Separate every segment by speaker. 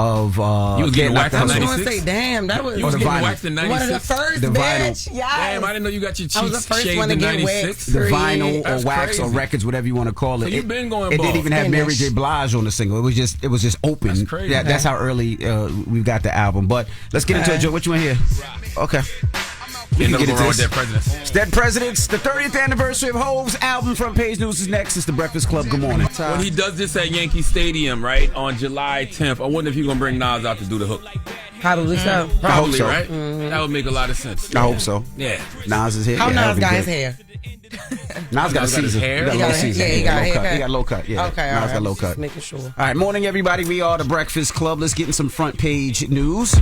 Speaker 1: of
Speaker 2: You was getting waxed in
Speaker 3: I was
Speaker 2: 96?
Speaker 3: going to say, damn, that was
Speaker 2: You was
Speaker 1: the
Speaker 2: getting
Speaker 1: vinyl.
Speaker 2: waxed in 96?
Speaker 3: one of the first,
Speaker 1: The vinyl.
Speaker 3: bitch. Yes.
Speaker 2: Damn, I didn't know you got your
Speaker 3: I was the
Speaker 2: cheeks
Speaker 3: first
Speaker 2: shaved
Speaker 3: one to
Speaker 2: in
Speaker 3: get
Speaker 2: 96.
Speaker 3: waxed.
Speaker 1: The
Speaker 3: Period.
Speaker 1: vinyl or
Speaker 2: That's
Speaker 1: wax or
Speaker 2: crazy.
Speaker 1: records, whatever you want to call it.
Speaker 2: So you been going
Speaker 1: It
Speaker 2: bald.
Speaker 1: didn't even have Mary J.
Speaker 3: Finished.
Speaker 1: Blige on the single. It was just open.
Speaker 2: That's crazy.
Speaker 1: That's how early we got the album. But let's get into it, Joe. What you want to hear? Okay. We
Speaker 2: Ain't
Speaker 1: can
Speaker 2: nothing
Speaker 1: get into
Speaker 2: wrong with
Speaker 1: this.
Speaker 2: Dead Presidents.
Speaker 1: Dead Presidents, the 30th anniversary of Hove's album. Front Page News is next. It's the Breakfast Club. Good morning.
Speaker 2: When he does this at Yankee Stadium, right, on July 10th, I wonder if he's going to bring Nas out to do the hook.
Speaker 3: Probably so.
Speaker 2: Probably,
Speaker 1: so.
Speaker 2: right? That would make a lot of sense.
Speaker 1: I hope so.
Speaker 2: Yeah.
Speaker 1: Nas is here.
Speaker 3: How
Speaker 1: Yeah, that'll
Speaker 3: Nas
Speaker 1: be
Speaker 3: got his
Speaker 1: good.
Speaker 3: hair?
Speaker 1: Nas got a
Speaker 2: Nas got his
Speaker 1: season.
Speaker 2: hair?
Speaker 1: He got a
Speaker 3: He
Speaker 1: low
Speaker 3: got-
Speaker 1: season.
Speaker 3: yeah, he got a
Speaker 1: low cut.
Speaker 3: haircut.
Speaker 1: He got low cut. Yeah.
Speaker 3: Okay,
Speaker 1: Nas
Speaker 3: all right.
Speaker 1: got low cut.
Speaker 3: Just making sure.
Speaker 1: All right, morning, everybody. We are the Breakfast Club. Let's get in some front page news.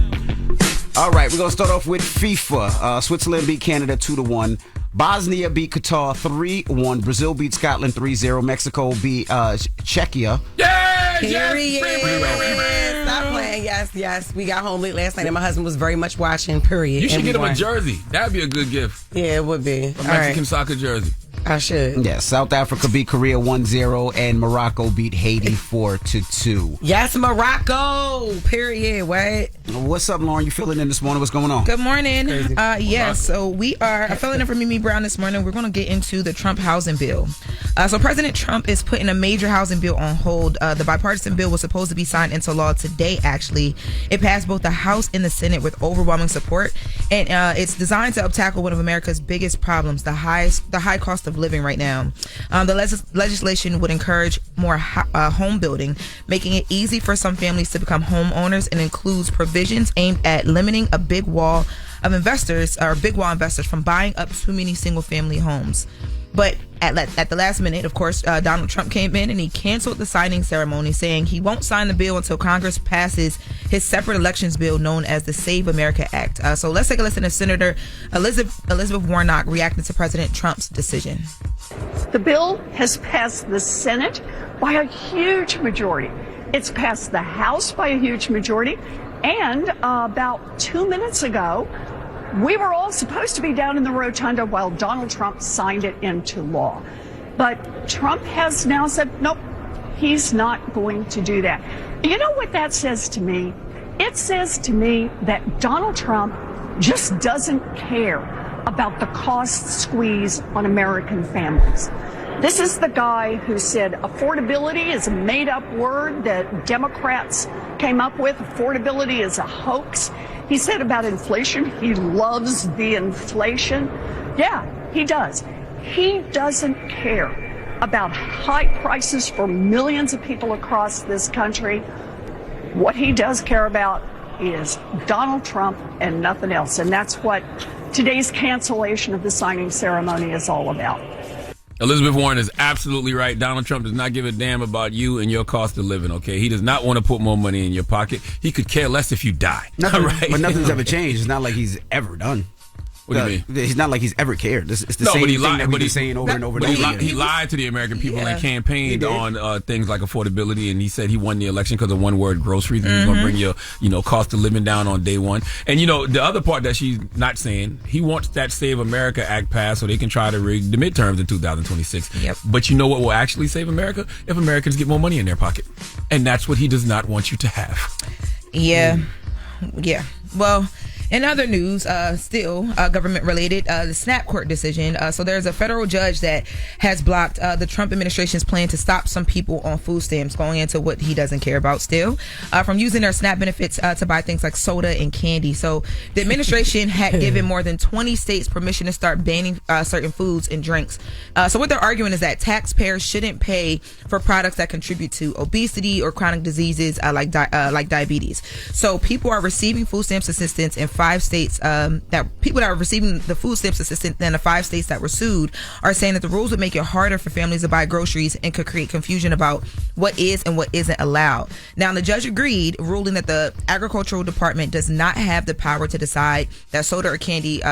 Speaker 1: All right, we're going to start off with FIFA. Switzerland beat Canada 2-1. Bosnia beat Qatar 3-1. Brazil beat Scotland 3-0. Mexico beat Czechia.
Speaker 2: Yeah!
Speaker 3: Period. Stop playing. Yes. We got home late last night and my husband was very much watching, period.
Speaker 2: You should
Speaker 3: And
Speaker 2: get him
Speaker 3: we
Speaker 2: a
Speaker 3: won.
Speaker 2: jersey. That'd be a good gift.
Speaker 3: Yeah, it would be.
Speaker 2: A
Speaker 3: All
Speaker 2: Mexican
Speaker 3: right.
Speaker 2: soccer jersey.
Speaker 3: I should.
Speaker 1: Yes, South Africa beat Korea 1-0. And Morocco beat Haiti 4-2.
Speaker 3: Yes, Morocco. Period. What?
Speaker 1: What's up, Lauren? You feeling in this morning? What's going on?
Speaker 4: Good morning. So we are filling in for Mimi Brown this morning. We're going to get into the Trump housing bill. So President Trump is putting a major housing bill on hold. The bipartisan bill was supposed to be signed into law today, actually. It passed both the House and the Senate with overwhelming support. And it's designed to tackle one of America's biggest problems, the high cost of living right now. The legislation would encourage more home building, making it easy for some families to become homeowners, and includes provisions aimed at limiting a big wall investors from buying up too many single family homes. But at the last minute, of course, Donald Trump came in and he canceled the signing ceremony, saying he won't sign the bill until Congress passes his separate elections bill known as the Save America Act. So let's take a listen to Senator Elizabeth Warnock reacting to President Trump's decision.
Speaker 5: The bill has passed the Senate by a huge majority. It's passed the House by a huge majority. And about 2 minutes ago, we were all supposed to be down in the rotunda while Donald Trump signed it into law. But Trump has now said, nope, he's not going to do that. You know what that says to me? It says to me that Donald Trump just doesn't care about the cost squeeze on American families. This is the guy who said affordability is a made-up word that Democrats came up with. Affordability is a hoax. He said about inflation, he loves the inflation. Yeah, he does. He doesn't care about high prices for millions of people across this country. What he does care about is Donald Trump and nothing else. And that's what today's cancellation of the signing ceremony is all about.
Speaker 2: Elizabeth Warren is absolutely right. Donald Trump does not give a damn about you and your cost of living, okay? He does not want to put more money in your pocket. He could care less if you die.
Speaker 1: Nothing,
Speaker 2: right?
Speaker 1: But nothing's ever changed. It's not like he's ever done.
Speaker 2: What do you mean?
Speaker 1: He's not like he's ever cared. It's the
Speaker 2: No,
Speaker 1: same
Speaker 2: but he
Speaker 1: thing
Speaker 2: lied-
Speaker 1: that we've
Speaker 2: but
Speaker 1: been
Speaker 2: he-
Speaker 1: saying over and over and
Speaker 2: But
Speaker 1: over again.
Speaker 2: he lied to the American people and
Speaker 1: He
Speaker 2: campaigned
Speaker 1: did.
Speaker 2: on things like affordability, and he said he won the election because of one word, groceries, and he's going to bring your cost of living down on day one. And, the other part that she's not saying, he wants that Save America Act passed so they can try to rig the midterms in 2026.
Speaker 4: Yep.
Speaker 2: But you know what will actually save America? If Americans get more money in their pocket. And that's what he does not want you to have.
Speaker 4: Yeah. Well, in other news, still government related, the SNAP court decision. So there's a federal judge that has blocked the Trump administration's plan to stop some people on food stamps, going into what he doesn't care about still, from using their SNAP benefits to buy things like soda and candy. So the administration had given more than 20 states permission to start banning certain foods and drinks. So what they're arguing is that taxpayers shouldn't pay for products that contribute to obesity or chronic diseases like diabetes. So people are receiving food stamps assistance in 5 states. That people that are receiving the food stamps assistance in the 5 states that were sued are saying that the rules would make it harder for families to buy groceries and could create confusion about what is and what isn't allowed. Now, the judge agreed, ruling that the agricultural department does not have the power to decide that soda or candy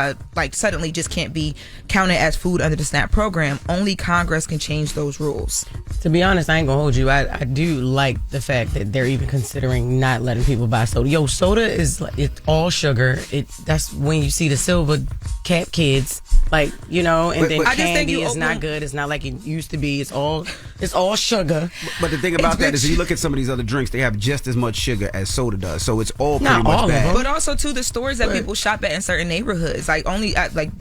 Speaker 4: suddenly just can't be counted as food under the SNAP program. Only Congress can change those rules.
Speaker 3: To be honest, I ain't gonna hold you. I do like the fact that they're even considering not letting people buy soda. Soda is it's all sugar. That's when you see the silver cap kids Like, you know, and then
Speaker 4: I just think
Speaker 3: candy
Speaker 4: you
Speaker 3: is not good. It's not like it used to be. It's all sugar.
Speaker 1: But the thing about that is, if you look at some of these other drinks, they have just as much sugar as soda does. So it's all pretty much bad.
Speaker 4: But also, too, the stores that people shop at in certain neighborhoods, like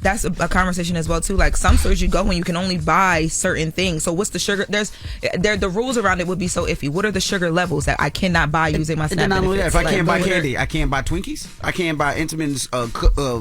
Speaker 4: that's a conversation as well, too. Like some stores you go and you can only buy certain things. So what's the sugar? The rules around it would be so iffy. What are the sugar levels that I cannot buy using my SNAP
Speaker 1: And then not only that,
Speaker 4: benefits?
Speaker 1: if I can't buy candy, I can't buy Twinkies. I can't buy Entenmann's.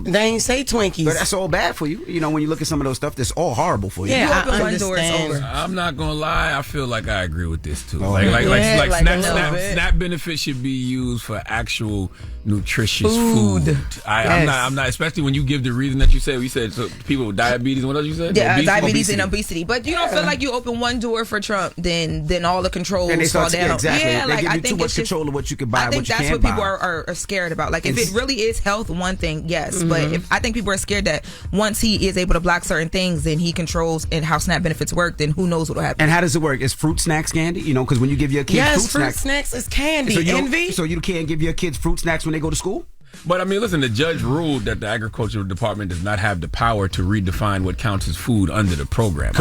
Speaker 3: They ain't say Twinkies.
Speaker 1: But that's all bad for you. You know, when you look at some of those stuff, that's all horrible for you.
Speaker 3: Yeah,
Speaker 4: I understand.
Speaker 2: I'm not gonna lie. I feel like I agree with this too.
Speaker 1: Oh, yeah.
Speaker 2: Like
Speaker 3: like
Speaker 2: SNAP benefits should be used for actual nutritious food. I'm not, especially when you give the reason that you said so people with diabetes. What else you said?
Speaker 4: Yeah, diabetes and obesity. But you don't feel like you open one door for Trump, then all the controls
Speaker 1: And they
Speaker 4: fall
Speaker 1: start
Speaker 4: down.
Speaker 1: exactly.
Speaker 4: Yeah,
Speaker 1: they
Speaker 4: like
Speaker 1: give
Speaker 4: I
Speaker 1: you too
Speaker 4: think
Speaker 1: much
Speaker 4: it's just,
Speaker 1: control of what you can buy.
Speaker 4: I think
Speaker 1: what you
Speaker 4: that's
Speaker 1: can't
Speaker 4: what people
Speaker 1: buy.
Speaker 4: are scared about. Like if it really is health, one thing, yes. But I think people are scared that once he is able to block certain things, then he controls and how SNAP benefits work. Then who knows what will happen?
Speaker 1: And how does it work? Is fruit snacks candy? You know, because when you give your kids
Speaker 3: fruit snacks is candy. Envy.
Speaker 1: So you can't give your kids fruit snacks when they go to school?
Speaker 2: But I mean, listen, the judge ruled that the agricultural department does not have the power to redefine what counts as food under the program.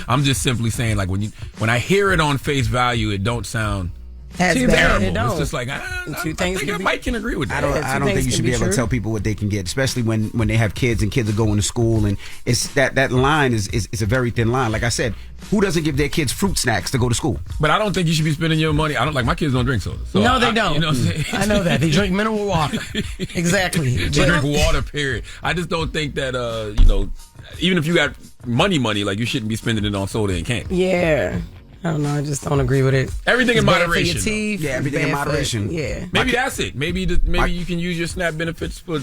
Speaker 2: I'm just simply saying, like when I hear it on face value, it don't sound terrible. It's just like I think I might can agree with that.
Speaker 1: I don't think you should be able to tell people what they can get, especially when they have kids and kids are going to school, and it's that line is a very thin line. Like I said, who doesn't give their kids fruit snacks to go to school?
Speaker 2: But I don't think you should be spending your money. I don't like my kids don't drink soda. So
Speaker 3: no, they don't.
Speaker 2: You know what I'm saying?
Speaker 3: I know that they drink mineral water. Exactly.
Speaker 2: They drink water. Period. I just don't think that even if you got money, like you shouldn't be spending it on soda and candy.
Speaker 3: Yeah. I don't know. I just don't agree with it.
Speaker 2: Everything in moderation.
Speaker 3: Bad for your teeth,
Speaker 1: yeah, everything in moderation.
Speaker 2: Maybe that's it. Maybe you can use your SNAP benefits for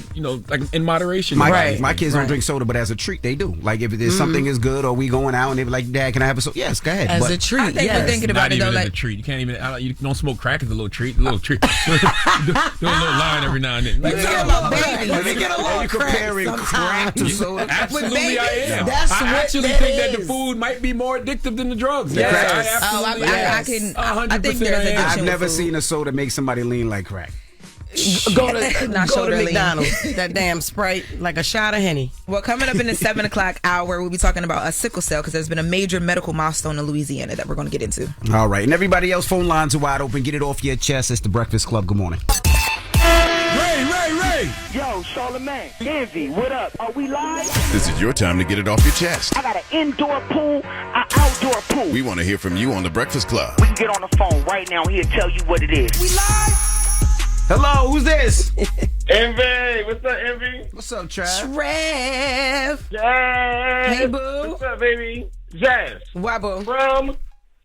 Speaker 2: like in moderation.
Speaker 1: My kids don't drink soda, but as a treat they do. Like if there's something is good or we going out and they be like, Dad, can I have a soda? Yes, go ahead.
Speaker 3: As a treat.
Speaker 4: I think we're thinking about
Speaker 2: not
Speaker 4: it though.
Speaker 2: Even
Speaker 4: Like
Speaker 2: a treat. You can't even. You don't smoke crack as a little treat. A little treat. Do a little line every now and then.
Speaker 3: Let me get a little
Speaker 1: you comparing crack to soda?
Speaker 2: Absolutely, I am.
Speaker 3: That's
Speaker 2: I
Speaker 3: what
Speaker 2: actually
Speaker 3: that
Speaker 2: think that
Speaker 3: is.
Speaker 2: the food might be more addictive than the drugs.
Speaker 1: Yes.
Speaker 2: Yes, I absolutely am.
Speaker 4: I think there's addiction.
Speaker 1: I've
Speaker 4: with
Speaker 1: never
Speaker 4: food.
Speaker 1: seen a soda make somebody lean like crack.
Speaker 3: Go to
Speaker 4: shoulder
Speaker 3: McDonald's. That damn Sprite, like a shot of Henny.
Speaker 4: Well, coming up in the 7 o'clock hour, we'll be talking about a sickle cell because there's been a major medical milestone in Louisiana that we're going to get into.
Speaker 1: All right, and everybody else, phone lines are wide open. Get it off your chest. It's the Breakfast Club. Good morning.
Speaker 6: Ray. Yo, Charlamagne, Envy, what up? Are we live?
Speaker 7: This is your time to get it off your chest.
Speaker 6: I got an indoor pool, an outdoor pool.
Speaker 7: We want to hear from you on the Breakfast Club.
Speaker 6: We can get on the phone right now. He'll tell you what it is.
Speaker 3: We live.
Speaker 1: Hello, who's this?
Speaker 8: Envy, what's up, Envy?
Speaker 1: What's up, Trav?
Speaker 8: Jess.
Speaker 3: Hey, boo.
Speaker 8: What's up, baby? Jess.
Speaker 3: Why, boo?
Speaker 8: From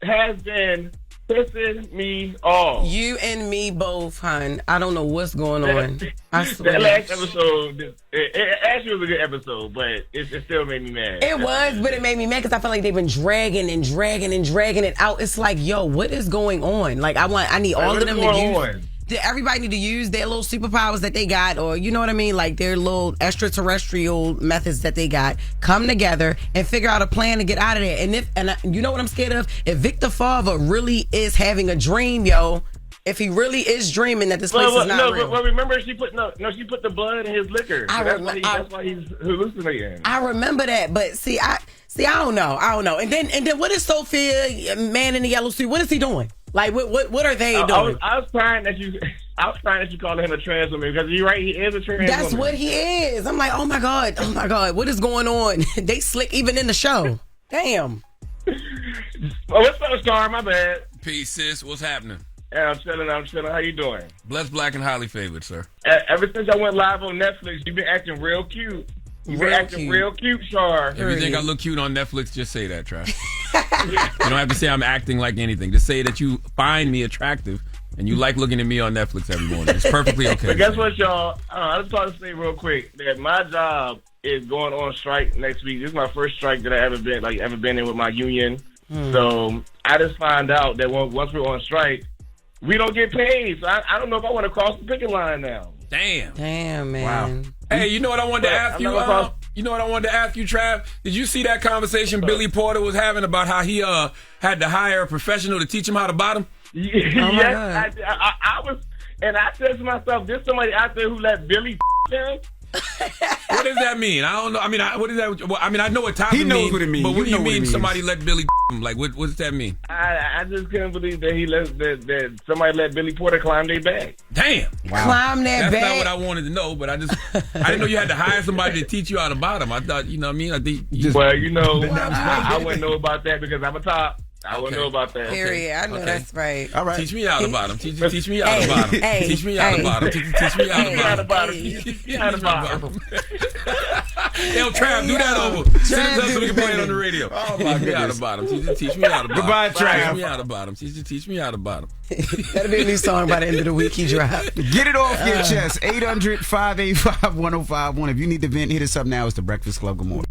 Speaker 8: has been pissing me off.
Speaker 3: You and me both, hun. I don't know what's going on. I swear.
Speaker 8: That last episode, it actually was a good episode, but it still made me mad.
Speaker 3: It was, but it made me mad because I feel like they've been dragging it out. It's like, yo, what is going on? Like, I need all of them to use. Everybody need to use their little superpowers that they got, or you know what I mean, like their little extraterrestrial methods that they got. Come together and figure out a plan to get out of there. And you know what I'm scared of? If Victor Favre really is having a dream, yo. If he really is dreaming that this place is not real.
Speaker 8: Well, remember she put the blood in his liquor. So that's why he's hallucinating.
Speaker 3: I remember that, but see, I don't know. And then what is Sophia, man in the yellow suit? What is he doing? Like what are they doing?
Speaker 8: I was crying that you called him a trans woman because you're right. He is a trans woman.
Speaker 3: That's what he is. I'm like, oh my god, what is going on? They slick even in the show. Damn.
Speaker 8: Well, what's up, Star? My bad.
Speaker 2: Peace, sis. What's happening?
Speaker 8: Yeah, I'm chilling. How you doing?
Speaker 2: Blessed, black, and highly favored, sir.
Speaker 8: Ever since I went live on Netflix, you've been acting real cute. You've been acting real cute, Char.
Speaker 2: If you think I look cute on Netflix, just say that, Trav. You don't have to say I'm acting like anything. Just say that you find me attractive and you like looking at me on Netflix every morning. It's perfectly okay.
Speaker 8: But guess what, y'all? I just want to say real quick that my job is going on strike next week. This is my first strike that I ever been in with my union. So I just find out that once we're on strike, we don't get paid. So I don't know if I want to cross the picket line now.
Speaker 2: Damn,
Speaker 3: man.
Speaker 2: Wow. Hey, you know what I wanted to ask you? You know what I wanted to ask you, Trav? Did you see that conversation Billy Porter was having about how he had to hire a professional to teach him how to bottom?
Speaker 8: Yes, I was, and I said to myself, there's somebody out there who let Billy him.
Speaker 2: What does that mean? I don't know. I mean, what is that? Well, I mean, I know what topping means.
Speaker 1: He knows what it means.
Speaker 2: But what do you
Speaker 1: know what it
Speaker 2: mean
Speaker 1: means.
Speaker 2: somebody let Billy him? Like, what does that mean?
Speaker 8: I just couldn't believe that that somebody let Billy Porter climb their back.
Speaker 2: Damn.
Speaker 1: Wow.
Speaker 3: Climb that
Speaker 2: That's
Speaker 3: back.
Speaker 2: not what I wanted to know, but I didn't know you had to hire somebody to teach you how to bottom. I thought, you know what I mean? I think
Speaker 8: Well, I wouldn't know about that because I'm a top. I wouldn't know about that.
Speaker 3: Period. I know that's right.
Speaker 1: All right.
Speaker 2: teach me how to bottom. Teach me how to bottom. Teach me how to bottom. Teach me how to bottom. Teach me how to bottom. Yo, Trav, do that over. Send it to us so we can play it on the radio.
Speaker 1: Oh, my
Speaker 2: Teach me how to bottom. Teach me how to bottom.
Speaker 1: Goodbye, Trav.
Speaker 2: Teach me how to bottom. Teach me how to bottom.
Speaker 3: That'll be a new song by the end of the week. He dropped.
Speaker 1: Get it off your chest. 800-585-1051. If you need to vent, hit us up now. It's the Breakfast Club. Good morning.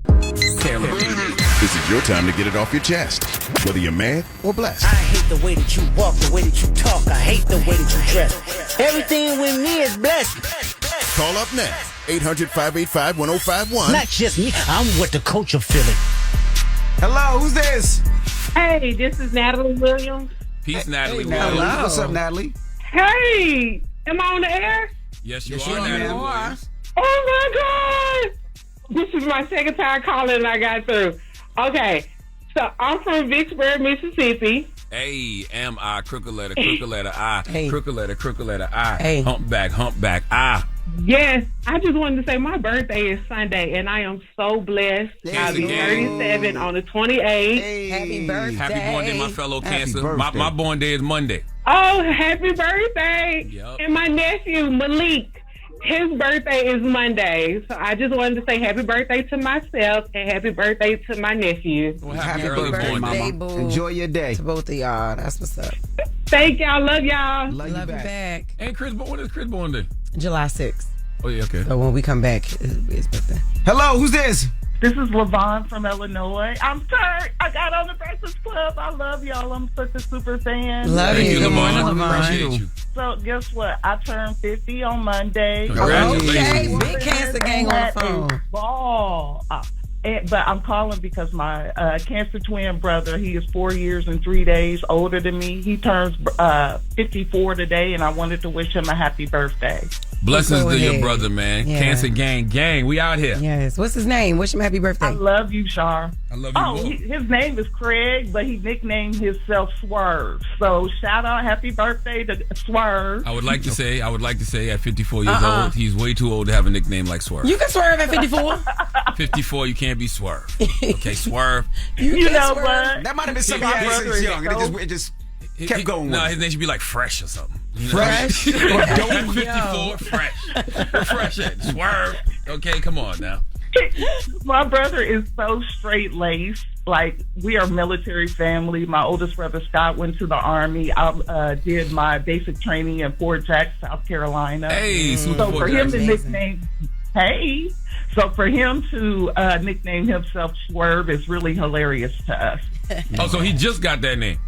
Speaker 7: This is your time to get it off your chest, whether you're mad or blessed.
Speaker 9: I hate the way that you walk, the way that you talk. I hate the way that you dress. Everything with me is blessed.
Speaker 7: Call up now. 800-585-1051.
Speaker 9: Not just me. I'm with the coach of Philly.
Speaker 1: Hello, who's this?
Speaker 10: Hey, this is Natalie Williams.
Speaker 2: Peace, Natalie.
Speaker 1: Hey, Natalie.
Speaker 3: Hello.
Speaker 1: What's up, Natalie?
Speaker 10: Hey, am I on the air?
Speaker 2: Yes, you
Speaker 1: Yes,
Speaker 2: are,
Speaker 1: you are,
Speaker 2: Natalie
Speaker 1: ma'am.
Speaker 2: Williams.
Speaker 10: Oh my God! This is my second time calling and I got through. Okay, so I'm from Vicksburg, Mississippi.
Speaker 2: A M I crooked letter I
Speaker 3: Hey.
Speaker 2: crooked letter I
Speaker 3: Hey.
Speaker 2: humpback I.
Speaker 10: Yes, I just wanted to say my birthday is Sunday and I am so blessed. I'll be 37 on the 28th.
Speaker 1: Hey.
Speaker 3: Happy birthday.
Speaker 2: Happy born day, my fellow
Speaker 1: Happy
Speaker 2: Cancer.
Speaker 1: birthday.
Speaker 2: My born day is Monday.
Speaker 10: Oh, happy birthday!
Speaker 2: Yup.
Speaker 10: And my nephew Malik, his birthday is Monday. So I just wanted to say happy birthday to myself and happy birthday to my nephew.
Speaker 2: Well,
Speaker 1: Happy
Speaker 2: early
Speaker 1: birthday,
Speaker 2: born
Speaker 3: birthday,
Speaker 2: day.
Speaker 1: Mama.
Speaker 3: boo.
Speaker 1: Enjoy your day.
Speaker 3: To both of y'all. That's what's up.
Speaker 10: Thank y'all. Love y'all.
Speaker 1: Love
Speaker 3: Love
Speaker 1: you
Speaker 3: you
Speaker 1: back.
Speaker 3: back.
Speaker 2: And Chris, when is Chris born day?
Speaker 3: July 6th.
Speaker 2: Oh yeah, okay.
Speaker 3: So when we come back, it'll be his birthday.
Speaker 1: Hello, who's this?
Speaker 11: This is Levon from Illinois. I'm turned. I got on the Breakfast Club. I love y'all. I'm such a super fan.
Speaker 3: Love
Speaker 2: Thank
Speaker 3: you.
Speaker 2: you,
Speaker 3: Good morning,
Speaker 2: Lamont.
Speaker 3: Lamont.
Speaker 2: Appreciate you.
Speaker 11: So guess what? I turned 50 on Monday.
Speaker 2: Congratulations.
Speaker 3: Okay, big cancer gang on the phone.
Speaker 11: Ball. But I'm calling because my cancer twin brother, he is 4 years and 3 days older than me. He turns 54 today, and I wanted to wish him a happy birthday.
Speaker 2: Blessings
Speaker 3: Go
Speaker 2: to your
Speaker 3: ahead.
Speaker 2: brother, man.
Speaker 3: Yeah.
Speaker 2: Cancer gang. We out here.
Speaker 3: Yes. What's his name? Wish him happy
Speaker 11: I
Speaker 3: birthday.
Speaker 11: love you, Shar.
Speaker 2: I love you more.
Speaker 11: His name is Craig, but he nicknamed himself Swerve. So shout out, happy birthday to Swerve.
Speaker 2: I would like to say at 54 years old, he's way too old to have a nickname like Swerve.
Speaker 3: You can swerve at 54.
Speaker 2: 54, you can't be Swerve. Okay, Swerve.
Speaker 11: You know what?
Speaker 1: That might have been something
Speaker 11: My
Speaker 1: he had
Speaker 11: brother
Speaker 1: since
Speaker 11: is
Speaker 1: young. And it just kept going.
Speaker 2: Nah,
Speaker 1: with
Speaker 2: his
Speaker 1: it.
Speaker 2: name should be like Fresh or something. You know?
Speaker 3: Fresh?
Speaker 2: Don't 54, Fresh. Fresh at Swerve. Okay, come on now.
Speaker 11: My brother is so straight laced. Like, we are a military family. My oldest brother Scott went to the Army. I did my basic training in Fort Jack, South Carolina.
Speaker 2: Hey, super
Speaker 11: So for
Speaker 2: Fort
Speaker 11: him to
Speaker 2: Jackson.
Speaker 11: nickname himself Swerve is really hilarious to us.
Speaker 2: Oh, so he just got that name.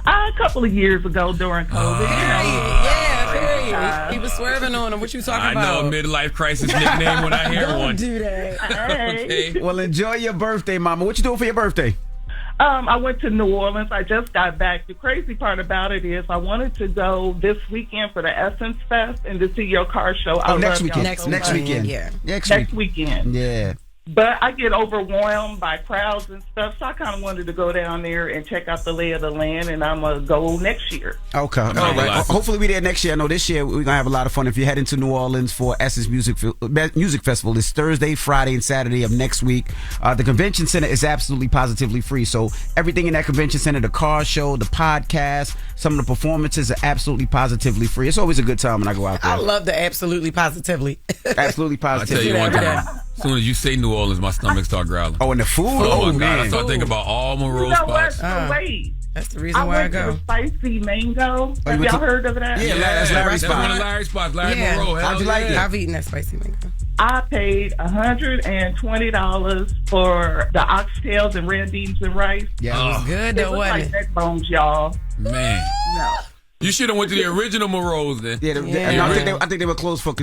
Speaker 11: A couple of years ago during COVID.
Speaker 3: Yeah, period. He was swerving on him. What you talking
Speaker 2: I
Speaker 3: about?
Speaker 2: know a midlife crisis nickname when I hear
Speaker 3: Don't
Speaker 2: one.
Speaker 3: do that.
Speaker 2: Okay.
Speaker 1: Well, enjoy your birthday, Mama. What you doing for your birthday?
Speaker 11: I went to New Orleans. I just got back. The crazy part about it is I wanted to go this weekend for the Essence Fest and to see your car show. I
Speaker 1: Next
Speaker 11: love y'all
Speaker 1: weekend.
Speaker 11: so
Speaker 1: Next
Speaker 11: much.
Speaker 1: weekend.
Speaker 3: Yeah.
Speaker 11: Next weekend.
Speaker 1: Yeah.
Speaker 11: But I get overwhelmed by crowds and stuff, so I kind of wanted to go down there and check out the lay of the land, and I'm going to go next year.
Speaker 1: Okay. All
Speaker 2: gonna
Speaker 1: right.
Speaker 2: lie.
Speaker 1: Hopefully we there next year. I know this year we're going to have a lot of fun. If you're heading to New Orleans for Essence Music Festival, it's Thursday, Friday, and Saturday of next week. The convention center is absolutely positively free. So everything in that convention center, the car show, the podcast, some of the performances are absolutely positively free. It's always a good time when I go out there.
Speaker 3: I love the absolutely positively.
Speaker 1: Absolutely
Speaker 2: I'll tell
Speaker 1: positively.
Speaker 2: you one time. As soon as you say New Orleans, my stomach start growling.
Speaker 1: Oh, and the food?
Speaker 2: Oh, my God.
Speaker 1: man.
Speaker 2: I start thinking about all my
Speaker 11: You
Speaker 2: roll
Speaker 11: know what?
Speaker 2: spots.
Speaker 11: So wait.
Speaker 3: That's the reason
Speaker 11: I
Speaker 3: why I
Speaker 11: went to
Speaker 3: go.
Speaker 11: the Spicy Mango.
Speaker 1: you
Speaker 11: Have
Speaker 1: went
Speaker 11: y'all
Speaker 1: to-
Speaker 11: heard of that?
Speaker 1: Yeah, that's Larry's
Speaker 2: That's one of
Speaker 1: spot.
Speaker 2: Larry's spots. Larry
Speaker 3: Yeah.
Speaker 2: Monroe.
Speaker 1: How'd you like it?
Speaker 3: I've eaten that spicy mango.
Speaker 11: I paid $120 for the oxtails and red beans and rice.
Speaker 1: Yeah.
Speaker 2: Oh,
Speaker 3: Good
Speaker 11: It
Speaker 3: though,
Speaker 11: was
Speaker 3: wasn't
Speaker 11: like
Speaker 3: it?
Speaker 11: neck bones, y'all.
Speaker 2: man.
Speaker 11: No.
Speaker 2: You should have went to the original Moreau's then.
Speaker 1: Yeah,
Speaker 3: Yeah.
Speaker 1: I think they were closed for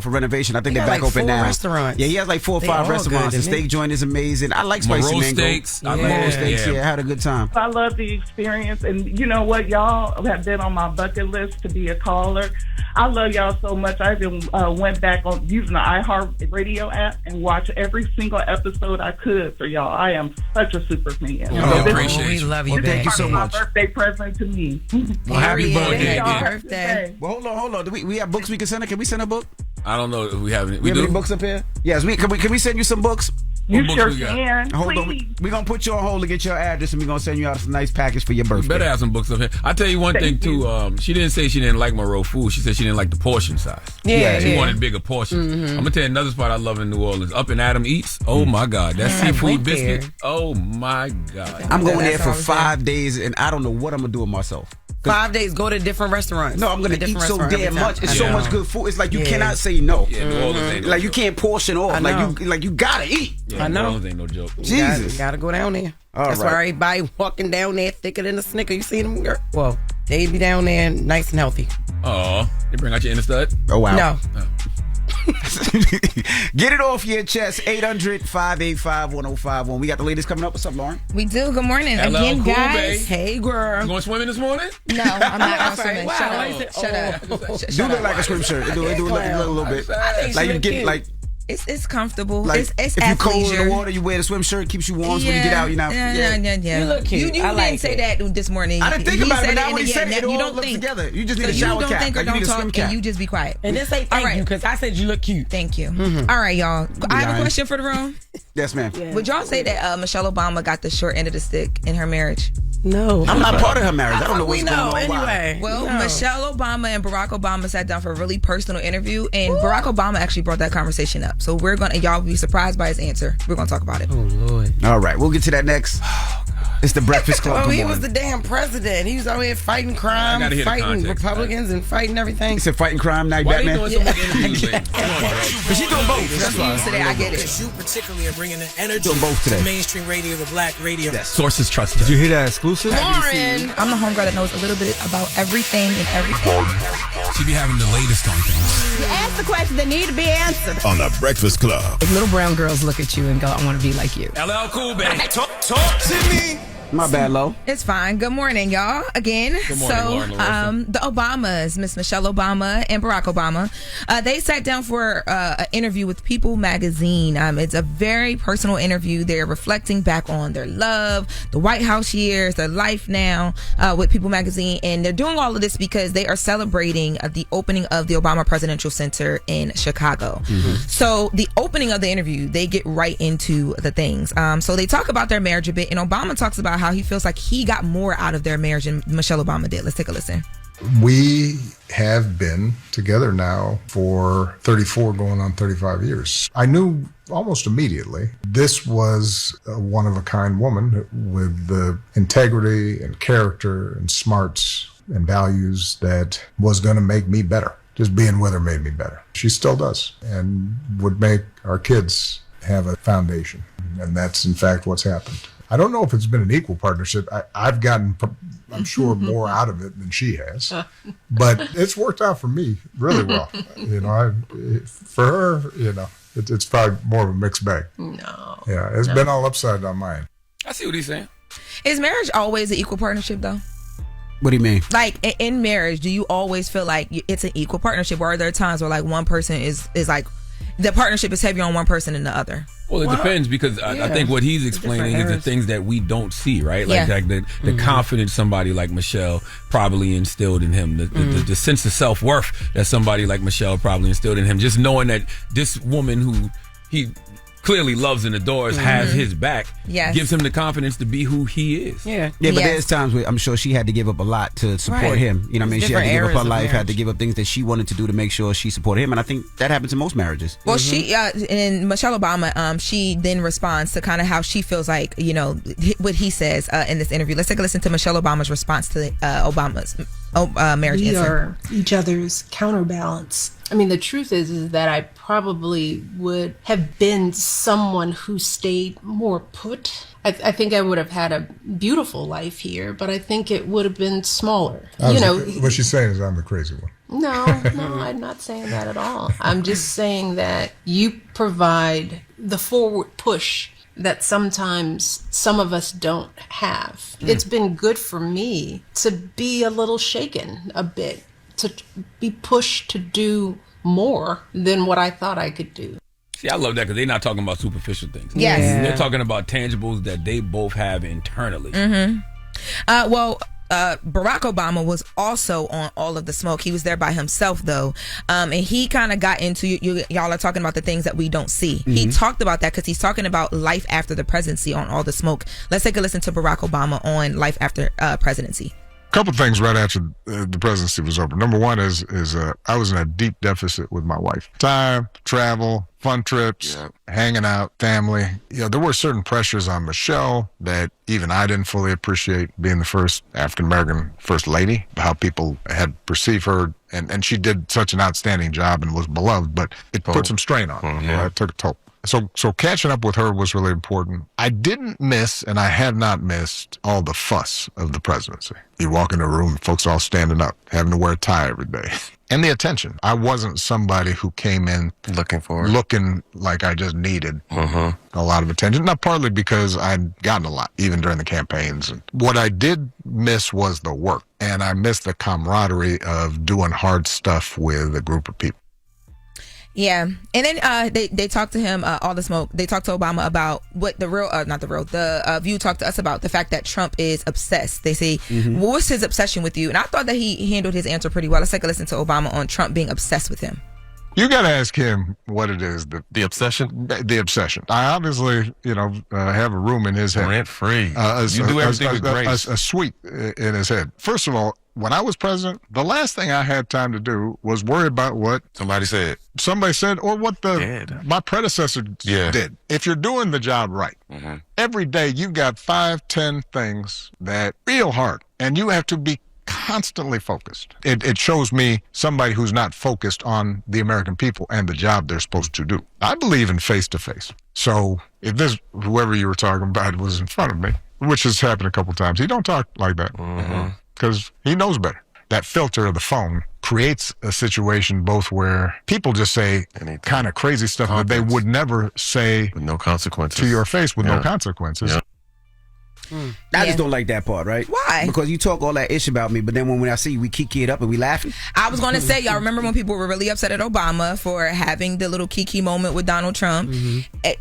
Speaker 1: renovation. I think
Speaker 3: He
Speaker 1: they're
Speaker 3: got
Speaker 1: back
Speaker 3: like
Speaker 1: open
Speaker 3: 4
Speaker 1: now.
Speaker 3: restaurants.
Speaker 1: Yeah, he has like 4 or
Speaker 3: They
Speaker 1: 5
Speaker 3: all
Speaker 1: restaurants.
Speaker 3: good,
Speaker 1: The
Speaker 3: isn't it?
Speaker 1: steak joint is amazing. I like spicy
Speaker 2: Moreau
Speaker 1: mango.
Speaker 2: steaks.
Speaker 1: I
Speaker 2: Yeah.
Speaker 1: love Moreau steaks.
Speaker 2: Yeah.
Speaker 1: Yeah, I had a good time.
Speaker 11: I love the experience, and you know what? Y'all have been on my bucket list to be a caller. I love y'all so much. I even went back on using the iHeart Radio app and watched every single episode I could for y'all. I am such a super fan.
Speaker 2: We appreciate you.
Speaker 3: We love you.
Speaker 1: Well, thank you so much.
Speaker 11: My birthday present to me.
Speaker 2: Well, happy birthday.
Speaker 3: Birthday.
Speaker 1: Well, hold on. Do we have books we can send her? Can we send a book?
Speaker 2: I don't know if we have any.
Speaker 1: We have any books up here? Yes. Can we send you some books?
Speaker 11: You
Speaker 2: What
Speaker 11: sure
Speaker 2: books we got?
Speaker 11: can.
Speaker 1: Hold on. We're going to put you on hold to get your address, and we're going to send you out a nice package for your
Speaker 2: You
Speaker 1: birthday.
Speaker 2: better have some books up here. I tell you one thing too. She didn't say she didn't like Monroe food. She said she didn't like the portion size.
Speaker 3: Yeah,
Speaker 2: She
Speaker 3: yeah.
Speaker 2: wanted bigger portions. I'm gonna tell you another spot I love in New Orleans. Up in Adam Eats. Oh my God, that
Speaker 3: Yeah, I
Speaker 2: seafood
Speaker 3: went
Speaker 2: biscuit.
Speaker 3: there.
Speaker 2: Oh my God.
Speaker 1: I'm going there
Speaker 3: That's
Speaker 1: for
Speaker 3: all I'm
Speaker 1: 5 days, and I don't know what I'm going to do with myself.
Speaker 3: 5 days, go to different restaurants.
Speaker 1: No, I'm going
Speaker 3: A
Speaker 1: to eat
Speaker 3: different
Speaker 1: so
Speaker 3: restaurant every
Speaker 1: damn
Speaker 3: time.
Speaker 1: much. It's
Speaker 3: I
Speaker 1: so
Speaker 3: know.
Speaker 1: much good food. It's like you
Speaker 3: Yeah.
Speaker 1: cannot say no.
Speaker 2: Yeah, New Orleans ain't no
Speaker 1: Like you
Speaker 2: joke.
Speaker 1: can't portion off.
Speaker 3: I know.
Speaker 1: Like you got to eat.
Speaker 2: Yeah,
Speaker 3: I know.
Speaker 2: New Orleans ain't no joke.
Speaker 1: Jesus.
Speaker 3: You gotta go down there.
Speaker 1: All
Speaker 3: That's
Speaker 1: right.
Speaker 3: why everybody walking down there thicker than a Snicker. You see them? Girl? Well, they be down there nice and healthy.
Speaker 2: Oh, they bring out your inner stud.
Speaker 1: Oh, wow.
Speaker 3: No.
Speaker 1: Get it off your chest. 800-585-1051. We got the ladies coming up. What's up, Lauren?
Speaker 4: We do. Good morning.
Speaker 2: Hello,
Speaker 4: Again,
Speaker 2: cool,
Speaker 4: guys.
Speaker 2: babe.
Speaker 3: Hey, girl.
Speaker 2: You going swimming this morning?
Speaker 4: No, I'm not going
Speaker 3: sorry.
Speaker 4: swimming.
Speaker 3: Wow.
Speaker 4: Shut
Speaker 3: I
Speaker 4: up.
Speaker 3: said,
Speaker 4: Shut up.
Speaker 1: Do
Speaker 4: Shut
Speaker 1: look
Speaker 4: up.
Speaker 1: like a swim shirt. Do look a little bit.
Speaker 3: think
Speaker 1: Like
Speaker 3: she
Speaker 1: you
Speaker 3: look
Speaker 1: get
Speaker 3: cute.
Speaker 1: like
Speaker 4: It's comfortable.
Speaker 1: like
Speaker 4: It's
Speaker 1: if you cold in
Speaker 4: athleisure.
Speaker 1: the water, you wear the swim shirt, keeps you warm. So when you get out, you're not.
Speaker 4: Yeah.
Speaker 3: You look cute.
Speaker 4: You
Speaker 3: I
Speaker 4: didn't
Speaker 3: like
Speaker 4: say
Speaker 3: it.
Speaker 4: that this morning.
Speaker 1: I didn't think
Speaker 4: He
Speaker 1: about it,
Speaker 4: said
Speaker 1: but now
Speaker 4: in
Speaker 1: when
Speaker 4: the
Speaker 1: he said
Speaker 4: end.
Speaker 1: it, it
Speaker 4: You
Speaker 1: all
Speaker 4: don't
Speaker 1: looks
Speaker 4: think.
Speaker 1: together. You just
Speaker 4: So
Speaker 1: need a
Speaker 4: you
Speaker 1: shower
Speaker 4: don't
Speaker 1: cap.
Speaker 4: think or
Speaker 1: Like, you
Speaker 4: don't
Speaker 1: need a swim
Speaker 4: talk,
Speaker 1: cap.
Speaker 4: and you just be quiet.
Speaker 3: And then say
Speaker 4: All
Speaker 3: thank
Speaker 4: right.
Speaker 3: you because I said you look cute.
Speaker 4: Thank you. All right, y'all. I have a
Speaker 1: Lying.
Speaker 4: question for the room.
Speaker 1: Yes, ma'am.
Speaker 4: Would y'all say that Michelle Obama got the short end of the stick in her marriage?
Speaker 3: No.
Speaker 1: I'm not part of her marriage. I don't know what's
Speaker 3: we
Speaker 1: going
Speaker 3: know
Speaker 1: on. Why?
Speaker 3: anyway.
Speaker 4: Well,
Speaker 3: No.
Speaker 4: Michelle Obama and Barack Obama sat down for a really personal interview, and Barack Obama actually brought that conversation up. So y'all will be surprised by his answer. We're gonna talk about it.
Speaker 3: Oh, Lord.
Speaker 1: All right, we'll get to that next. It's the Breakfast Club.
Speaker 3: Oh,
Speaker 1: Good
Speaker 3: he
Speaker 1: morning.
Speaker 3: was the damn president. He was over here fighting crime,
Speaker 2: gotta hear the
Speaker 3: fighting
Speaker 2: context,
Speaker 3: Republicans, and fighting everything.
Speaker 1: He said fighting crime, now you
Speaker 2: Why they
Speaker 1: Batman.
Speaker 2: doing so much interviews? Like, come on, bro.
Speaker 1: But she doing both. That's
Speaker 4: Confused
Speaker 1: why.
Speaker 4: today, I get it.
Speaker 9: You particularly are bringing the energy
Speaker 1: Doing both today.
Speaker 9: to mainstream radio, the black radio.
Speaker 2: Sources trusted.
Speaker 7: Did you hear that exclusive?
Speaker 4: Lauren, I'm the homegirl that knows a little bit about everything and everything.
Speaker 2: She be having the latest on things.
Speaker 12: You ask the questions that need to be answered.
Speaker 7: On the Breakfast Club.
Speaker 12: If little brown girls look at you and go, I want to be like you.
Speaker 2: LL Cool, baby.
Speaker 7: Talk to me.
Speaker 1: My bad, Lo.
Speaker 4: It's fine. Good morning, y'all. Again.
Speaker 2: Good morning, Loren LoRosa.
Speaker 4: The Obamas, Miss Michelle Obama and Barack Obama, they sat down for an interview with People magazine. It's a very personal interview. They're reflecting back on their love, the White House years, their life now with People magazine, and they're doing all of this because they are celebrating the opening of the Obama Presidential Center in Chicago. So the opening of the interview, they get right into the things. So they talk about their marriage a bit, and Obama talks about how he feels like he got more out of their marriage than Michelle Obama did. Let's take a listen.
Speaker 13: We have been together now for 34 going on 35 years. I knew almost immediately this was a one-of-a-kind woman with the integrity and character and smarts and values that was going to make me better. Just being with her made me better. She still does and would make our kids have a foundation. And that's, in fact, what's happened. I don't know if it's been an equal partnership. I've gotten, I'm sure, more out of it than she has. But it's worked out for me really well. For her, it's probably more of a mixed bag.
Speaker 4: No.
Speaker 13: Yeah, it's been all upside down mine.
Speaker 2: I see what he's saying.
Speaker 4: Is marriage always an equal partnership, though?
Speaker 1: What do you mean?
Speaker 4: Like, in marriage, do you always feel like it's an equal partnership, or are there times where, like, one person is like, the partnership is heavier on one person than the other?
Speaker 2: Well, it depends because I think what he's explaining is the things that we don't see, right? Like, the confidence somebody like Michelle probably instilled in him, the sense of self-worth that somebody like Michelle probably instilled in him, just knowing that this woman who he clearly loves and adores has his back, gives him the confidence to be who he is.
Speaker 1: But there's times where I'm sure she had to give up a lot to support him. You know what I mean? She had to give up her life, had to give up things that she wanted to do to make sure she supported him. And I think that happens in most marriages.
Speaker 4: Well, she and Michelle Obama, she then responds to kind of how she feels like, what he says in this interview. Let's take a listen to Michelle Obama's response to Obama's marriage
Speaker 14: We
Speaker 4: answer.
Speaker 14: are each other's counterbalance. I mean, the truth is that I probably would have been someone who stayed more put. I think I would have had a beautiful life here, but I think it would have been smaller.
Speaker 13: What she's saying is I'm the crazy one.
Speaker 14: No, I'm not saying that at all. I'm just saying that you provide the forward push that sometimes some of us don't have. It's been good for me to be a little shaken a bit to be pushed to do more than what I thought I could do.
Speaker 2: See, I love that because they're not talking about superficial things.
Speaker 4: Yes. Yeah.
Speaker 2: They're talking about tangibles that they both have internally.
Speaker 4: Barack Obama was also on all of the smoke. He was there by himself, though. And he kind of got into, y'all are talking about the things that we don't see. He talked about that because he's talking about life after the presidency on all the smoke. Let's take a listen to Barack Obama on life after presidency.
Speaker 15: A couple of things right after the presidency was over. Number one is I was in a deep deficit with my wife. Time, travel, fun trips, hanging out, family. There were certain pressures on Michelle that even I didn't fully appreciate, being the first African-American first lady, how people had perceived her. And she did such an outstanding job and was beloved, but it put some strain on her. It took a toll. So catching up with her was really important. I didn't miss, and I have not missed, all the fuss of the presidency. You walk in a room, folks all standing up, having to wear a tie every day. And the attention. I wasn't somebody who came in looking like I just needed a lot of attention. Not partly because I'd gotten a lot, even during the campaigns. What I did miss was the work. And I missed the camaraderie of doing hard stuff with a group of people.
Speaker 4: Yeah, and then they talked to him, all the smoke. They talked to Obama about what the View talked to us about the fact that Trump is obsessed. They say, what was his obsession with you? And I thought that he handled his answer pretty well. Let's take a listen to Obama on Trump being obsessed with him.
Speaker 15: You got to ask him what it is.
Speaker 16: The obsession?
Speaker 15: The obsession. I obviously, have a room in his head.
Speaker 16: Rent free. You do everything with grace.
Speaker 15: A suite in his head. First of all, when I was president, the last thing I had time to do was worry about what
Speaker 16: somebody said,
Speaker 15: or what my predecessor did. If you're doing the job right, every day you've got 5-10 things that real hard, and you have to be constantly focused. It shows me somebody who's not focused on the American people and the job they're supposed to do. I believe in face-to-face. So if whoever you were talking about was in front of me, which has happened a couple times, he don't talk like that. Because he knows better. That filter of the phone creates a situation both where people just say kind of crazy stuff that they would never say
Speaker 16: with no consequences
Speaker 15: to your face with no consequences.
Speaker 1: I just don't like that part, right?
Speaker 4: Why?
Speaker 1: Because you talk all that ish about me, but then when I see you, we kiki it up and we laughing.
Speaker 4: I was going to say, y'all remember when people were really upset at Obama for having the little kiki moment with Donald Trump?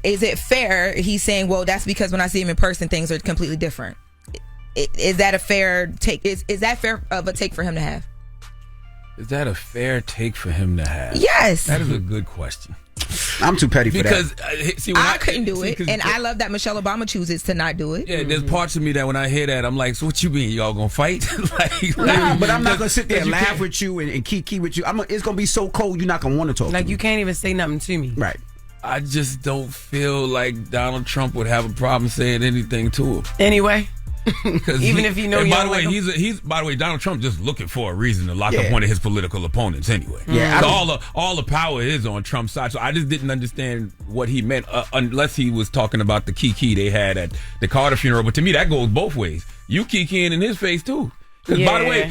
Speaker 4: Is it fair? He's saying, well, that's because when I see him in person, things are completely different. Is that a fair take? Is that fair of a take for him to have?
Speaker 2: Is that a fair take for him to have?
Speaker 4: Yes.
Speaker 2: That is a good question.
Speaker 1: I'm too petty for
Speaker 2: that.
Speaker 4: Because I couldn't do it, and I love that Michelle Obama chooses to not do it.
Speaker 2: Yeah, there's parts of me that when I hear that, I'm like, so what you mean? Y'all gonna fight?
Speaker 1: Nah, but I'm not gonna sit there and laugh with you and kiki with you. It's gonna be so cold, you're not gonna want to talk to me.
Speaker 3: You can't even say nothing to me.
Speaker 1: Right.
Speaker 2: I just don't feel like Donald Trump would have a problem saying anything to him.
Speaker 3: Anyway. Even if you know.
Speaker 2: And by the way, he's by the way, Donald Trump just looking for a reason to lock up one of his political opponents anyway.
Speaker 1: Yeah,
Speaker 2: so all the power is on Trump's side. So I just didn't understand what he meant unless he was talking about the kiki they had at the Carter funeral. But to me, that goes both ways. You kikiing in his face too. Because by the way,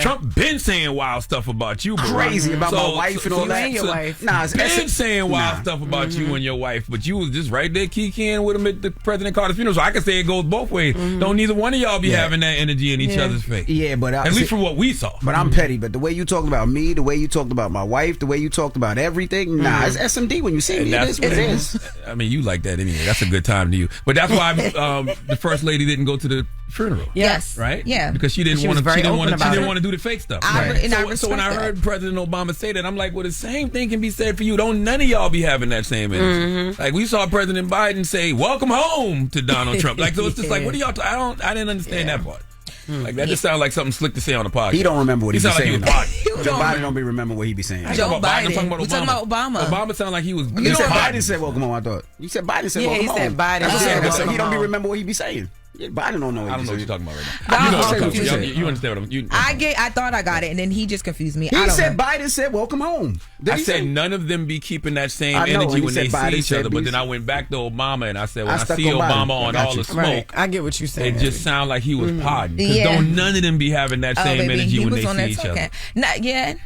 Speaker 2: Trump been saying wild stuff about you, bro.
Speaker 1: Crazy about my wife and all that.
Speaker 3: And your wife.
Speaker 2: Nah, been saying wild stuff about you and your wife, but you was just right there kikiing with him at the President Carter's funeral. So I can say it goes both ways. Don't neither one of y'all be having that energy in each other's face.
Speaker 1: Yeah, but
Speaker 2: at least from what we saw.
Speaker 1: But I'm petty. But the way you talked about me, the way you talked about my wife, the way you talked about everything, it's SMD when you see me. It is.
Speaker 2: I mean, you like that anyway. That's a good time to you. But that's why the first lady didn't go to the funeral.
Speaker 4: Yes.
Speaker 2: Right?
Speaker 4: Yeah.
Speaker 2: Because she didn't want to do the fake stuff. So when I
Speaker 4: that.
Speaker 2: heard President Obama say that, I'm like, well, the same thing can be said for you. Don't none of y'all be having that same energy. Like we saw President Biden say, "Welcome home" to Donald Trump. Like so, it's just like, what are y'all? I didn't understand that part. Like that just sounded like something slick to say on the podcast.
Speaker 1: He don't remember what he be saying.
Speaker 2: Like
Speaker 1: Biden don't be remember what he be saying.
Speaker 4: Joe Biden.
Speaker 2: We're talking about Obama. Obama sounded like he was.
Speaker 1: You said Biden said welcome home. I thought you said Biden said welcome home.
Speaker 3: Yeah, he said Biden.
Speaker 1: That's what he don't be remember what he be saying. Yeah, Biden don't know.
Speaker 2: I don't know what you're talking about right now. You understand what I'm.
Speaker 4: I thought I got it, and then he just confused me.
Speaker 1: He said Biden said welcome home.
Speaker 2: I said none of them be keeping that same energy when they see each other. But then I went back to Obama and I said, when I see Obama on all the smoke,
Speaker 3: I get what you're saying.
Speaker 2: It just sounded like he was podding. Because don't none of them be having that same energy when they see each other.
Speaker 4: Not yet.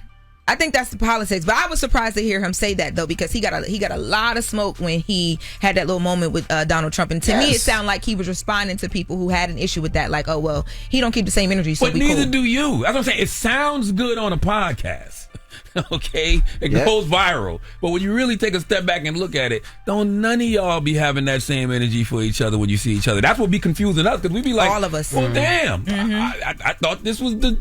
Speaker 4: I think that's the politics. But I was surprised to hear him say that though, because he got a lot of smoke when he had that little moment with Donald Trump. And to me, it sounded like he was responding to people who had an issue with that. Like, oh well, he don't keep the same energy. So
Speaker 2: but neither do you. That's what I'm saying. It sounds good on a podcast. Okay, it goes viral, but when you really take a step back and look at it, don't none of y'all be having that same energy for each other when you see each other. That's what be confusing us, because we be like, all of us. Well, damn, I thought this was the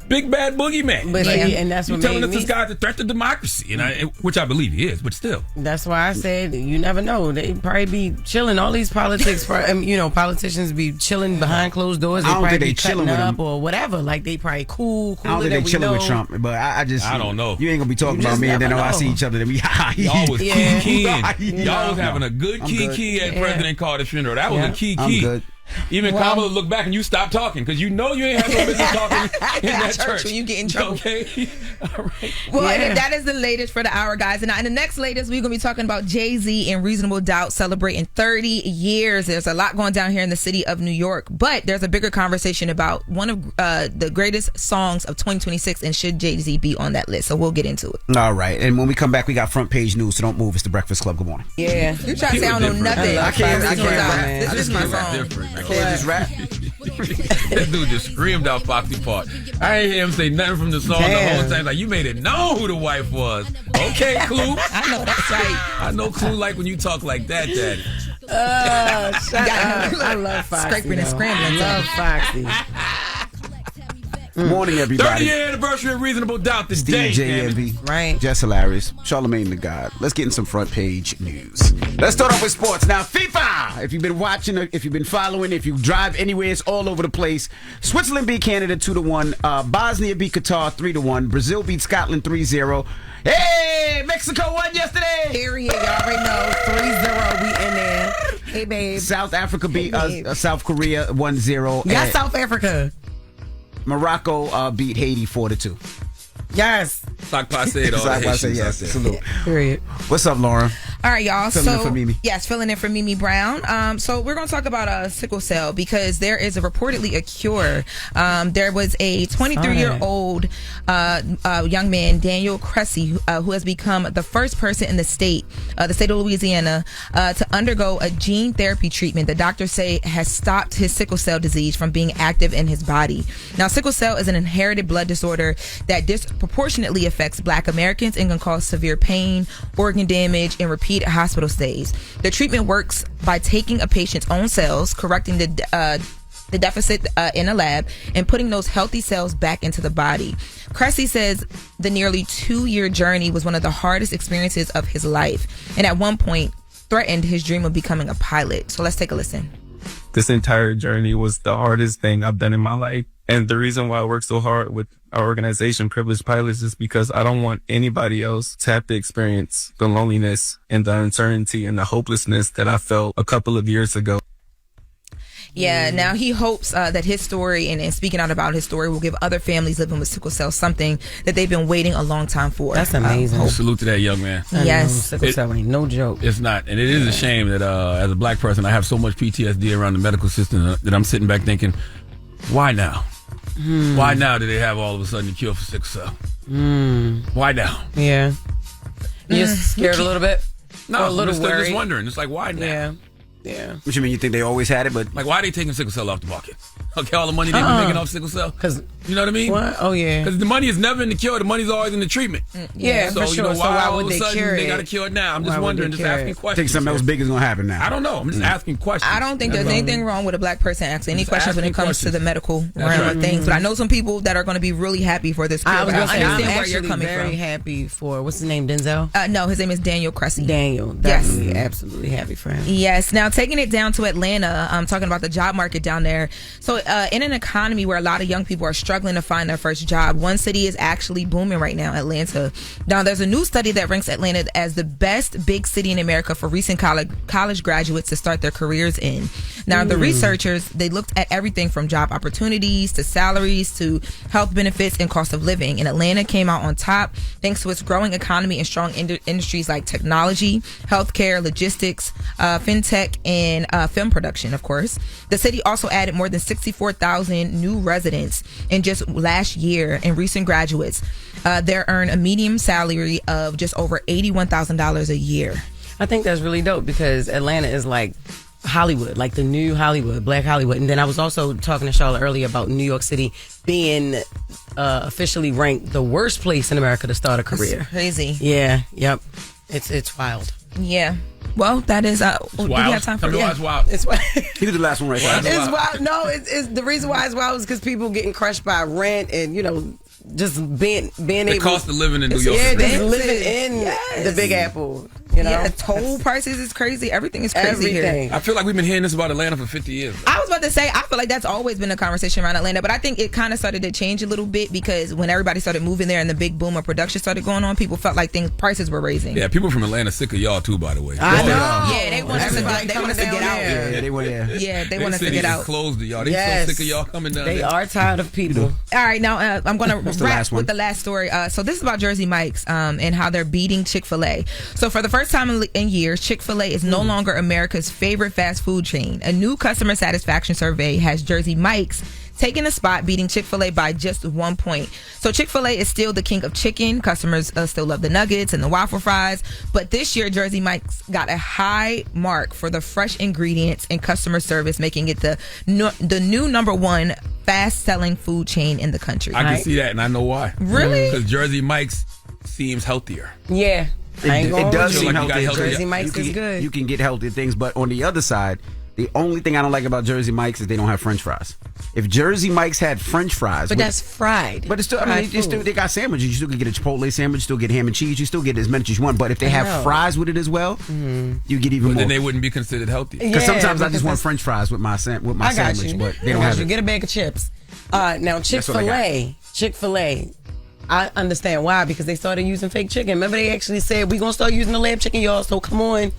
Speaker 2: big bad boogeyman.
Speaker 3: But and that's what
Speaker 2: you're telling
Speaker 3: made
Speaker 2: us this guy's a threat to democracy, and which I believe he is, but still.
Speaker 3: That's why I said you never know. They probably be chilling. All these politics, politicians be chilling behind closed doors. They probably be chilling up or whatever. Like they probably cool.
Speaker 1: I don't think they chilling with Trump, but I don't know. You ain't gonna be talking about me, and then I see each other. Then we
Speaker 2: y'all was key-keying. Y'all was having a good key at President Carter's funeral. That was a key.
Speaker 1: I'm good.
Speaker 2: Even Kamala looked back and you stopped talking because you know you ain't have no business talking in that church
Speaker 4: when you get in trouble.
Speaker 2: Okay. All right.
Speaker 4: Well, that is the latest for the hour, guys. And in the next latest, we're gonna be talking about Jay-Z and Reasonable Doubt celebrating 30 years. There's a lot going down here in the city of New York, but there's a bigger conversation about one of the greatest songs of 2026, and should Jay-Z be on that list? So we'll get into it.
Speaker 1: All right. And when we come back, we got front page news. So don't move. It's the Breakfast Club. Good morning.
Speaker 3: Yeah.
Speaker 4: You try to say I don't know nothing.
Speaker 1: I can't.
Speaker 4: This is my song.
Speaker 1: I can't just rap.
Speaker 2: That dude just screamed out Foxy part. I ain't hear him say nothing from the song the whole time. Like, you made it known who the wife was. Okay, Clue.
Speaker 4: I know that's right.
Speaker 2: I know Clue like when you talk like that, Daddy.
Speaker 3: Shut up. I love Foxy.
Speaker 4: Scraping and scrambling.
Speaker 3: I love Foxy.
Speaker 1: Morning, everybody.
Speaker 2: 30th anniversary of Reasonable Doubt this day.
Speaker 1: JMB.
Speaker 3: Right.
Speaker 1: Jess Hilarious. Charlamagne the God. Let's get in some front page news. Let's start off with sports. Now, FIFA. If you've been watching, if you've been following, if you drive anywhere, it's all over the place. Switzerland beat Canada 2-1. Bosnia beat Qatar 3-1. Brazil beat Scotland 3-0. Hey, Mexico won yesterday.
Speaker 3: Period. Y'all already know. 3-0. We in there. Hey, babe.
Speaker 1: South Africa beat South Korea 1-0.
Speaker 3: Yeah, South Africa.
Speaker 1: Morocco beat Haiti 4-2.
Speaker 3: Yes.
Speaker 2: Sock passe,
Speaker 1: yes. Salute.
Speaker 3: Period.
Speaker 1: What's up, Lauren?
Speaker 4: All right, y'all.
Speaker 1: Filling in for Mimi.
Speaker 4: Yes, filling in for Mimi Brown. So we're going to talk about sickle cell because there is reportedly a cure. There was a 23-year-old young man, Daniel Cressy, who has become the first person in the state of Louisiana, to undergo a gene therapy treatment that doctors say has stopped his sickle cell disease from being active in his body. Now, sickle cell is an inherited blood disorder that disproportionately affects Black Americans and can cause severe pain, organ damage, and repeated hospital stays. The treatment works by taking a patient's own cells, correcting the deficit in a lab, and putting those healthy cells back into the body. Cressy says the nearly 2-year journey was one of the hardest experiences of his life, and at one point threatened his dream of becoming a pilot. So let's take a listen.
Speaker 17: This entire journey was the hardest thing I've done in my life. And the reason why I work so hard with our organization, Privileged Pilots, is because I don't want anybody else to have to experience the loneliness and the uncertainty and the hopelessness that I felt a couple of years ago.
Speaker 4: Yeah, now he hopes that his story and speaking out about his story will give other families living with sickle cell something that they've been waiting a long time for.
Speaker 3: That's amazing.
Speaker 2: Salute to that young man.
Speaker 4: Yes.
Speaker 3: Sickle cell ain't no joke.
Speaker 2: It's not. And it is a shame that as a Black person, I have so much PTSD around the medical system that I'm sitting back thinking, why now? Why now do they have all of a sudden a cure for sickle cell? Why now?
Speaker 3: Yeah. You're scared a little bit?
Speaker 2: No,
Speaker 3: a little
Speaker 2: I'm
Speaker 3: worried.
Speaker 2: just wondering. It's like, why now?
Speaker 3: Yeah.
Speaker 1: What you mean? You think they always had it, but
Speaker 2: like, why are they taking sickle cell off the market? Okay, all the money they've been making off sickle cell.
Speaker 3: Because
Speaker 2: you know what I mean?
Speaker 3: What? Oh yeah.
Speaker 2: Because the money is never in the cure. The money's always in the treatment.
Speaker 3: Yeah,
Speaker 2: so
Speaker 3: for sure.
Speaker 2: you know,
Speaker 3: So
Speaker 2: why
Speaker 3: why
Speaker 2: all
Speaker 3: would
Speaker 2: of a
Speaker 3: they
Speaker 2: sudden
Speaker 3: cure
Speaker 2: they
Speaker 3: it?
Speaker 2: got to cure it now? I'm just
Speaker 3: Why would
Speaker 2: wondering,
Speaker 3: they
Speaker 2: just
Speaker 3: cure
Speaker 2: asking
Speaker 3: it?
Speaker 2: questions.
Speaker 1: think something else big is gonna happen now.
Speaker 2: I don't know. I'm just asking questions.
Speaker 4: I don't think there's anything wrong with a Black person asking any
Speaker 2: Just
Speaker 4: questions when it
Speaker 2: asking
Speaker 4: comes to the medical
Speaker 2: That's
Speaker 4: realm
Speaker 2: right.
Speaker 4: of things. But I know some people that are going to be really happy for this cure.
Speaker 3: I was
Speaker 4: I
Speaker 3: gonna say, I'm
Speaker 4: understand where you're
Speaker 3: actually
Speaker 4: coming
Speaker 3: very
Speaker 4: from.
Speaker 3: happy for, what's his name, Denzel?
Speaker 4: No, his name is Daniel Cressy.
Speaker 3: Daniel.
Speaker 4: Yes.
Speaker 3: Definitely, absolutely happy for him.
Speaker 4: Yes. Now, taking it down to Atlanta, I'm talking about the job market down there. So in an economy where a lot of young people are struggling to find their first job, one city is actually booming right now, Atlanta. Now, there's a new study that ranks Atlanta as the best big city in America for recent college graduates to start their careers in. Now, the researchers, they looked at everything from job opportunities to salaries to health benefits and cost of living. And Atlanta came out on top thanks to its growing economy and strong industries like technology, healthcare, logistics, fintech, and film production, of course. The city also added more than 34,000 new residents in just last year, and recent graduates. They earn a median salary of just over $81,000 a year.
Speaker 3: I think that's really dope because Atlanta is like Hollywood, like the new Hollywood, Black Hollywood. And then I was also talking to Charlotte earlier about New York City being officially ranked the worst place in America to start a career.
Speaker 4: That's crazy.
Speaker 3: Yeah, yep. It's wild.
Speaker 4: Yeah. Well, that is. Do we have time for
Speaker 2: It's wild.
Speaker 3: It's wild.
Speaker 1: You can do the last one right now.
Speaker 3: It's wild. No, it's the reason why it's wild is because people getting crushed by rent and just being able.
Speaker 2: The cost of living in New York.
Speaker 3: Yeah,
Speaker 2: is
Speaker 3: just
Speaker 2: crazy.
Speaker 3: living in the Big Apple.
Speaker 4: Yeah, toll prices is crazy. Everything is crazy here.
Speaker 2: I feel like we've been hearing this about Atlanta for 50 years.
Speaker 4: I was about to say, I feel like that's always been a conversation around Atlanta, but I think it kind of started to change a little bit because when everybody started moving there and the big boom of production started going on, people felt like prices were raising.
Speaker 2: Yeah, people from Atlanta sick of y'all too, by the way.
Speaker 3: I know.
Speaker 4: Yeah, they want us to get out.
Speaker 1: Yeah, they want.
Speaker 4: Yeah, they want us to
Speaker 2: city
Speaker 4: get
Speaker 2: is
Speaker 4: out.
Speaker 2: closed to y'all. They so sick of y'all coming down
Speaker 3: They
Speaker 2: there.
Speaker 3: are tired of people.
Speaker 4: All right, now I'm going to
Speaker 1: the
Speaker 4: wrap
Speaker 1: last one?
Speaker 4: with the last story. So this is about Jersey Mike's and how they're beating Chick-fil-A. So for the first time in years, Chick-fil-A is no longer America's favorite fast food chain. A new customer satisfaction survey has Jersey Mike's taking a spot, beating Chick-fil-A by just 1 point. So Chick-fil-A is still the king of chicken. Customers still love the nuggets and the waffle fries. But this year, Jersey Mike's got a high mark for the fresh ingredients and customer service, making it the new number one fast-selling food chain in the country.
Speaker 2: I can see that, and I know why.
Speaker 4: Really?
Speaker 2: Because Jersey Mike's seems healthier.
Speaker 3: Yeah.
Speaker 1: It does seem
Speaker 2: like you got
Speaker 1: healthy.
Speaker 3: Jersey Mike's is good.
Speaker 1: You can get healthy things, but on the other side, the only thing I don't like about Jersey Mike's is they don't have French fries. If Jersey Mike's had French fries,
Speaker 3: But that's fried.
Speaker 1: But it's still, they got sandwiches. You still can get a Chipotle sandwich, still get ham and cheese. You still get as many as you want. But if they have fries with it as well, you get even more.
Speaker 2: Then they wouldn't be considered healthy.
Speaker 1: Because sometimes I just want French fries with my sandwich, but they don't have it.
Speaker 3: Get a bag of chips. Now Chick-fil-A. I understand why, because they started using fake chicken. Remember, they actually said we're gonna start using the lab chicken, y'all. So come on,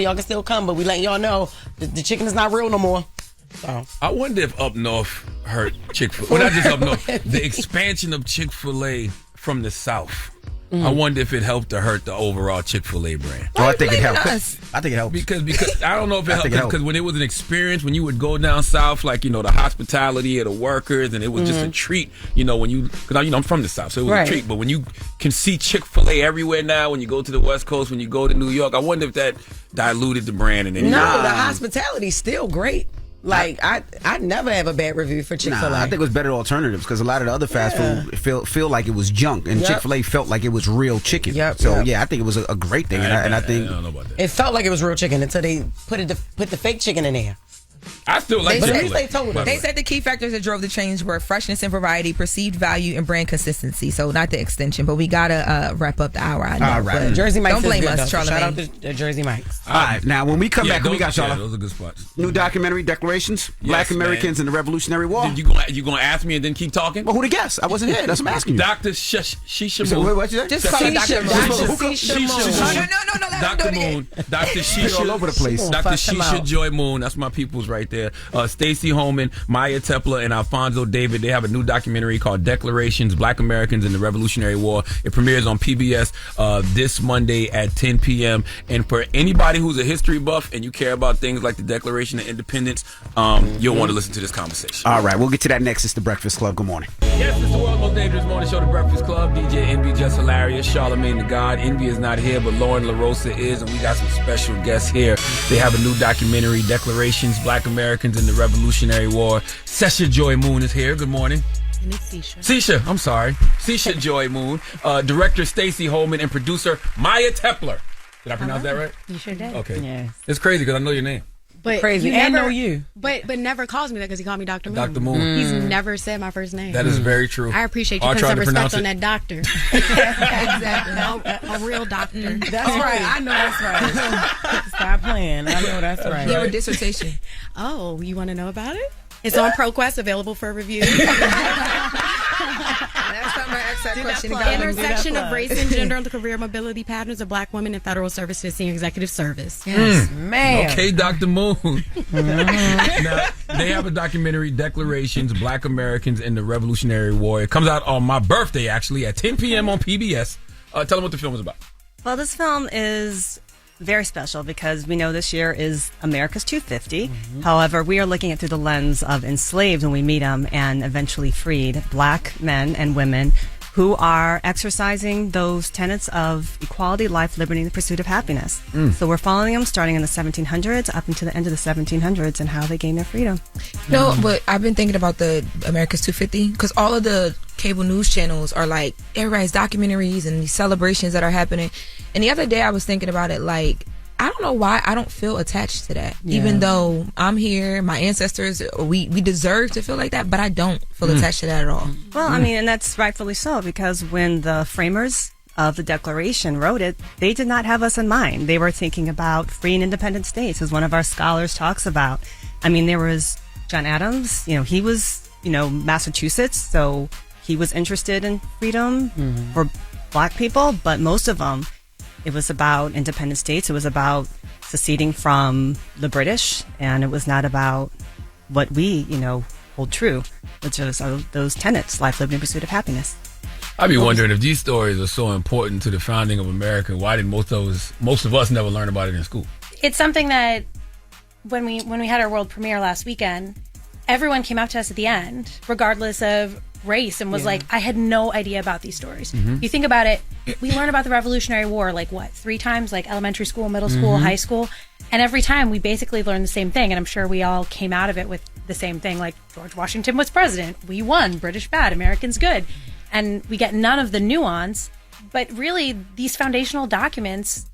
Speaker 3: y'all can still come, but we letting y'all know the chicken is not real no more. So
Speaker 2: I wonder if up north hurt Chick-fil-A. Well, not just up north. The expansion of Chick-fil-A from the south. I wonder if it helped or hurt the overall Chick-fil-A brand.
Speaker 1: Oh, I think it helped. I think it helped.
Speaker 2: Because I don't know if it helped. Because when it was an experience, when you would go down south, like, the hospitality of the workers, and it was just a treat, because I'm from the south, so it was a treat. But when you can see Chick-fil-A everywhere now, when you go to the West Coast, when you go to New York, I wonder if that diluted the brand in any way.
Speaker 3: No, the hospitality's still great. Like, I never have a bad review for Chick-fil-A.
Speaker 1: Nah, I think it was better alternatives because a lot of the other fast food feel like it was junk, and Chick-fil-A felt like it was real chicken. I think it was a great thing, and I think
Speaker 2: I don't know about that.
Speaker 3: It felt like it was real chicken until they put the fake chicken in there.
Speaker 2: I still like
Speaker 3: But at
Speaker 2: Chick-fil-A.
Speaker 3: least they told us.
Speaker 4: They said the key factors that drove the change were freshness and variety, perceived value, and brand consistency. So not the extension, but we gotta wrap up the hour. I know.
Speaker 1: All right.
Speaker 4: But
Speaker 3: Jersey Mike's
Speaker 4: don't blame
Speaker 3: is good,
Speaker 4: us,
Speaker 3: though. So shout out
Speaker 4: Charlamagne.
Speaker 3: to Jersey Mike's.
Speaker 1: All right, now when we come back, we got y'all.
Speaker 2: Those are good spots.
Speaker 1: New documentary, Declarations, Black Americans in the Revolutionary War.
Speaker 2: You gonna ask me and then keep talking?
Speaker 1: Well, who to guess? I wasn't here. That's what I'm asking you.
Speaker 2: Dr. Sesha
Speaker 1: So,
Speaker 2: Moon.
Speaker 1: what you say?
Speaker 4: Just call it Dr. Moon. No,
Speaker 2: Dr. Moon. Dr. Sesha.
Speaker 1: all over the place.
Speaker 2: Dr. Sesha Joy Moon. That's my peoples right there. Stacey Holman, Maya Tepler, and Alphonso David. They have a new documentary called Declarations, Black Americans in the Revolutionary War. It premieres on PBS this Monday at 10 p.m. And for anybody who's a history buff and you care about things like the Declaration of Independence, you'll want to listen to this conversation.
Speaker 1: All right, we'll get to that next. It's The Breakfast Club. Good morning.
Speaker 2: Yes, it's the world's most dangerous morning show, The Breakfast Club. DJ Envy, Jess Hilarious, Charlamagne the God. Envy is not here, but Loren LoRosa is, and we got some special guests here. They have a new documentary, Declarations, Black Americans in the Revolutionary War. Sesha Joy Moon is here. Good morning.
Speaker 12: And it's Sesha.
Speaker 2: Sesha, I'm sorry. Sesha Joy Moon. Director Stacey Holman and producer Maya Tepler. Did I pronounce that right?
Speaker 12: You sure did.
Speaker 2: Okay.
Speaker 3: Yes.
Speaker 2: It's crazy because I know your name.
Speaker 12: But
Speaker 3: Crazy.
Speaker 12: you
Speaker 3: And
Speaker 12: never
Speaker 3: know you.
Speaker 12: But never calls me that because he called me Dr. Moon.
Speaker 2: Dr. Moon.
Speaker 12: He's never said my first name.
Speaker 2: That is very true.
Speaker 12: I appreciate you
Speaker 2: I'll
Speaker 12: putting
Speaker 2: try
Speaker 12: some
Speaker 2: to pronounce
Speaker 12: respect on
Speaker 2: it.
Speaker 12: that doctor. Exactly. A real doctor.
Speaker 3: That's right. I know that's right. Stop playing. I know that's right.
Speaker 4: Your dissertation.
Speaker 12: Oh, you want to know about it? It's on ProQuest, available for review.
Speaker 4: Last time I asked that question,
Speaker 12: Intersection of race and gender and the career mobility patterns of Black women in federal service to senior executive service.
Speaker 3: Yes, man.
Speaker 2: Okay, Dr. Moon. Now, they have a documentary, Declarations, Black Americans in the Revolutionary War. It comes out on my birthday, actually, at 10 p.m. on PBS. Tell them what the film is about.
Speaker 18: Well, this film is very special because we know this year is America's 250. However, we are looking at through the lens of enslaved when we meet them and eventually freed Black men and women who are exercising those tenets of equality, life, liberty, and the pursuit of happiness. So we're following them starting in the 1700s up until the end of the 1700s and how they gained their freedom.
Speaker 4: No, but I've been thinking about the America's 250 because all of the cable news channels are like, everybody's documentaries and these celebrations that are happening. And the other day I was thinking about it, like, I don't know why I don't feel attached to that. Yeah. Even though I'm here, my ancestors, we deserve to feel like that, but I don't feel attached to that at all.
Speaker 18: Well, I mean, and that's rightfully so, because when the framers of the Declaration wrote it, they did not have us in mind. They were thinking about free and independent states, as one of our scholars talks about. I mean, there was John Adams, he was, Massachusetts, so he was interested in freedom for Black people, but most of them, it was about independent states. It was about seceding from the British, and it was not about what we, hold true, which is those tenets: life, liberty, and pursuit of happiness.
Speaker 2: I'd be wondering if these stories are so important to the founding of America, why did most of us never learn about it in school?
Speaker 19: It's something that when we had our world premiere last weekend, everyone came up to us at the end, regardless of race, and was like, I had no idea about these stories. You think about it, we learn about the Revolutionary War 3 times, like elementary school, middle school, high school, and every time we basically learn the same thing, and I'm sure we all came out of it with the same thing, like George Washington was president, we won, British bad, Americans good, and we get none of the nuance. But really, these foundational documents,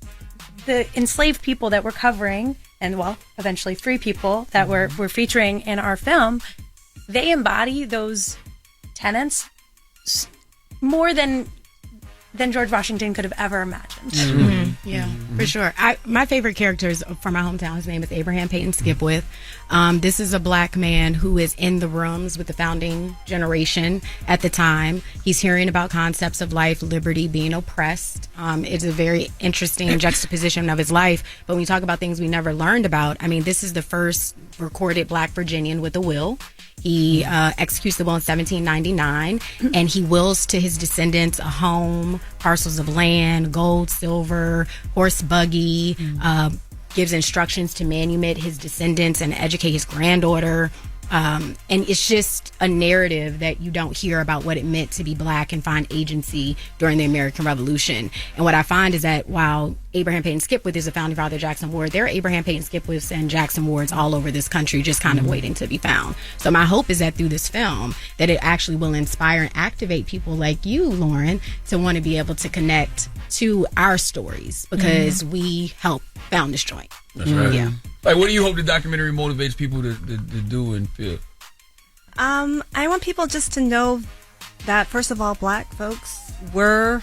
Speaker 19: the enslaved people that we're covering, and eventually free people that we're featuring in our film, they embody those tenets more than George Washington could have ever imagined.
Speaker 12: Yeah, for sure. My favorite character is from my hometown. His name is Abraham Peyton Skipwith. This is a Black man who is in the rooms with the founding generation at the time. He's hearing about concepts of life, liberty, being oppressed. It's a very interesting juxtaposition of his life. But when you talk about things we never learned about, I mean, this is the first recorded Black Virginian with a will. He executes the will in 1799, and he wills to his descendants a home, parcels of land, gold, silver, horse buggy, gives instructions to manumit his descendants and educate his granddaughter. And it's just a narrative that you don't hear about what it meant to be Black and find agency during the American Revolution. And what I find is that while Abraham Peyton Skipwith is a founding father of Jackson Ward, there are Abraham Peyton Skipwiths and Jackson Wards all over this country just kind of waiting to be found. So my hope is that through this film, that it actually will inspire and activate people like you, Loren, to want to be able to connect to our stories because we help found this joint.
Speaker 2: That's right.
Speaker 12: Yeah.
Speaker 2: Like, what do you hope the documentary motivates people to do and feel?
Speaker 18: I want people just to know that, first of all, Black folks were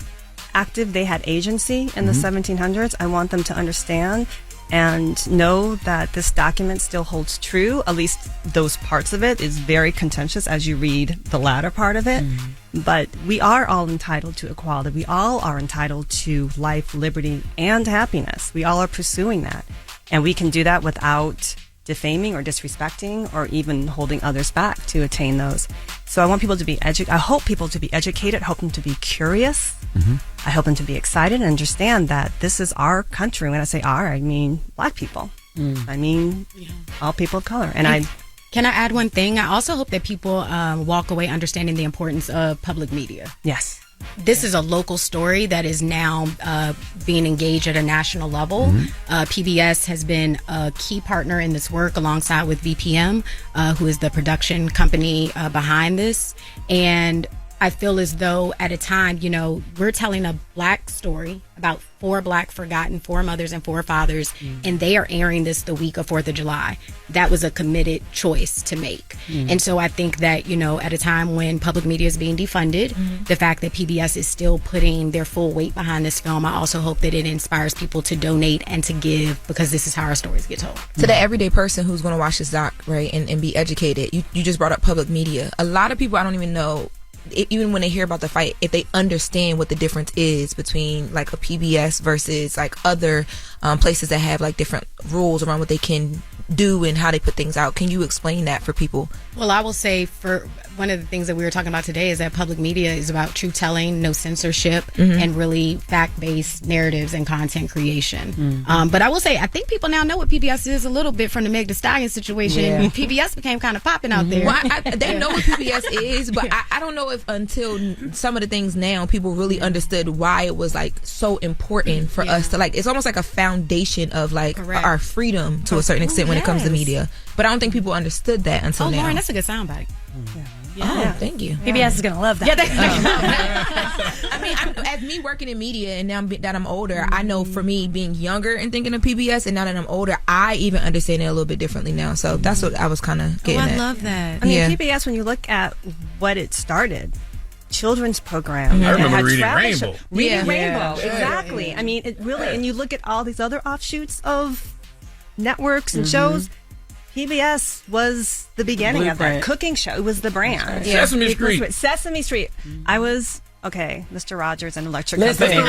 Speaker 18: active. They had agency in the 1700s. I want them to understand and know that this document still holds true. At least those parts of it is very contentious as you read the latter part of it. But we are all entitled to equality. We all are entitled to life, liberty, and happiness. We all are pursuing that. And we can do that without defaming or disrespecting or even holding others back to attain those. So I want people to be I hope people to be educated, hope them to be curious. I hope them to be excited and understand that this is our country. When I say our, I mean Black people. I mean all people of color. And
Speaker 12: Can I add one thing? I also hope that people walk away understanding the importance of public media.
Speaker 18: Yes.
Speaker 12: This is a local story that is now being engaged at a national level. PBS has been a key partner in this work alongside with VPM, who is the production company behind this. And I feel as though at a time, we're telling a Black story about 4 Black forgotten, 4 mothers and 4 fathers, and they are airing this the week of 4th of July. That was a committed choice to make. And so I think that, at a time when public media is being defunded, the fact that PBS is still putting their full weight behind this film, I also hope that it inspires people to donate and to give, because this is how our stories get told.
Speaker 4: To the everyday person who's going to watch this doc, right, and be educated, you just brought up public media. A lot of people, I don't even know, even when they hear about the fight, if they understand what the difference is between like a PBS versus like other places that have like different rules around what they can do and how they put things out. Can you explain that for people
Speaker 12: Well, I will say for one of the things that we were talking about today is that public media is about truth telling, no censorship, and really fact-based narratives and content creation. But I will say, I think people now know what PBS is a little bit from the Meg Thee Stallion situation.
Speaker 4: Yeah.
Speaker 12: PBS became kind of popping out there.
Speaker 4: Well, they know what PBS is, but I don't know if until some of the things now people really understood why it was like so important for us to like. It's almost like a foundation of like our freedom to a certain extent when it comes to media. But I don't think people understood that until now.
Speaker 12: Lauren, that's a good soundbite.
Speaker 4: Oh, thank you.
Speaker 19: PBS is gonna love that.
Speaker 4: Yeah, I mean, as me working in media and now that I'm older, I know for me being younger and thinking of PBS, and now that I'm older, I even understand it a little bit differently now. So that's what I was kind of getting at.
Speaker 12: I love that.
Speaker 19: I mean, PBS, when you look at what it started, children's program.
Speaker 2: I remember Reading Rainbow.
Speaker 19: Reading Rainbow, exactly. I mean, it really, and you look at all these other offshoots of networks and shows. PBS was the beginning of that cooking show. It was the brand.
Speaker 2: Right. Sesame Street.
Speaker 19: Sesame Street. I was Mr. Rogers and Electric
Speaker 3: Listen,
Speaker 19: Company.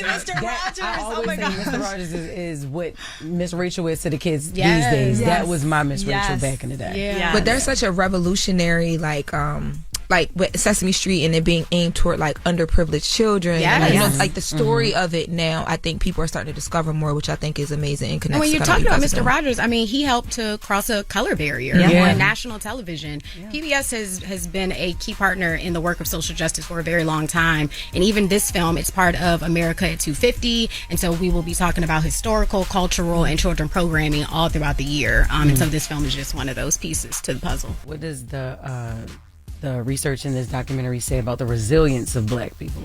Speaker 3: Mr. Rogers. Oh my God. Mr. Rogers is what Miss Rachel is to the kids these days.
Speaker 19: Yes.
Speaker 3: That was my Miss Rachel back in the day.
Speaker 19: Yeah.
Speaker 4: But there's such a revolutionary like with Sesame Street and it being aimed toward like underprivileged children.
Speaker 12: Yes.
Speaker 4: Like, you know, like the story of it now, I think people are starting to discover more, which I think is amazing and connects.
Speaker 12: And when
Speaker 4: to
Speaker 12: you're
Speaker 4: kind of
Speaker 12: talking
Speaker 4: what
Speaker 12: about
Speaker 4: you guys
Speaker 12: Mr.
Speaker 4: are doing.
Speaker 12: Rogers, I mean, he helped to cross a color barrier on national television. PBS has been a key partner in the work of social justice for a very long time. And even this film, it's part of America at 250. And so we will be talking about historical, cultural, and children programming all throughout the year. And so this film is just one of those pieces to the puzzle.
Speaker 3: What does the research in this documentary say about the resilience of Black people?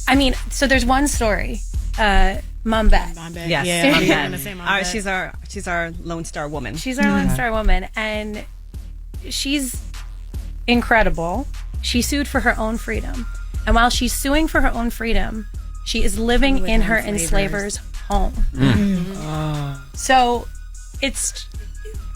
Speaker 19: I mean, so there's one story. Mom Bet.
Speaker 3: Yes.
Speaker 19: Mom Bet.
Speaker 18: She's our Lone Star woman.
Speaker 19: She's our Lone Star woman, and she's incredible. She sued for her own freedom, and while she's suing for her own freedom, she is living in her enslaver's home. So it's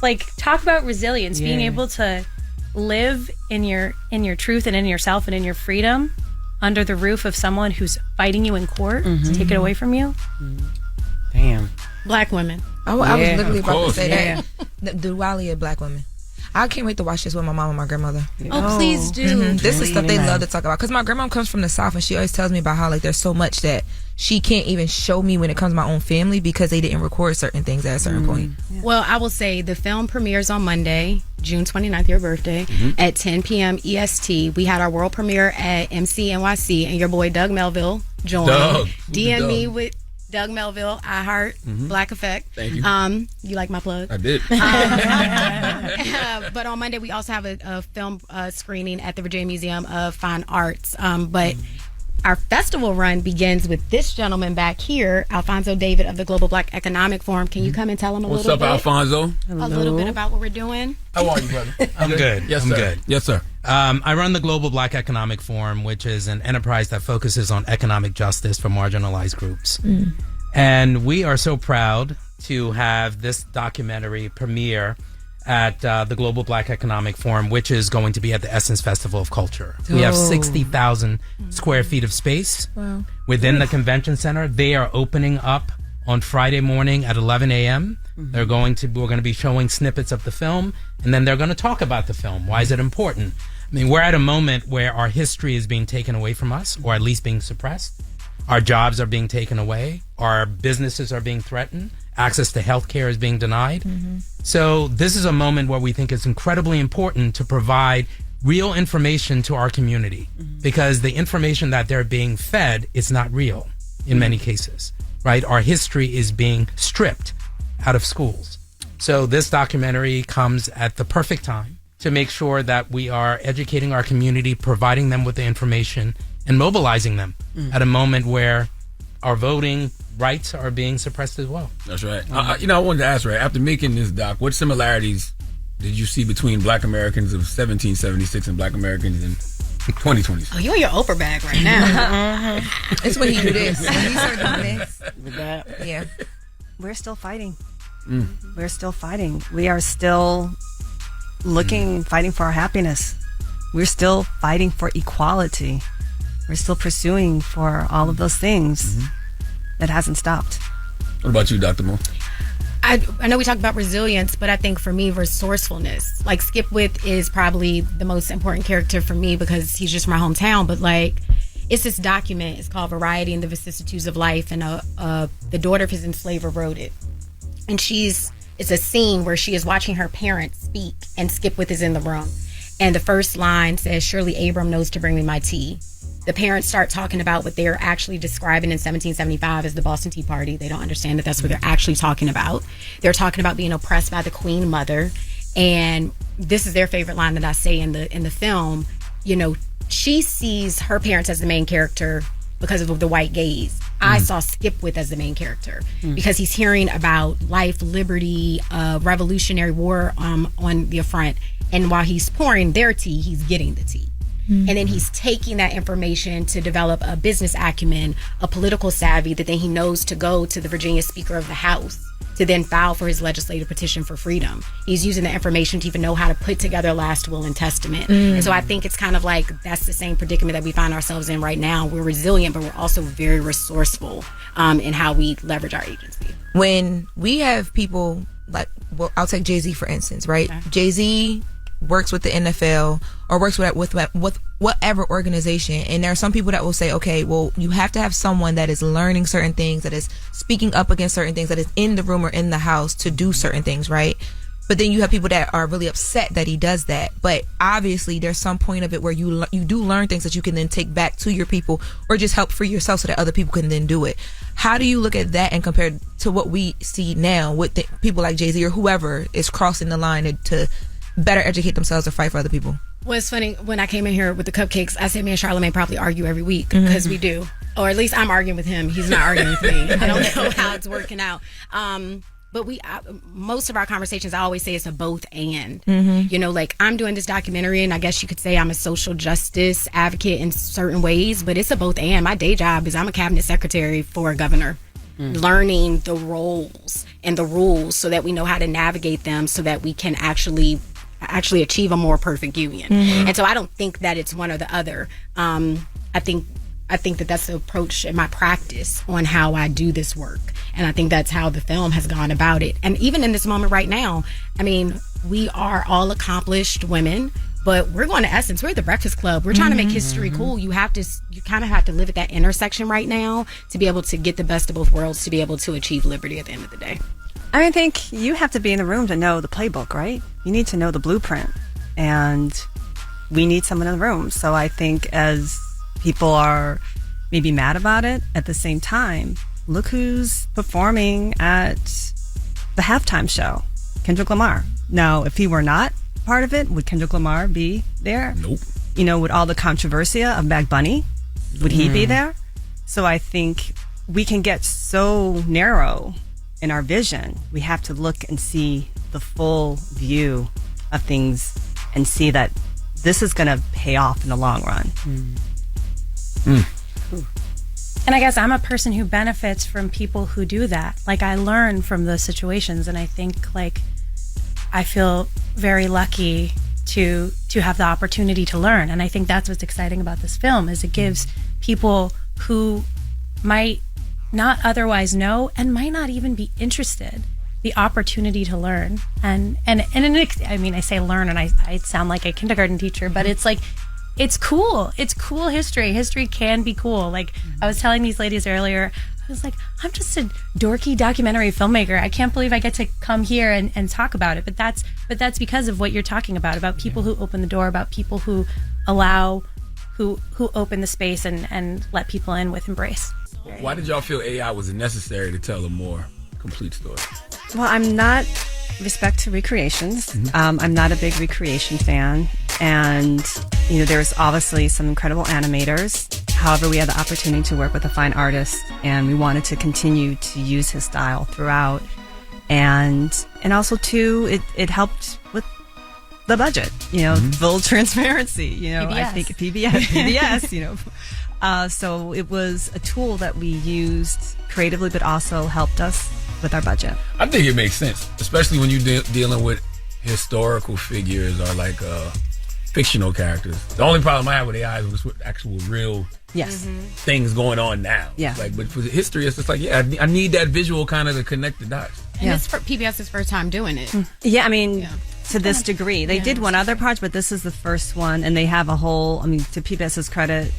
Speaker 19: like, talk about resilience, being able to live in your truth and in yourself and in your freedom under the roof of someone who's fighting you in court to take it away from you.
Speaker 3: Damn.
Speaker 12: Black women.
Speaker 4: I was literally about to say that. The duality of Black women. I can't wait to watch this with my mom and my grandmother.
Speaker 12: Oh, please do.
Speaker 4: This is stuff they love to talk about. Because my grandma comes from the South and she always tells me about how like there's so much that she can't even show me when it comes to my own family because they didn't record certain things at a certain point.
Speaker 12: Well, I will say the film premieres on Monday, June 29th, your birthday, at 10 p.m. EST. We had our world premiere at MCNYC, and your boy Doug Melville joined. DM me with Doug Melville, iHeart, Black Effect.
Speaker 2: Thank you.
Speaker 12: You like my plug?
Speaker 2: I did.
Speaker 12: But on Monday, we also have a film screening at the Virginia Museum of Fine Arts. But our festival run begins with this gentleman back here, Alphonso David of the Global Black Economic Forum. Can you come and tell him a
Speaker 2: What's
Speaker 12: little
Speaker 2: up,
Speaker 12: bit?
Speaker 2: Alphonso?
Speaker 12: A little bit about what we're doing.
Speaker 2: How are you, brother?
Speaker 20: I'm good.
Speaker 2: Yes,
Speaker 20: I'm
Speaker 2: sir.
Speaker 20: good.
Speaker 2: Yes, sir.
Speaker 20: I run the Global Black Economic Forum, which is an enterprise that focuses on economic justice for marginalized groups. And we are so proud to have this documentary premiere at the Global Black Economic Forum, which is going to be at the Essence Festival of Culture. We have 60,000 square feet of space within the convention center. They are opening up on Friday morning at 11 a.m. We're going to be showing snippets of the film, and then they're going to talk about the film. Why is it important? I mean, we're at a moment where our history is being taken away from us, or at least being suppressed. Our jobs are being taken away. Our businesses are being threatened. Access to healthcare is being denied. So this is a moment where we think it's incredibly important to provide real information to our community, because the information that they're being fed is not real in many cases, right? Our history is being stripped out of schools. So this documentary comes at the perfect time to make sure that we are educating our community, providing them with the information, and mobilizing them at a moment where our voting rights are being suppressed as well.
Speaker 2: That's right. I wanted to ask, right, after making this doc, what similarities did you see between Black Americans of 1776 and Black Americans in 2020?
Speaker 12: Oh, you're in your Oprah bag right now.
Speaker 4: It's when he do this. When he start doing this. Yeah.
Speaker 18: We're still fighting. We're still fighting. We are still fighting for our happiness. We're still fighting for equality. We're still pursuing for all of those things. That hasn't stopped.
Speaker 2: What about you, Dr. Moore?
Speaker 12: I know we talked about resilience, but I think for me, resourcefulness. Like Skipwith is probably the most important character for me because he's just my hometown. But like, it's this document. It's called Variety and the Vicissitudes of Life, and the daughter of his enslaver wrote it. And it's a scene where she is watching her parents speak, and Skipwith is in the room. And the first line says, "Surely Abram knows to bring me my tea." The parents start talking about what they're actually describing in 1775 as the Boston Tea Party. They don't understand that that's what they're actually talking about. They're talking about being oppressed by the Queen Mother. And this is their favorite line that I say in the film. You know, she sees her parents as the main character because of the white gaze. I saw Skipwith as the main character because he's hearing about life, liberty, Revolutionary War on the front. And while he's pouring their tea, he's getting the tea. And then he's taking that information to develop a business acumen, a political savvy that then he knows to go to the Virginia Speaker of the House to then file for his legislative petition for freedom. He's using the information to even know how to put together a last will and testament. And so I think it's kind of like that's the same predicament that we find ourselves in right now. We're resilient, but we're also very resourceful in how we leverage our agency.
Speaker 21: When we have people like, well, I'll take Jay-Z for instance, right? Okay. Jay-Z works with the NFL or works with whatever organization, and there are some people that will say, okay, well, you have to have someone that is learning certain things, that is speaking up against certain things, that is in the room or in the house to do certain things, right? But then you have people that are really upset that he does that. But obviously there's some point of it where you do learn things that you can then take back to your people or just help free yourself so that other people can then do it. How do you look at that and compare to what we see now with people like Jay-Z or whoever is crossing the line to better educate themselves or fight for other people?
Speaker 12: Well, it's funny, when I came in here with the cupcakes, I said me and Charlamagne probably argue every week because we do. Or at least I'm arguing with him. He's not arguing with me. I don't know how it's working out. But most of our conversations, I always say it's a both and. You know, like I'm doing this documentary and I guess you could say I'm a social justice advocate in certain ways, but it's a both and. My day job is I'm a cabinet secretary for a governor. Learning the roles and the rules so that we know how to navigate them so that we can actually achieve a more perfect union. And so I don't think that it's one or the other. I think that that's the approach in my practice on how I do this work. And I think that's how the film has gone about it. And even in this moment right now, I mean, we are all accomplished women, but we're going to Essence. We're at the Breakfast Club. We're trying to make history cool. You kind of have to live at that intersection right now to be able to get the best of both worlds, to be able to achieve liberty at the end of the day.
Speaker 18: I think you have to be in the room to know the playbook, right? You need to know the blueprint, and we need someone in the room. So I think as people are maybe mad about it, at the same time, look who's performing at the halftime show, Kendrick Lamar. Now, if he were not part of it, would Kendrick Lamar be there?
Speaker 2: Nope.
Speaker 18: You know, with all the controversia of Bad Bunny, would he be there? So I think we can get so narrow in our vision. We have to look and see the full view of things and see that this is going to pay off in the long run.
Speaker 19: And I guess I'm a person who benefits from people who do that. Like, I learn from those situations, and I think, like, I feel very lucky to have the opportunity to learn. And I think that's what's exciting about this film, is it gives people who might not otherwise know and might not even be interested the opportunity to learn. And I mean, I say learn and I sound like a kindergarten teacher, but it's like, it's cool. It's cool history. History can be cool. Like I was telling these ladies earlier, I was like, I'm just a dorky documentary filmmaker. I can't believe I get to come here and talk about it. But that's because of what you're talking about people who open the door, about people who allow, who open the space and let people in with embrace.
Speaker 2: Why did y'all feel AI was necessary to tell a more complete story?
Speaker 18: Well, I'm not, respect to recreations, I'm not a big recreation fan. And, you know, there's obviously some incredible animators. However, we had the opportunity to work with a fine artist, and we wanted to continue to use his style throughout. And also, too, it helped with the budget, you know, full transparency, you know, PBS. I think PBS, you know. So it was a tool that we used creatively, but also helped us with our budget.
Speaker 2: I think it makes sense, especially when you're dealing with historical figures or like fictional characters. The only problem I have with AI is with actual real things going on now.
Speaker 18: Yeah.
Speaker 2: Like, but for history, it's just like, yeah, I need that visual kind of to connect the dots.
Speaker 12: And this is PBS's first time doing it.
Speaker 18: Yeah, I mean, to this degree. They did one other project, but this is the first one, and they have a whole, I mean, to PBS's credit,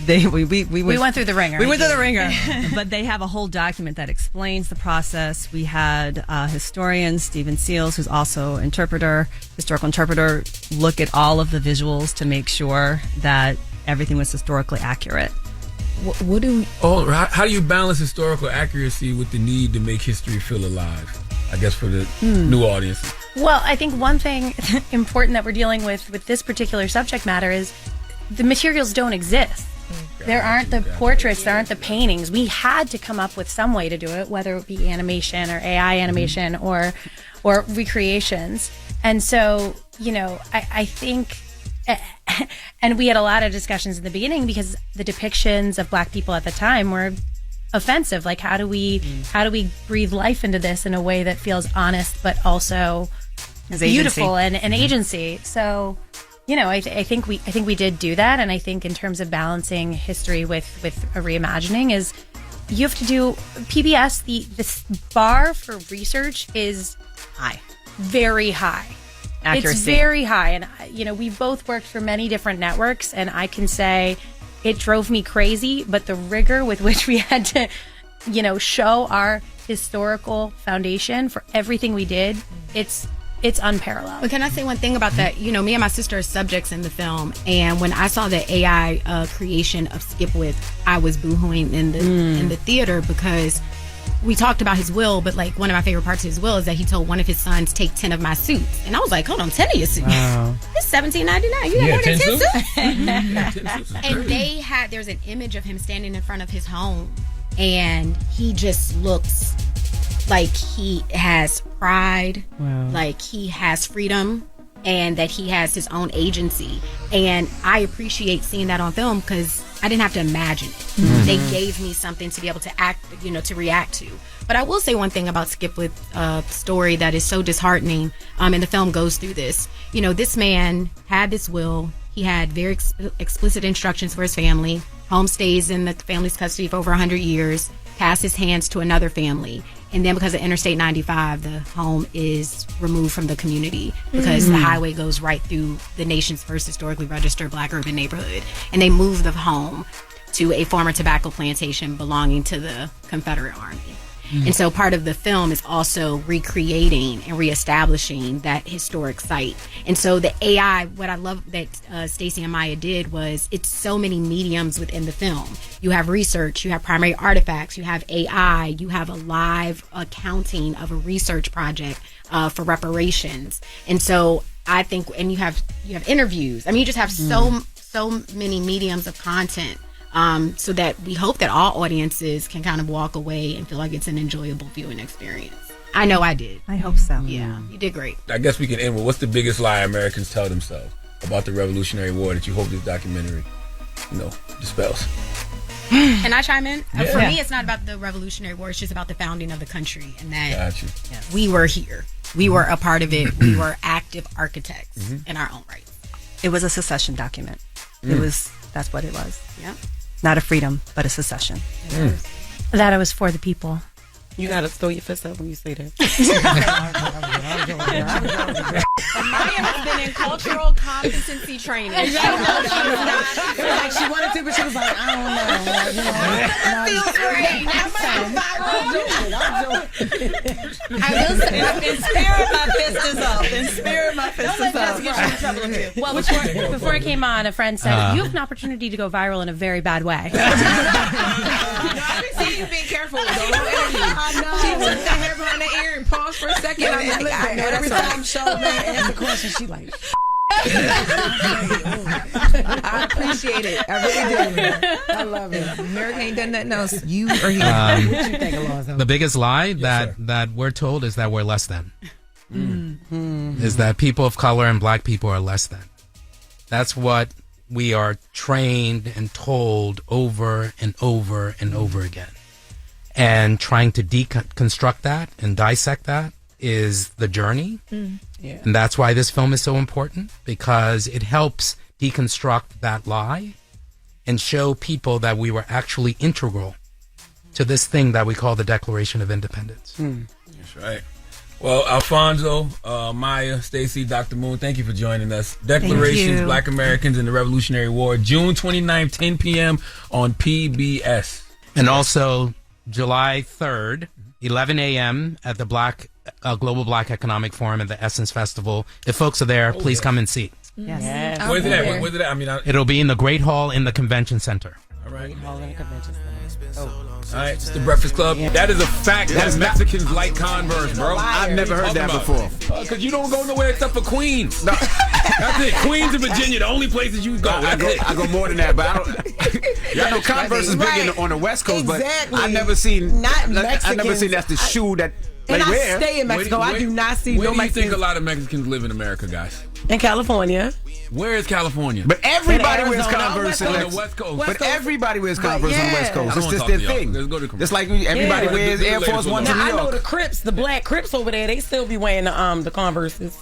Speaker 18: we
Speaker 19: went through the ringer.
Speaker 18: We went through the ringer. But they have a whole document that explains the process. We had historian Stephen Seals, who's also historical interpreter, look at all of the visuals to make sure that everything was historically accurate.
Speaker 2: How do you balance historical accuracy with the need to make history feel alive? I guess for the new audience.
Speaker 19: Well, I think one thing important that we're dealing with this particular subject matter is the materials don't exist. There aren't the portraits, there aren't the paintings. We had to come up with some way to do it, whether it be animation or AI animation or recreations. And so, I think, and we had a lot of discussions in the beginning because the depictions of Black people at the time were offensive. Like, how do we breathe life into this in a way that feels honest but also beautiful and agency? So, I think we did do that, and I think in terms of balancing history with a reimagining is you have to do PBS. The bar for research is
Speaker 18: high,
Speaker 19: very high. Accuracy. It's very high, and we've both worked for many different networks, and I can say it drove me crazy. But the rigor with which we had to, show our historical foundation for everything we did, it's unparalleled.
Speaker 12: But can I say one thing about that? Me and my sister are subjects in the film, and when I saw the AI creation of Skipwith, I was boohooing in the theater because we talked about his will, but like one of my favorite parts of his will is that he told one of his sons, take 10 of my suits. And I was like, hold on, 10 of your suits? Wow. It's $17.99. You got more than 10 suits? And there's an image of him standing in front of his home, and he just looks like he has pride, like he has freedom, and that he has his own agency. And I appreciate seeing that on film because I didn't have to imagine it. Mm-hmm. They gave me something to be able to act, to react to. But I will say one thing about Skipwith's story that is so disheartening, and the film goes through this. This man had this will. He had very explicit instructions for his family. Home stays in the family's custody for over 100 years. Passed his hands to another family. And then because of Interstate 95, the home is removed from the community because the highway goes right through the nation's first historically registered Black urban neighborhood. And they moved the home to a former tobacco plantation belonging to the Confederate Army. And so part of the film is also recreating and reestablishing that historic site. And so the AI, what I love that Stacey and Maya did was it's so many mediums within the film. You have research, you have primary artifacts, you have AI, you have a live accounting of a research project for reparations. And so I think, and you have interviews. I mean, you just have so many mediums of content. So that we hope that all audiences can kind of walk away and feel like it's an enjoyable viewing experience. I know I did.
Speaker 18: I hope so.
Speaker 12: Yeah, you did great.
Speaker 2: I guess we can end with, what's the biggest lie Americans tell themselves about the Revolutionary War that you hope this documentary, dispels?
Speaker 12: Can I chime in?
Speaker 2: Yeah.
Speaker 12: For me, it's not about the Revolutionary War. It's just about the founding of the country and that we were here. We were a part of it. We were active architects in our own right.
Speaker 18: It was a secession document. That's what it was.
Speaker 12: Yeah.
Speaker 18: Not a freedom, but a secession.
Speaker 19: That it was for the people.
Speaker 3: You gotta throw your fist up when you say that.
Speaker 12: Maya has been in cultural competency training.
Speaker 3: Like she wanted to, but she was like, I don't know.
Speaker 12: That feels great.
Speaker 3: I will say, in spirit, my fist is up. In spirit, my fist is up.
Speaker 19: Well, before I came on, a friend said, you have an opportunity to go viral in a very bad way.
Speaker 4: I see you being careful with the whole interview. I know. She took the hair behind the ear and paused for a second. I'm like, I know.
Speaker 3: Every time Charlamagne asks a question, she like.
Speaker 4: I appreciate it. I really do. I love it. America ain't done nothing else. You are here.
Speaker 3: What you think, Alonzo?
Speaker 20: The biggest lie that we're told is that we're less than. Is that people of color and Black people are less than. That's what we are trained and told over and over and over again. And trying to deconstruct that and dissect that is the journey.
Speaker 3: Yeah.
Speaker 20: And that's why this film is so important, because it helps deconstruct that lie and show people that we were actually integral to this thing that we call the Declaration of Independence.
Speaker 2: That's right. Well, Alphonso, Maya, Stacey, Dr. Moon, thank you for joining us. Declarations, Black Americans in the Revolutionary War, June 29th, 10 p.m. on PBS.
Speaker 20: And also July 3rd, 11 a.m. at the Global Black Economic Forum and the Essence Festival. If folks are there, please come and see.
Speaker 19: Yes.
Speaker 2: Where's it at? Where's it at? I mean,
Speaker 20: it'll be in the Great Hall in the Convention Center.
Speaker 2: All right.
Speaker 3: Hall in the Convention Center.
Speaker 2: All right, it's the Breakfast Club. That is a fact that Mexicans like Converse, bro.
Speaker 1: I've never heard that before.
Speaker 2: Because you don't go nowhere except for Queens. No. That's it. Queens and Virginia, the only places you go.
Speaker 1: I go more than that, but I don't. I know Converse is big on the West Coast, but I never seen. I never seen that's the shoe that.
Speaker 3: And
Speaker 1: they
Speaker 3: I
Speaker 1: wear.
Speaker 3: stay in Mexico. I do not see
Speaker 2: where
Speaker 3: no
Speaker 2: do you
Speaker 3: Mexicans.
Speaker 2: think a lot of Mexicans live in America, guys?
Speaker 3: In California.
Speaker 2: Where is California?
Speaker 1: But everybody wears
Speaker 3: Arizona,
Speaker 1: Converse
Speaker 2: on the West Coast.
Speaker 1: But everybody wears Converse on the West Coast. It's just
Speaker 2: their
Speaker 1: their thing.
Speaker 2: Let's go to
Speaker 1: It's like everybody wears Air Force Ones in New
Speaker 3: Now, I know
Speaker 1: York.
Speaker 3: the Crips, the black Crips over there, they still be wearing the Converses.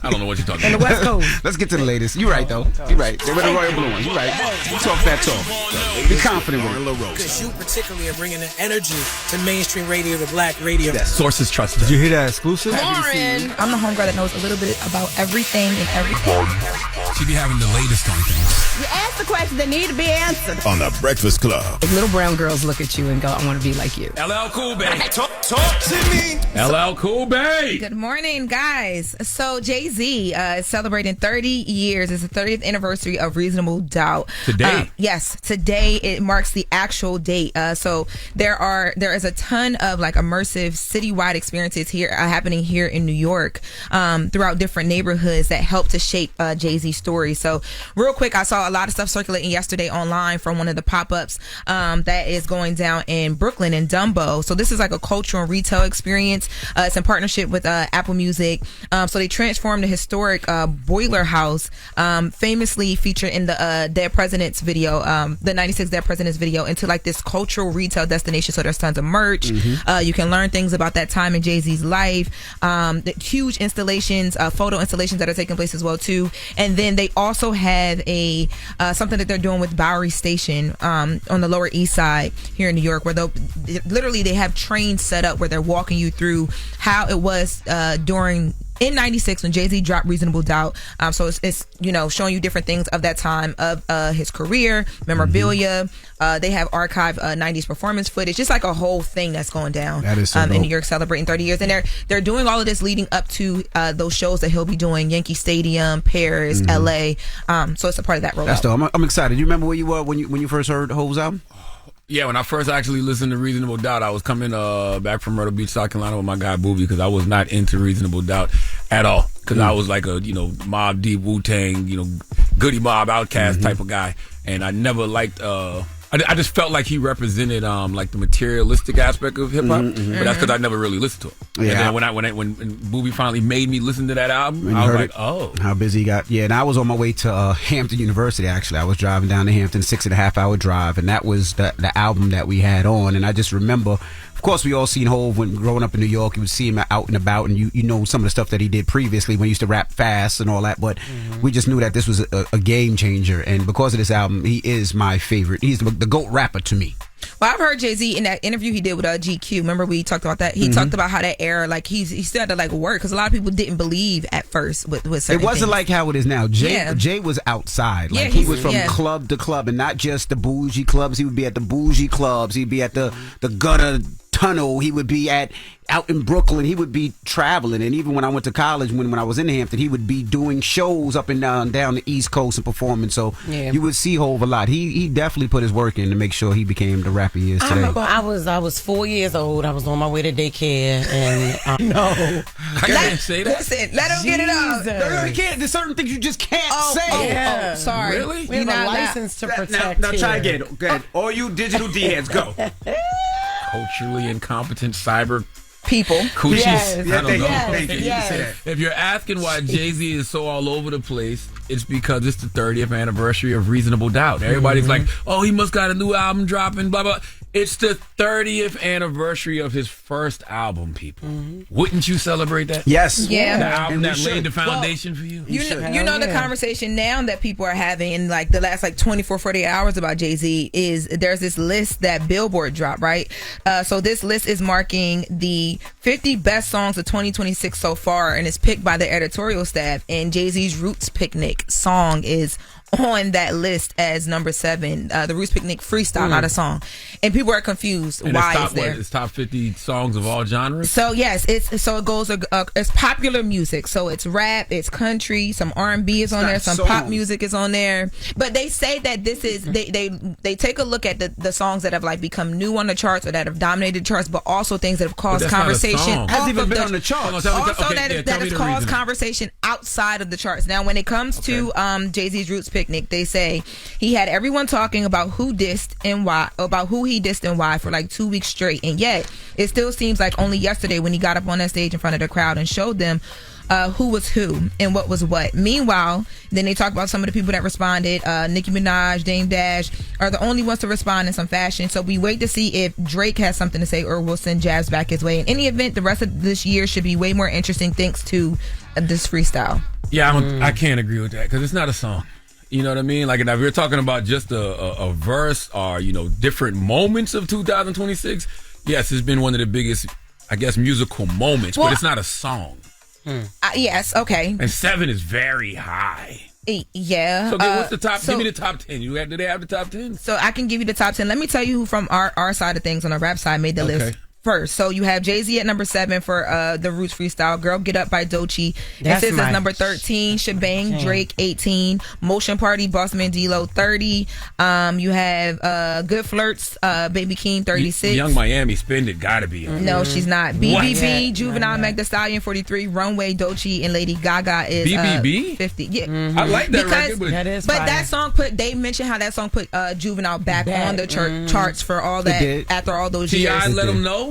Speaker 2: I don't know what you're talking
Speaker 3: And the
Speaker 2: about.
Speaker 3: West Coast.
Speaker 1: Let's get to the latest. You're right, though. You're right. They wear the royal blue ones. You're right. You talk that talk. Be confident with it.
Speaker 5: Because you particularly are bringing the energy to mainstream radio, to black radio.
Speaker 2: Sources trusted.
Speaker 22: Did you hear that exclusive?
Speaker 4: Lauren, I'm the homegirl that knows a little bit about everything and everything.
Speaker 2: She be having the latest on things.
Speaker 23: You ask the questions that need to be answered.
Speaker 7: On the Breakfast Club.
Speaker 23: Little brown girls look at you and go, I want to be like you.
Speaker 2: LL Cool Bay.
Speaker 5: Talk to me.
Speaker 2: LL Cool Bay.
Speaker 4: Good morning, guys. So Jay-Z is celebrating 30 years. It's the 30th anniversary of Reasonable Doubt.
Speaker 2: Today?
Speaker 4: Yes, today it marks the actual date. So there is a ton of like immersive citywide experiences here happening here in New York throughout different neighborhoods that help to shape Jay-Z's story. So real quick, I saw a lot of stuff circulating yesterday online from one of the pop-ups that is going down in Brooklyn in Dumbo. So this is like a cultural and retail experience. It's in partnership with Apple Music. So they transformed the historic Boiler House, famously featured in the Dead Presidents video, the 96 Dead Presidents video, into like this cultural retail destination. So there's tons of merch. You can learn things about that time in Jay-Z's life. The huge installations, photo installations that are taking place as well too. And then they also have a something that they're doing with Bowery Station on the Lower East Side here in New York, where they have trains set up where they're walking you through how it was in 96 when Jay-Z dropped Reasonable Doubt. So it's showing you different things of that time of his career, memorabilia. They have archived 90s performance footage, just like a whole thing that's going down
Speaker 1: That is so
Speaker 4: in
Speaker 1: dope.
Speaker 4: New York celebrating 30 years. And they're doing all of this leading up to those shows that he'll be doing, Yankee Stadium, Paris, LA. So it's a part of that rollout.
Speaker 1: That's dope. I'm excited. You remember where you were when you first heard Hove's album?
Speaker 2: Yeah, when I first actually listened to Reasonable Doubt, I was coming back from Myrtle Beach, South Carolina with my guy Boobie, because I was not into Reasonable Doubt at all. Because I was like a Mobb Deep, Wu-Tang, Goody Mob, Outkast type of guy, and I never liked. I just felt like he represented like the materialistic aspect of hip hop, but that's because I never really listened to him.
Speaker 1: Yeah.
Speaker 2: And then when Boobie finally made me listen to that album, I was like, oh,
Speaker 1: how busy he got. Yeah, and I was on my way to Hampton University. Actually, I was driving down to Hampton, 6.5 hour drive, and that was the album that we had on. And I just remember, of course, we all seen Hove when growing up in New York. You would see him out and about, and you know some of the stuff that he did previously when he used to rap fast and all that. But we just knew that this was a game changer, and because of this album, he is my favorite. He's the GOAT rapper to me.
Speaker 4: Well, I've heard Jay-Z in that interview he did with GQ. Remember we talked about that? He talked about how that era, like he still had to like work because a lot of people didn't believe at first with certain
Speaker 1: It wasn't
Speaker 4: things.
Speaker 1: like how it is now.
Speaker 4: Yeah.
Speaker 1: Jay was outside. Like
Speaker 4: Yeah,
Speaker 1: he was from
Speaker 4: yeah.
Speaker 1: club to club, and not just the bougie clubs. He would be at the bougie clubs. He'd be at the gutter tunnel. He would be out in Brooklyn. He would be traveling. And even when I went to college, when I was in Hampton, he would be doing shows up and down the East Coast and performing. So you would see Hove a lot. He definitely put his work in to make sure he became the rapper he is
Speaker 3: I
Speaker 1: today.
Speaker 3: remember I was 4 years old. I was on my way to daycare, and no,
Speaker 2: I can't say that.
Speaker 4: Listen, let him get it out.
Speaker 1: No, you can't. There's certain things you just can't say.
Speaker 3: yeah.
Speaker 4: Sorry.
Speaker 2: Really?
Speaker 3: we have a license to protect.
Speaker 1: Now try
Speaker 3: here.
Speaker 1: again. Go ahead. All you digital D-heads, go.
Speaker 2: Culturally incompetent cyber
Speaker 4: people.
Speaker 2: coochies.
Speaker 3: Yes.
Speaker 2: I don't know.
Speaker 3: Yes.
Speaker 1: Thank you.
Speaker 3: Yes.
Speaker 1: You say that.
Speaker 2: If you're asking why Jay-Z is so all over the place it's because it's the 30th anniversary of Reasonable Doubt. Everybody's like, oh, he must got a new album dropping, blah, blah. It's the 30th anniversary of his first album, people. Wouldn't you celebrate that?
Speaker 1: Yes.
Speaker 21: Yeah.
Speaker 2: The album
Speaker 1: And we
Speaker 2: that laid
Speaker 1: should.
Speaker 2: the foundation for you?
Speaker 21: You know the conversation now that people are having in like the last like 24, 48 hours about Jay-Z is there's this list that Billboard dropped, right? So this list is marking the 50 best songs of 2026 so far, and it's picked by the editorial staff, and Jay-Z's Roots Picnic song is on that list as number 7, the Roots Picnic freestyle, not a song, and people are confused
Speaker 2: And
Speaker 21: why
Speaker 2: it's top,
Speaker 21: it's there.
Speaker 2: It's top 50 songs of all genres.
Speaker 21: So yes, it goes. It's popular music. So it's rap, it's country, some R&B is on there, some pop music is on there. But they say that this is they take a look at the songs that have like become new on the charts or that have dominated charts, but also things that have caused conversation.
Speaker 1: Hasn't even been on the charts.
Speaker 21: Also, that has caused conversation outside of the charts. Now, when it comes to Jay-Z's Roots Picnic, they say he had everyone talking about who dissed and why, about who he dissed and why for like 2 weeks straight, and yet it still seems like only yesterday when he got up on that stage in front of the crowd and showed them who was who and what was what. Meanwhile, then they talk about some of the people that responded. Nicki Minaj, Dame Dash are the only ones to respond in some fashion. So we wait to see if Drake has something to say or will send Jazz back his way. In any event, the rest of this year should be way more interesting thanks to this freestyle.
Speaker 2: Yeah, I can't agree with that because it's not a song. You know what I mean? Like, if we're talking about just a verse or, you know, different moments of 2026, yes, it's been one of the biggest, I guess, musical moments, but it's not a song.
Speaker 21: Yes, okay.
Speaker 2: And 7 is very high.
Speaker 21: Yeah.
Speaker 2: So what's the top? Give me the top 10. Do they have the top 10?
Speaker 21: So I can give you the top 10. Let me tell you who from our side of things on the rap side made the list first. So you have Jay-Z at number 7 for the Roots freestyle. Girl Get Up by Doechii. This is number 13. Shebang, Drake, 18. Motion Party, Boss Man D-Lo, 30. You have Good Flirts, Baby Keem, 36.
Speaker 2: Young Miami Spend It gotta be on.
Speaker 21: No, she's not. BBB, Juvenile, Meg Thee Stallion, 43. Runway, Doechii, and Lady Gaga is
Speaker 2: BBB?
Speaker 21: 50. Yeah.
Speaker 2: I like that record.
Speaker 21: But that song they mentioned how that song put Juvenile back on the charts for all that after all those years.
Speaker 2: T.I. let them know?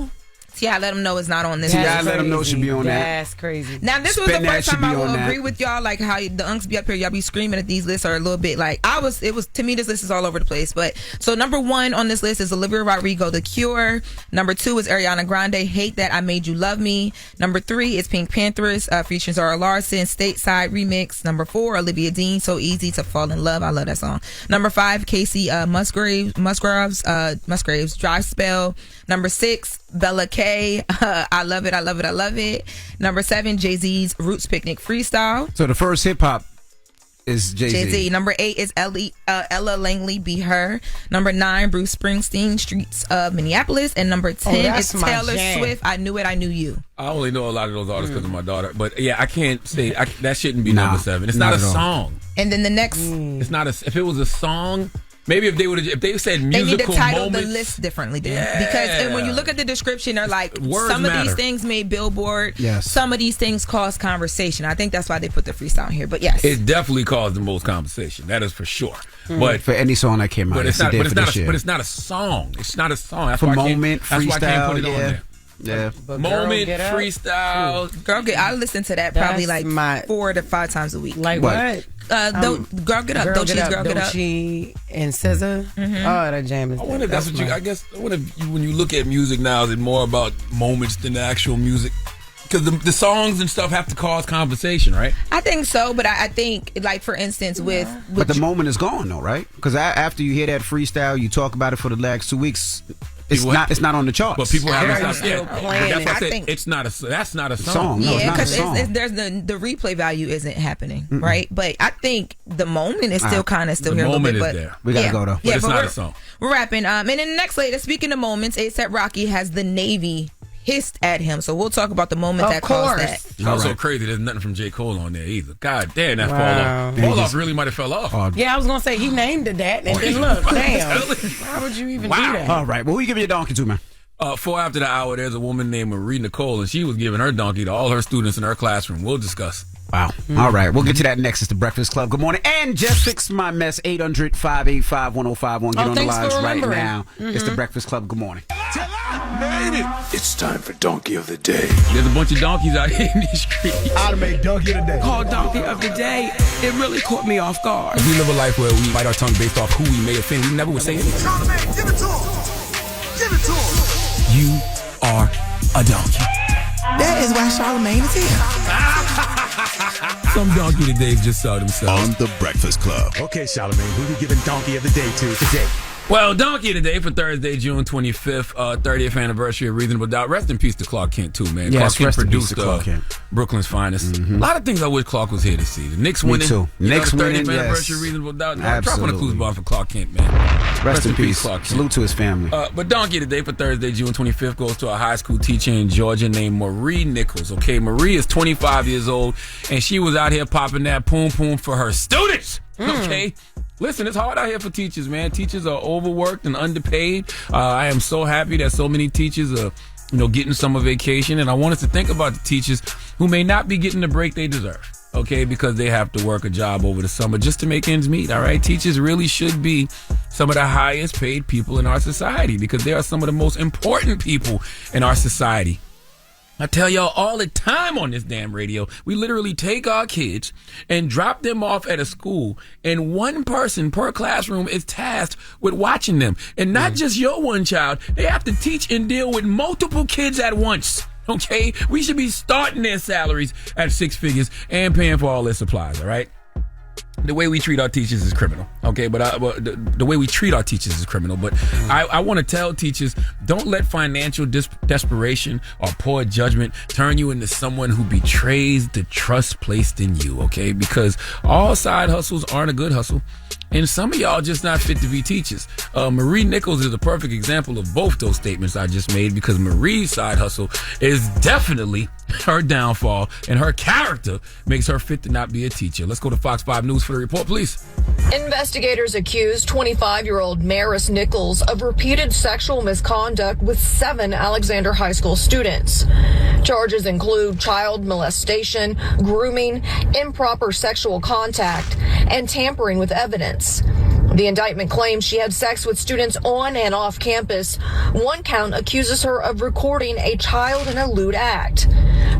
Speaker 21: T.I. let them know it's not on this.
Speaker 1: T.I. let them know should be on that.
Speaker 3: That's crazy.
Speaker 21: Now this was the first time I will agree with y'all, like how the unks be up here, y'all be screaming at these lists are a little bit like it was to me this list is all over the place. But so number 1 on this list is Olivia Rodrigo, The Cure. Number 2 is Ariana Grande, Hate That I Made You Love Me. Number 3 is Pink Panthers featuring Zara Larsson, Stateside remix. Number 4, Olivia Dean, So Easy to Fall in Love. I love that song. Number 5, Casey Musgraves, Dry Spell. Number 6, Bella K, I Love It, I Love It, I Love It. Number 7, Jay-Z's Roots Picnic Freestyle.
Speaker 1: So the first hip hop is
Speaker 21: Jay-Z. Number 8 is Ella Langley, Be Her. Number 9, Bruce Springsteen, Streets of Minneapolis. And number 10 is Taylor Swift, I Knew It, I Knew You.
Speaker 2: I only know a lot of those artists because of my daughter. But yeah, I can't say that shouldn't be number 7. It's not a song.
Speaker 21: And then the next,
Speaker 2: it's not if it was a song. Maybe if they said musical
Speaker 21: they need to title
Speaker 2: moments,
Speaker 21: the list differently then. Because when you look at the description, they're like,
Speaker 2: Words
Speaker 21: some of
Speaker 2: matter.
Speaker 21: these things made Billboard.
Speaker 1: Yes.
Speaker 21: Some of these things caused conversation. I think that's why they put the freestyle here. But yes.
Speaker 2: it definitely caused the most conversation. That is for sure.
Speaker 1: But for any song that came out,
Speaker 2: but it's not a song. It's not a song. That's why
Speaker 1: moment,
Speaker 2: that's why I can't put it on there.
Speaker 1: Yeah.
Speaker 2: Moment, freestyle.
Speaker 21: Girl Get I listen to that probably like 4 to 5 times a week.
Speaker 3: Like what?
Speaker 21: Girl Get Up. Doechii's Girl Get Up.
Speaker 3: Doechii and SZA. Oh, that jam is.
Speaker 2: I wonder if that's what you. I guess I wonder if when you look at music now, is it more about moments than the actual music? Because the songs and stuff have to cause conversation, right?
Speaker 21: I think so, but I think, like, for instance, with
Speaker 1: But the moment is gone, though, right? Because after you hear that freestyle, you talk about it for the last 2 weeks. It's not on the charts.
Speaker 2: But people haven't stopped.
Speaker 21: That's
Speaker 2: why I said it's not a. That's not a song.
Speaker 1: No,
Speaker 21: yeah,
Speaker 1: because
Speaker 21: there's the replay value isn't happening, right? But I think the moment is still kind of still here a little bit. But
Speaker 2: there.
Speaker 1: We gotta go though.
Speaker 2: But it's not a song.
Speaker 21: We're rapping. And then the next later, speaking of moments, A$AP Rocky has the Navy hissed at him, so we'll talk about the moment that caused that.
Speaker 2: It's also crazy. There's nothing from J. Cole on there either. God damn, that fall off really might have fell off.
Speaker 3: Yeah, I was gonna say he named it that, and then look, damn. Why would you even do that?
Speaker 1: All right, well, who you give your donkey to, man?
Speaker 2: 4 after the hour, there's a woman named Marie Nicole, and she was giving her donkey to all her students in her classroom. We'll discuss.
Speaker 1: Wow. All right. We'll get to that next. It's the Breakfast Club. Good morning. And Jess Fix My Mess, 800-585-1051. Get on the lines right now. It's the Breakfast Club. Good morning.
Speaker 6: made it. It's time for Donkey of the Day.
Speaker 2: There's a bunch of donkeys out here in these streets.
Speaker 6: I'd make Donkey of the Day.
Speaker 8: Called Donkey of the Day. It really caught me off guard.
Speaker 2: We live a life where we bite our tongue based off who we may offend. We never would say anything.
Speaker 6: Charlamagne, give it to him. Give it to him.
Speaker 2: You are a donkey.
Speaker 8: That is why Charlamagne is here.
Speaker 2: Some donkey today just saw themselves.
Speaker 7: On The Breakfast Club.
Speaker 6: Okay, Charlamagne, who we giving Donkey of the Day to today?
Speaker 2: Well, donkey today for Thursday, June 25th, 30th anniversary of Reasonable Doubt. Rest in peace to Clark Kent, too, man.
Speaker 1: Yes,
Speaker 2: Clark Kent
Speaker 1: rest in peace
Speaker 2: produced
Speaker 1: to Clark Kent.
Speaker 2: Brooklyn's finest. A lot of things I wish Clark was here to see. The Knicks winning.
Speaker 1: Me too. Knicks winning,
Speaker 2: 30th anniversary of
Speaker 1: yes.
Speaker 2: Reasonable Doubt.
Speaker 1: Absolutely.
Speaker 2: Drop on a clues bomb for Clark Kent, man.
Speaker 1: Rest in peace.
Speaker 2: Clark Kent.
Speaker 1: Salute to his family.
Speaker 2: But donkey today for Thursday, June 25th goes to a high school teacher in Georgia named Marie Nichols. Okay, Marie is 25 years old, and she was out here popping that poom poom for her students. Okay. Listen, it's hard out here for teachers, man. Teachers are overworked and underpaid. I am so happy that so many teachers are, getting summer vacation. And I want us to think about the teachers who may not be getting the break they deserve, okay, because they have to work a job over the summer just to make ends meet, all right? Teachers really should be some of the highest paid people in our society because they are some of the most important people in our society. I tell y'all all the time on this damn radio, we literally take our kids and drop them off at a school, and one person per classroom is tasked with watching them. And not just your one child, they have to teach and deal with multiple kids at once. Okay? We should be starting their salaries at 6 figures and paying for all their supplies, all right? The way we treat our teachers is criminal, okay? But the way we treat our teachers is criminal. But I want to tell teachers, don't let financial desperation or poor judgment turn you into someone who betrays the trust placed in you, okay? Because all side hustles aren't a good hustle. And some of y'all just not fit to be teachers. Marie Nichols is a perfect example of both those statements I just made because Marie's side hustle is definitely her downfall, and her character makes her fit to not be a teacher. Let's go to Fox 5 News for the report, please.
Speaker 22: Investigators accuse 25-year-old Maris Nichols of repeated sexual misconduct with 7 Alexander High School students. Charges include child molestation, grooming, improper sexual contact, and tampering with evidence. The indictment claims she had sex with students on and off campus. One count accuses her of recording a child in a lewd act.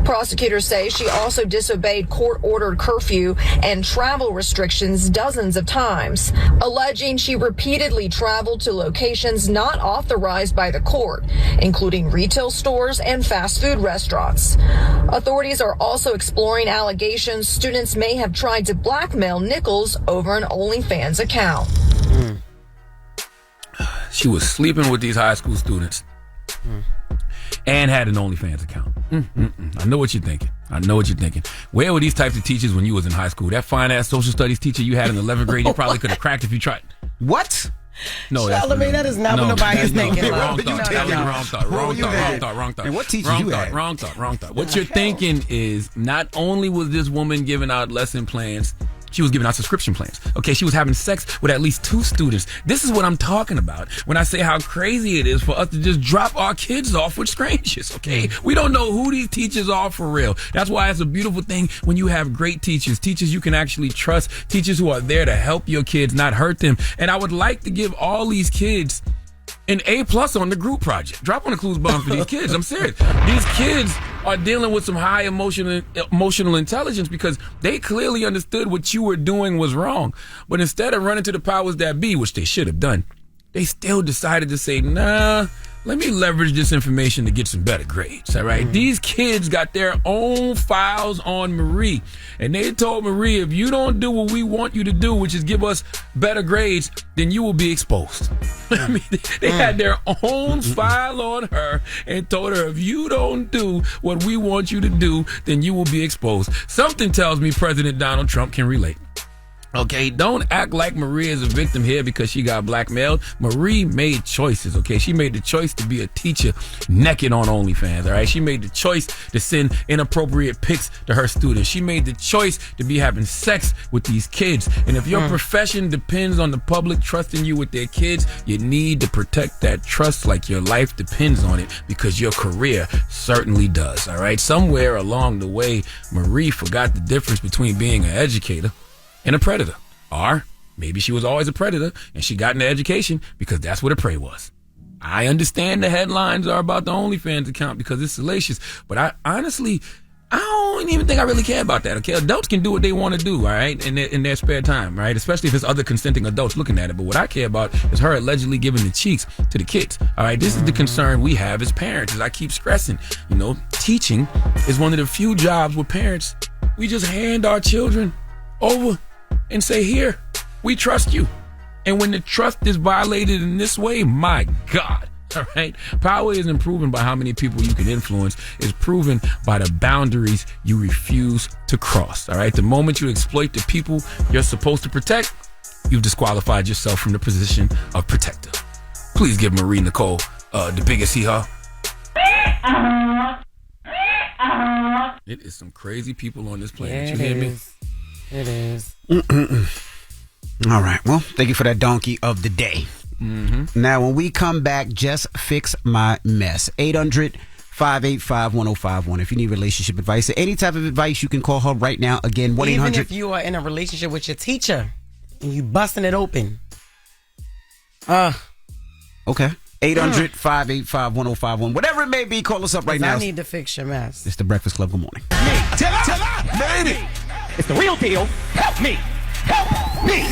Speaker 22: Prosecutors say she also disobeyed court-ordered curfew and travel restrictions dozens of times, alleging she repeatedly traveled to locations not authorized by the court, including retail stores and fast food restaurants. Authorities are also exploring allegations students may have tried to blackmail Nichols over an OnlyFans account.
Speaker 2: She was sleeping with these high school students and had an OnlyFans account. I know what you're thinking. Where were these types of teachers when you was in high school? That fine-ass social studies teacher you had in 11th grade, you probably could have cracked if you tried.
Speaker 1: What?
Speaker 2: No,
Speaker 3: Charlamagne, that is not what nobody is thinking.
Speaker 2: Wrong thought.
Speaker 1: And what teacher you had?
Speaker 2: Wrong thought. What you're thinking is not only was this woman giving out lesson plans, she was giving out subscription plans. Okay, she was having sex with at least 2 students. This is what I'm talking about when I say how crazy it is for us to just drop our kids off with strangers, okay? We don't know who these teachers are for real. That's why it's a beautiful thing when you have great teachers you can actually trust, teachers who are there to help your kids, not hurt them. And I would like to give all these kids an A+ on the group project. Drop on the clues bomb for these kids. I'm serious. These kids are dealing with some high emotional intelligence because they clearly understood what you were doing was wrong. But instead of running to the powers that be, which they should have done, they still decided to say, nah, let me leverage this information to get some better grades, all right? These kids got their own files on Marie, and they told Marie, if you don't do what we want you to do, which is give us better grades, then you will be exposed. I mean, they had their own file on her and told her, if you don't do what we want you to do, then you will be exposed. Something tells me President Donald Trump can relate. Okay, don't act like Marie is a victim here because she got blackmailed. Marie made choices, okay? She made the choice to be a teacher naked on OnlyFans, all right? She made the choice to send inappropriate pics to her students. She made the choice to be having sex with these kids. And if your profession depends on the public trusting you with their kids, you need to protect that trust like your life depends on it because your career certainly does, all right? Somewhere along the way, Marie forgot the difference between being an educator and a predator. Or maybe she was always a predator and she got into education because that's what a prey was. I understand the headlines are about the OnlyFans account because it's salacious, but I honestly, I don't even think I really care about that, okay? Adults can do what they want to do, all right, in their spare time, right? Especially if it's other consenting adults looking at it. But what I care about is her allegedly giving the cheeks to the kids, all right? This is the concern we have as parents, as I keep stressing. You know, teaching is one of the few jobs where parents, we just hand our children over and say, here, we trust you. And when the trust is violated in this way, my God. All right. Power isn't proven by how many people you can influence. It's proven by the boundaries you refuse to cross. All right. The moment you exploit the people you're supposed to protect, you've disqualified yourself from the position of protector. Please give Marie Nicole the biggest hee-haw. It is some crazy people on this planet.
Speaker 3: Yeah,
Speaker 2: you hear me?
Speaker 3: It is.
Speaker 1: All right. Well, thank you for that donkey of the day. Now, when we come back, Jess Fix My Mess. 800-585-1051. If you need relationship advice or any type of advice, you can call her right now. Again, 1-800.
Speaker 3: Even if you are in a relationship with your teacher and you busting it open.
Speaker 1: Okay. 800-585-1051. Whatever it may be, call us up right now.
Speaker 3: I need to fix your mess.
Speaker 1: It's the Breakfast Club. Good morning.
Speaker 6: It's the real deal. Help me. Help me.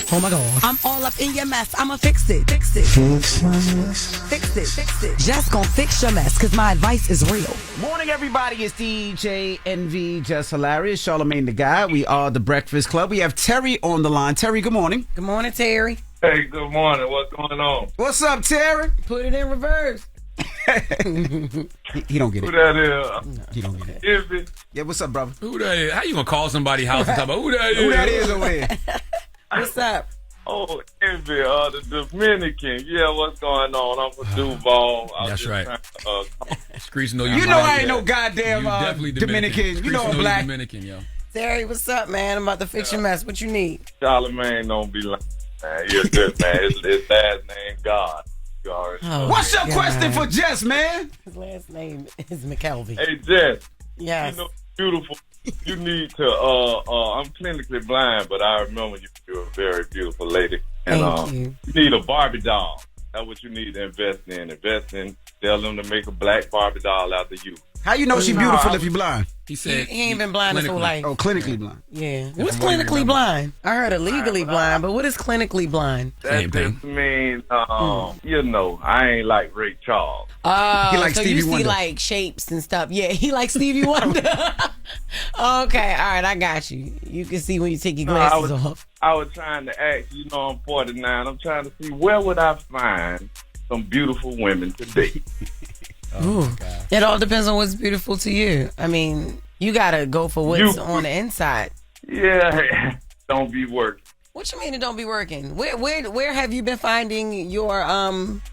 Speaker 3: Oh my God. I'm all up in your mess. I'ma fix it. Fix it.
Speaker 6: Fix my mess.
Speaker 3: Fix it. Fix it. Just gonna fix your mess because my advice is real.
Speaker 1: Morning, everybody. It's DJ NV, Jess Hilarious, Charlamagne the Guy. We are the Breakfast Club. We have Terry on the line. Terry, good morning.
Speaker 3: Good morning, Terry.
Speaker 9: Hey, good morning. What's going on?
Speaker 1: What's up, Terry?
Speaker 3: Put it in reverse.
Speaker 1: He don't get it.
Speaker 9: Who that is?
Speaker 1: He don't get it.
Speaker 9: Envy.
Speaker 1: Yeah, what's up, brother?
Speaker 2: Who that is? How you gonna call somebody's house and talk about who that is?
Speaker 1: Who that is over there?
Speaker 3: What's up?
Speaker 9: Oh, Envy, the Dominican. Yeah, what's going on? I'm from Duval.
Speaker 2: That's right. Screech know
Speaker 1: you know I ain't no goddamn
Speaker 2: definitely
Speaker 1: Dominican. You know I'm black.
Speaker 2: Dominican, yo.
Speaker 3: Terry, what's up, man? I'm about to fix your mess. What you need?
Speaker 9: Charlamagne don't be lying, man. You're good, man. His last name, God. You already know.
Speaker 1: What's your question for Jess, man?
Speaker 3: His last name is McKelvey.
Speaker 9: Hey, Jess.
Speaker 3: Yes.
Speaker 9: You know, beautiful. You need to, I'm clinically blind, but I remember you're a very beautiful lady. And
Speaker 3: Thank you.
Speaker 9: You need a Barbie doll. That's what you need to invest in. Invest in, tell them to make a black Barbie doll after you.
Speaker 1: How you know she beautiful if you blind?
Speaker 2: He said
Speaker 3: he ain't been blind his whole life.
Speaker 1: Oh, clinically blind.
Speaker 3: Yeah. What's clinically blind? I heard illegally blind, but what is clinically blind?
Speaker 9: That just means, you know, I ain't like Ray Charles.
Speaker 1: He likes
Speaker 3: so
Speaker 1: Stevie
Speaker 3: you see
Speaker 1: Wonder.
Speaker 3: like shapes and stuff. Yeah, he likes Stevie Wonder. Okay, all right, I got you. You can see when you take your glasses off.
Speaker 9: I was trying to ask, you know, I'm 49. I'm trying to see where would I find some beautiful women today.
Speaker 3: Oh, it all depends on what's beautiful to you. I mean, you gotta go for what's on the inside.
Speaker 9: Yeah, don't be working.
Speaker 3: What you mean it don't be working? Where have you been finding your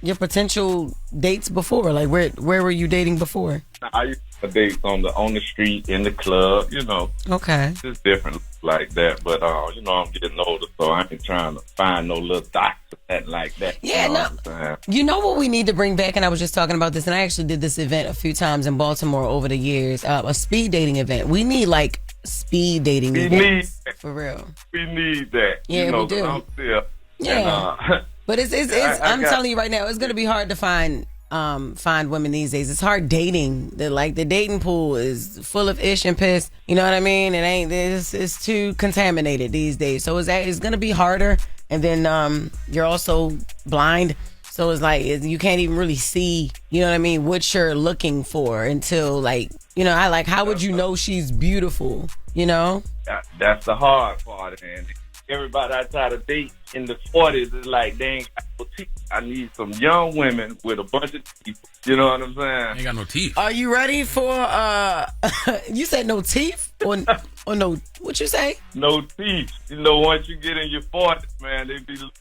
Speaker 3: potential dates before? Like where were you dating before?
Speaker 9: I used to date on the street, in the club, you know.
Speaker 3: Okay.
Speaker 9: It's different like that, but you know, I'm getting older, so I ain't trying to find no little dots like that.
Speaker 3: Yeah, you know what we need to bring back, and I was just talking about this, and I actually did this event a few times in Baltimore over the years, a speed dating event. We need like speed dating events. For real.
Speaker 9: We need that.
Speaker 3: Yeah,
Speaker 9: you know,
Speaker 3: we do.
Speaker 9: I'm still,
Speaker 3: yeah.
Speaker 9: And,
Speaker 3: but it's I'm telling you right now, it's gonna be hard to find women these days. It's hard dating. The dating pool is full of ish and piss. You know what I mean? It's too contaminated these days. So it's gonna be harder. And then you're also blind. So it's like you can't even really see, you know what I mean, what you're looking for until like, you know, how would you know she's beautiful, you know?
Speaker 9: That's the hard part, and everybody I try to date in the 40s is like, they ain't got no teeth. I need some young women with a bunch of teeth. You know what I'm saying?
Speaker 2: Ain't got no teeth.
Speaker 3: Are you ready for, you said no teeth? Or no, what you say?
Speaker 9: No teeth. You know, once you get in your 40s, man, they teeth.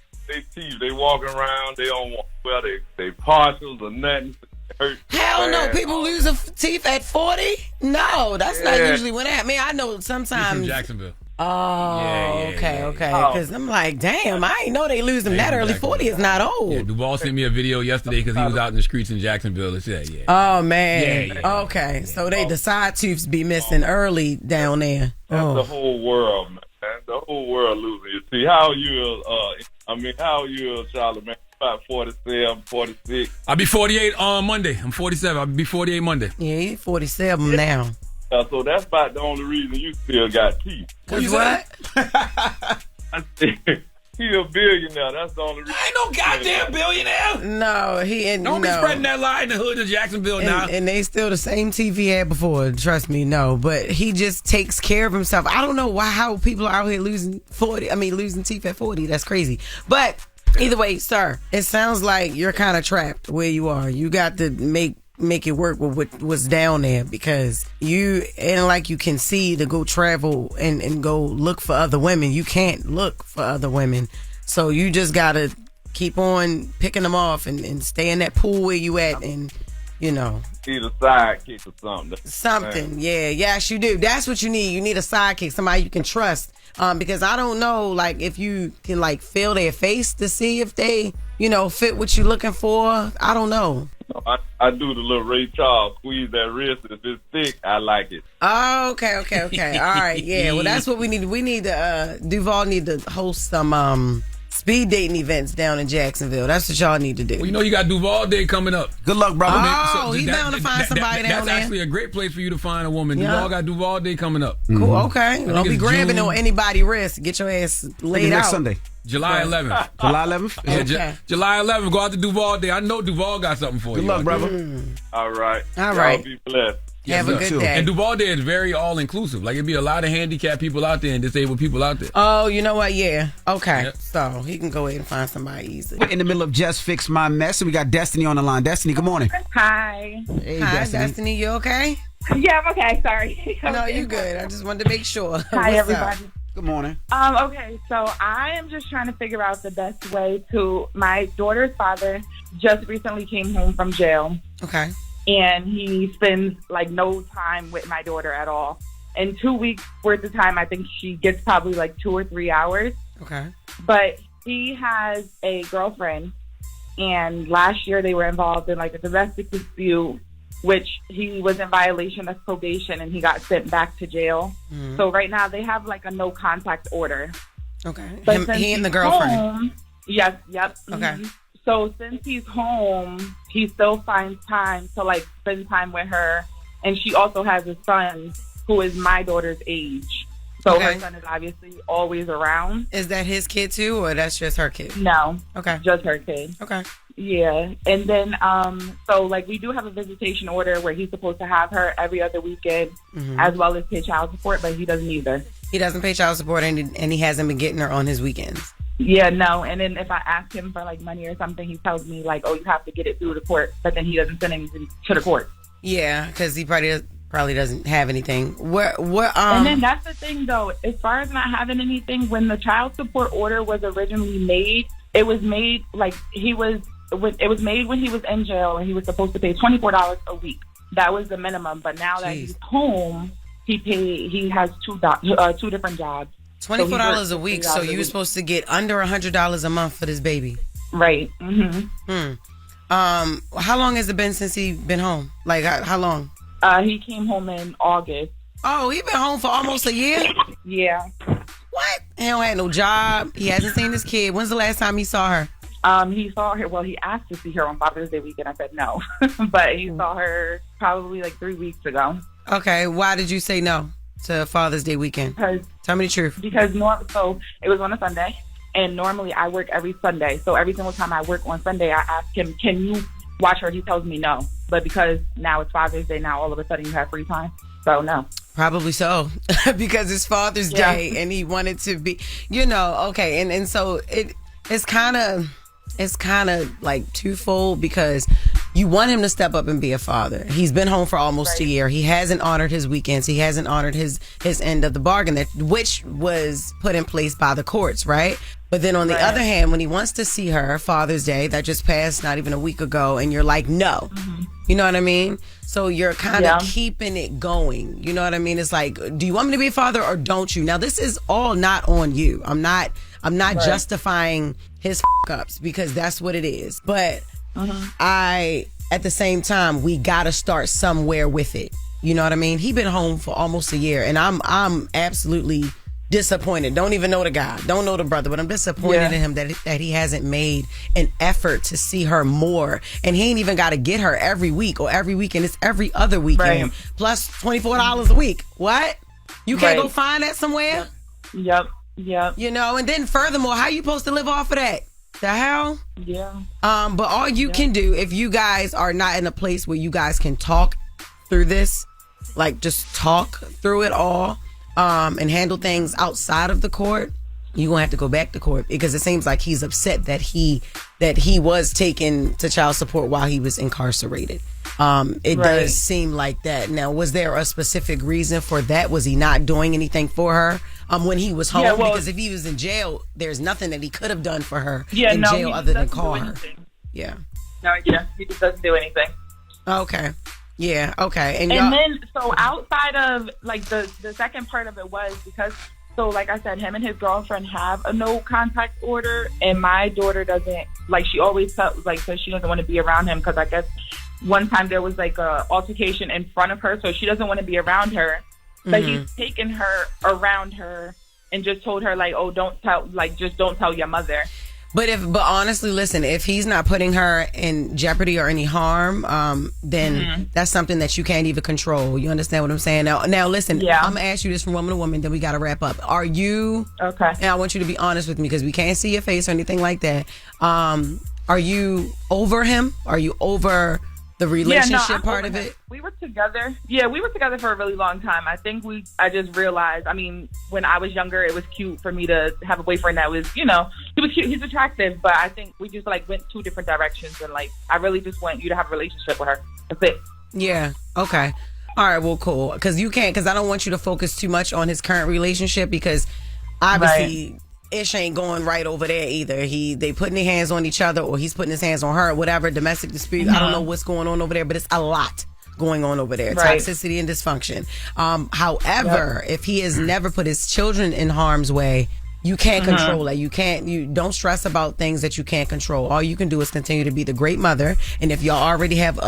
Speaker 9: They walking around, they don't want, well, they partials or nothing.
Speaker 3: Hell no, people lose teeth at 40? No, that's not usually what happens. I mean, I know sometimes.
Speaker 2: He's from Jacksonville.
Speaker 3: Oh, okay. Because I'm like, damn, I ain't know they lose them that early. 40 is not old.
Speaker 2: Yeah, Duval sent me a video yesterday because he was out in the streets in Jacksonville. And said, yeah.
Speaker 3: Oh, man.
Speaker 2: Yeah.
Speaker 3: Okay, so the side tooths be missing early down there.
Speaker 9: That's the whole world, man. The whole world losing your teeth. How are you, Charlamagne? about 47, 46.
Speaker 2: I'll be 48 on Monday. I'm 47. I'll be 48 Monday.
Speaker 3: Yeah, he's 47 now.
Speaker 9: So that's about the only reason you still got teeth.
Speaker 3: Cause what?
Speaker 9: I said, he a billionaire. That's the only reason.
Speaker 2: I ain't no goddamn billionaire.
Speaker 3: No, he ain't.
Speaker 2: Don't be spreading that lie in the hood of Jacksonville now.
Speaker 3: And they still the same teeth he had before. Trust me, no. But he just takes care of himself. I don't know how people are out here losing teeth at 40. That's crazy. But either way, sir, it sounds like you're kind of trapped where you are. You got to make it work with what's down there, because you ain't like you can see to go travel and go look for other women. You can't look for other women. So you just got to keep on picking them off and stay in that pool where you at, and need a
Speaker 9: sidekick or something.
Speaker 3: Something, yeah. Yes, you do. That's what you need. You need a sidekick, somebody you can trust. Because I don't know, like, if you can, like, feel their face to see if they, fit what you're looking for. I don't know.
Speaker 9: I do the little Ray Charles, squeeze that wrist. If it's thick, I like it.
Speaker 3: Oh, okay. All right, yeah. Well, that's what we need. We need to, Duval need to host some speed dating events down in Jacksonville. That's what y'all need to do.
Speaker 2: Well, you got Duval Day coming up.
Speaker 1: Good luck, brother.
Speaker 3: He's bound to find somebody down there.
Speaker 2: That's actually a great place for you to find a woman. Yeah. Duval got Duval Day coming up.
Speaker 3: Cool, okay. Don't be grabbing on anybody's wrist. Get your ass laid out.
Speaker 1: Next Sunday.
Speaker 2: July 11th.
Speaker 1: July 11th?
Speaker 2: Yeah,
Speaker 3: okay.
Speaker 2: July 11th. Go out to Duval Day. I know Duval got something for you.
Speaker 1: Good luck, brother.
Speaker 9: All right.
Speaker 3: Y'all
Speaker 9: be blessed.
Speaker 3: Have a good day.
Speaker 2: And Duval Day is very all-inclusive. Like, it'd be a lot of handicapped people out there and disabled people out there.
Speaker 3: Oh, you know what? Yeah. Okay.
Speaker 2: Yep.
Speaker 3: So he can go ahead and find somebody easy.
Speaker 1: We're in the middle of Jess Fix My Mess, and we got Destiny on the line. Destiny, good morning.
Speaker 10: Hi.
Speaker 1: Hey,
Speaker 3: Hi, Destiny. You okay?
Speaker 10: Yeah, I'm okay. Sorry.
Speaker 3: No, you good. I just wanted to make sure.
Speaker 10: Hi, everybody.
Speaker 1: Good morning.
Speaker 10: Okay, so I am just trying to figure out the best way to. My daughter's father just recently came home from jail.
Speaker 3: Okay.
Speaker 10: And he spends like no time with my daughter at all. In 2 weeks worth of time, I think she gets probably like 2 or 3 hours.
Speaker 3: Okay.
Speaker 10: But he has a girlfriend, and last year they were involved in like a domestic dispute, which he was in violation of probation and he got sent back to jail. Mm-hmm. So right now they have like a no contact order.
Speaker 3: Okay.
Speaker 10: But
Speaker 3: he and the girlfriend.
Speaker 10: Home, yes. Yep.
Speaker 3: Okay.
Speaker 10: Mm-hmm. So since he's home, he still finds time to like spend time with her. And she also has a son who is my daughter's age. So her son is obviously always around.
Speaker 3: Is that his kid too, or that's just her kid?
Speaker 10: No.
Speaker 3: Okay.
Speaker 10: Just her kid.
Speaker 3: Okay.
Speaker 10: Yeah. And then, so like we do have a visitation order where he's supposed to have her every other weekend, as well as pay child support, but he doesn't either.
Speaker 3: He doesn't pay child support, and he hasn't been getting her on his weekends.
Speaker 10: Yeah, no. And then if I ask him for like money or something, he tells me like, "Oh, you have to get it through the court," but then he doesn't send anything to the court.
Speaker 3: Yeah, because he probably doesn't have anything.
Speaker 10: And then that's the thing, though. As far as not having anything, when the child support order was originally made, it was made like it was made when he was in jail, and he was supposed to pay $24 a week. That was the minimum. But now that he's home, he has two different jobs.
Speaker 3: $24 a week, so you were supposed to get under $100 a month for this baby.
Speaker 10: Right. Mm-hmm.
Speaker 3: How long has it been since he been home? Like, how long?
Speaker 10: He came home in August.
Speaker 3: Oh, he been home for almost a year?
Speaker 10: Yeah.
Speaker 3: What? He don't have no job. He hasn't seen his kid. When's the last time he saw her?
Speaker 10: He saw her. Well, he asked to see her on Father's Day weekend. I said no. But he saw her probably like 3 weeks ago.
Speaker 3: Okay. Why did you say no to Father's Day weekend? Tell me the truth.
Speaker 10: Because so it was on a Sunday, and normally I work every Sunday. So every single time I work on Sunday, I ask him, "Can you watch her?" He tells me no. But because now it's Father's Day, now all of a sudden you have free time. So no.
Speaker 3: Probably so. Because it's Father's Day and he wanted to be, okay. And so it's kind of like twofold, because you want him to step up and be a father. He's been home for almost a year. He hasn't honored his weekends. He hasn't honored his end of the bargain, which was put in place by the courts, right? But then on the other hand, when he wants to see her, Father's Day, that just passed not even a week ago, and you're like, no. You know what I mean? So you're kind of keeping it going. You know what I mean? It's like, do you want me to be a father or don't you? Now, this is all not on you. I'm not justifying his ups, because that's what it is. But at the same time, we got to start somewhere with it. You know what I mean? He been home for almost a year, and I'm absolutely disappointed. Don't even know the guy. Don't know the brother, but I'm disappointed in him that he hasn't made an effort to see her more. And he ain't even got to get her every week or every weekend. It's every other weekend. Right. Plus $24 a week. What? You can't go find that somewhere?
Speaker 10: Yep.
Speaker 3: You know, and then furthermore, how you supposed to live off of that? The hell?
Speaker 10: Yeah.
Speaker 3: But all you can do, if you guys are not in a place where you guys can talk through this, like just talk through it all, and handle things outside of the court, you're gonna have to go back to court, because it seems like he's upset that he was taken to child support while he was incarcerated. It does seem like that. Now, was there a specific reason for that? Was he not doing anything for her when he was home? Because if he was in jail, there's nothing that he could have done for her in jail other than call her. Yeah.
Speaker 10: No, he just doesn't do anything.
Speaker 3: Okay. Yeah, okay.
Speaker 10: And then, so outside of, like, the second part of it was because, so like I said, him and his girlfriend have a no contact order, and my daughter doesn't, like, she always felt like, so she doesn't want to be around him, because I guess one time there was like a altercation in front of her, so she doesn't want to be around her. But he's taken her around her and just told her, like, oh, don't tell your mother.
Speaker 3: But honestly, listen, if he's not putting her in jeopardy or any harm, then that's something that you can't even control. You understand what I'm saying? Now listen, I'm going to ask you this from woman to woman, then we got to wrap up. Are you,
Speaker 10: okay,
Speaker 3: and I want you to be honest with me, because we can't see your face or anything like that. Are you over him? Are you over the relationship part of it?
Speaker 10: We were together. Yeah, we were together for a really long time. I think I just realized, I mean, when I was younger, it was cute for me to have a boyfriend that was, you know, he was cute, he's attractive, but I think we just, like, went two different directions, and, like, I really just want you to have a relationship with her. That's it.
Speaker 3: Yeah, okay. All right, well, cool. Because I don't want you to focus too much on his current relationship, because obviously ish ain't going right over there either. They putting their hands on each other, or he's putting his hands on her, whatever, domestic dispute. I don't know what's going on over there, but it's a lot going on over there. Toxicity and dysfunction. However, if he has never put his children in harm's way, you can't control it. You don't stress about things that you can't control. All you can do is continue to be the great mother. And if y'all already have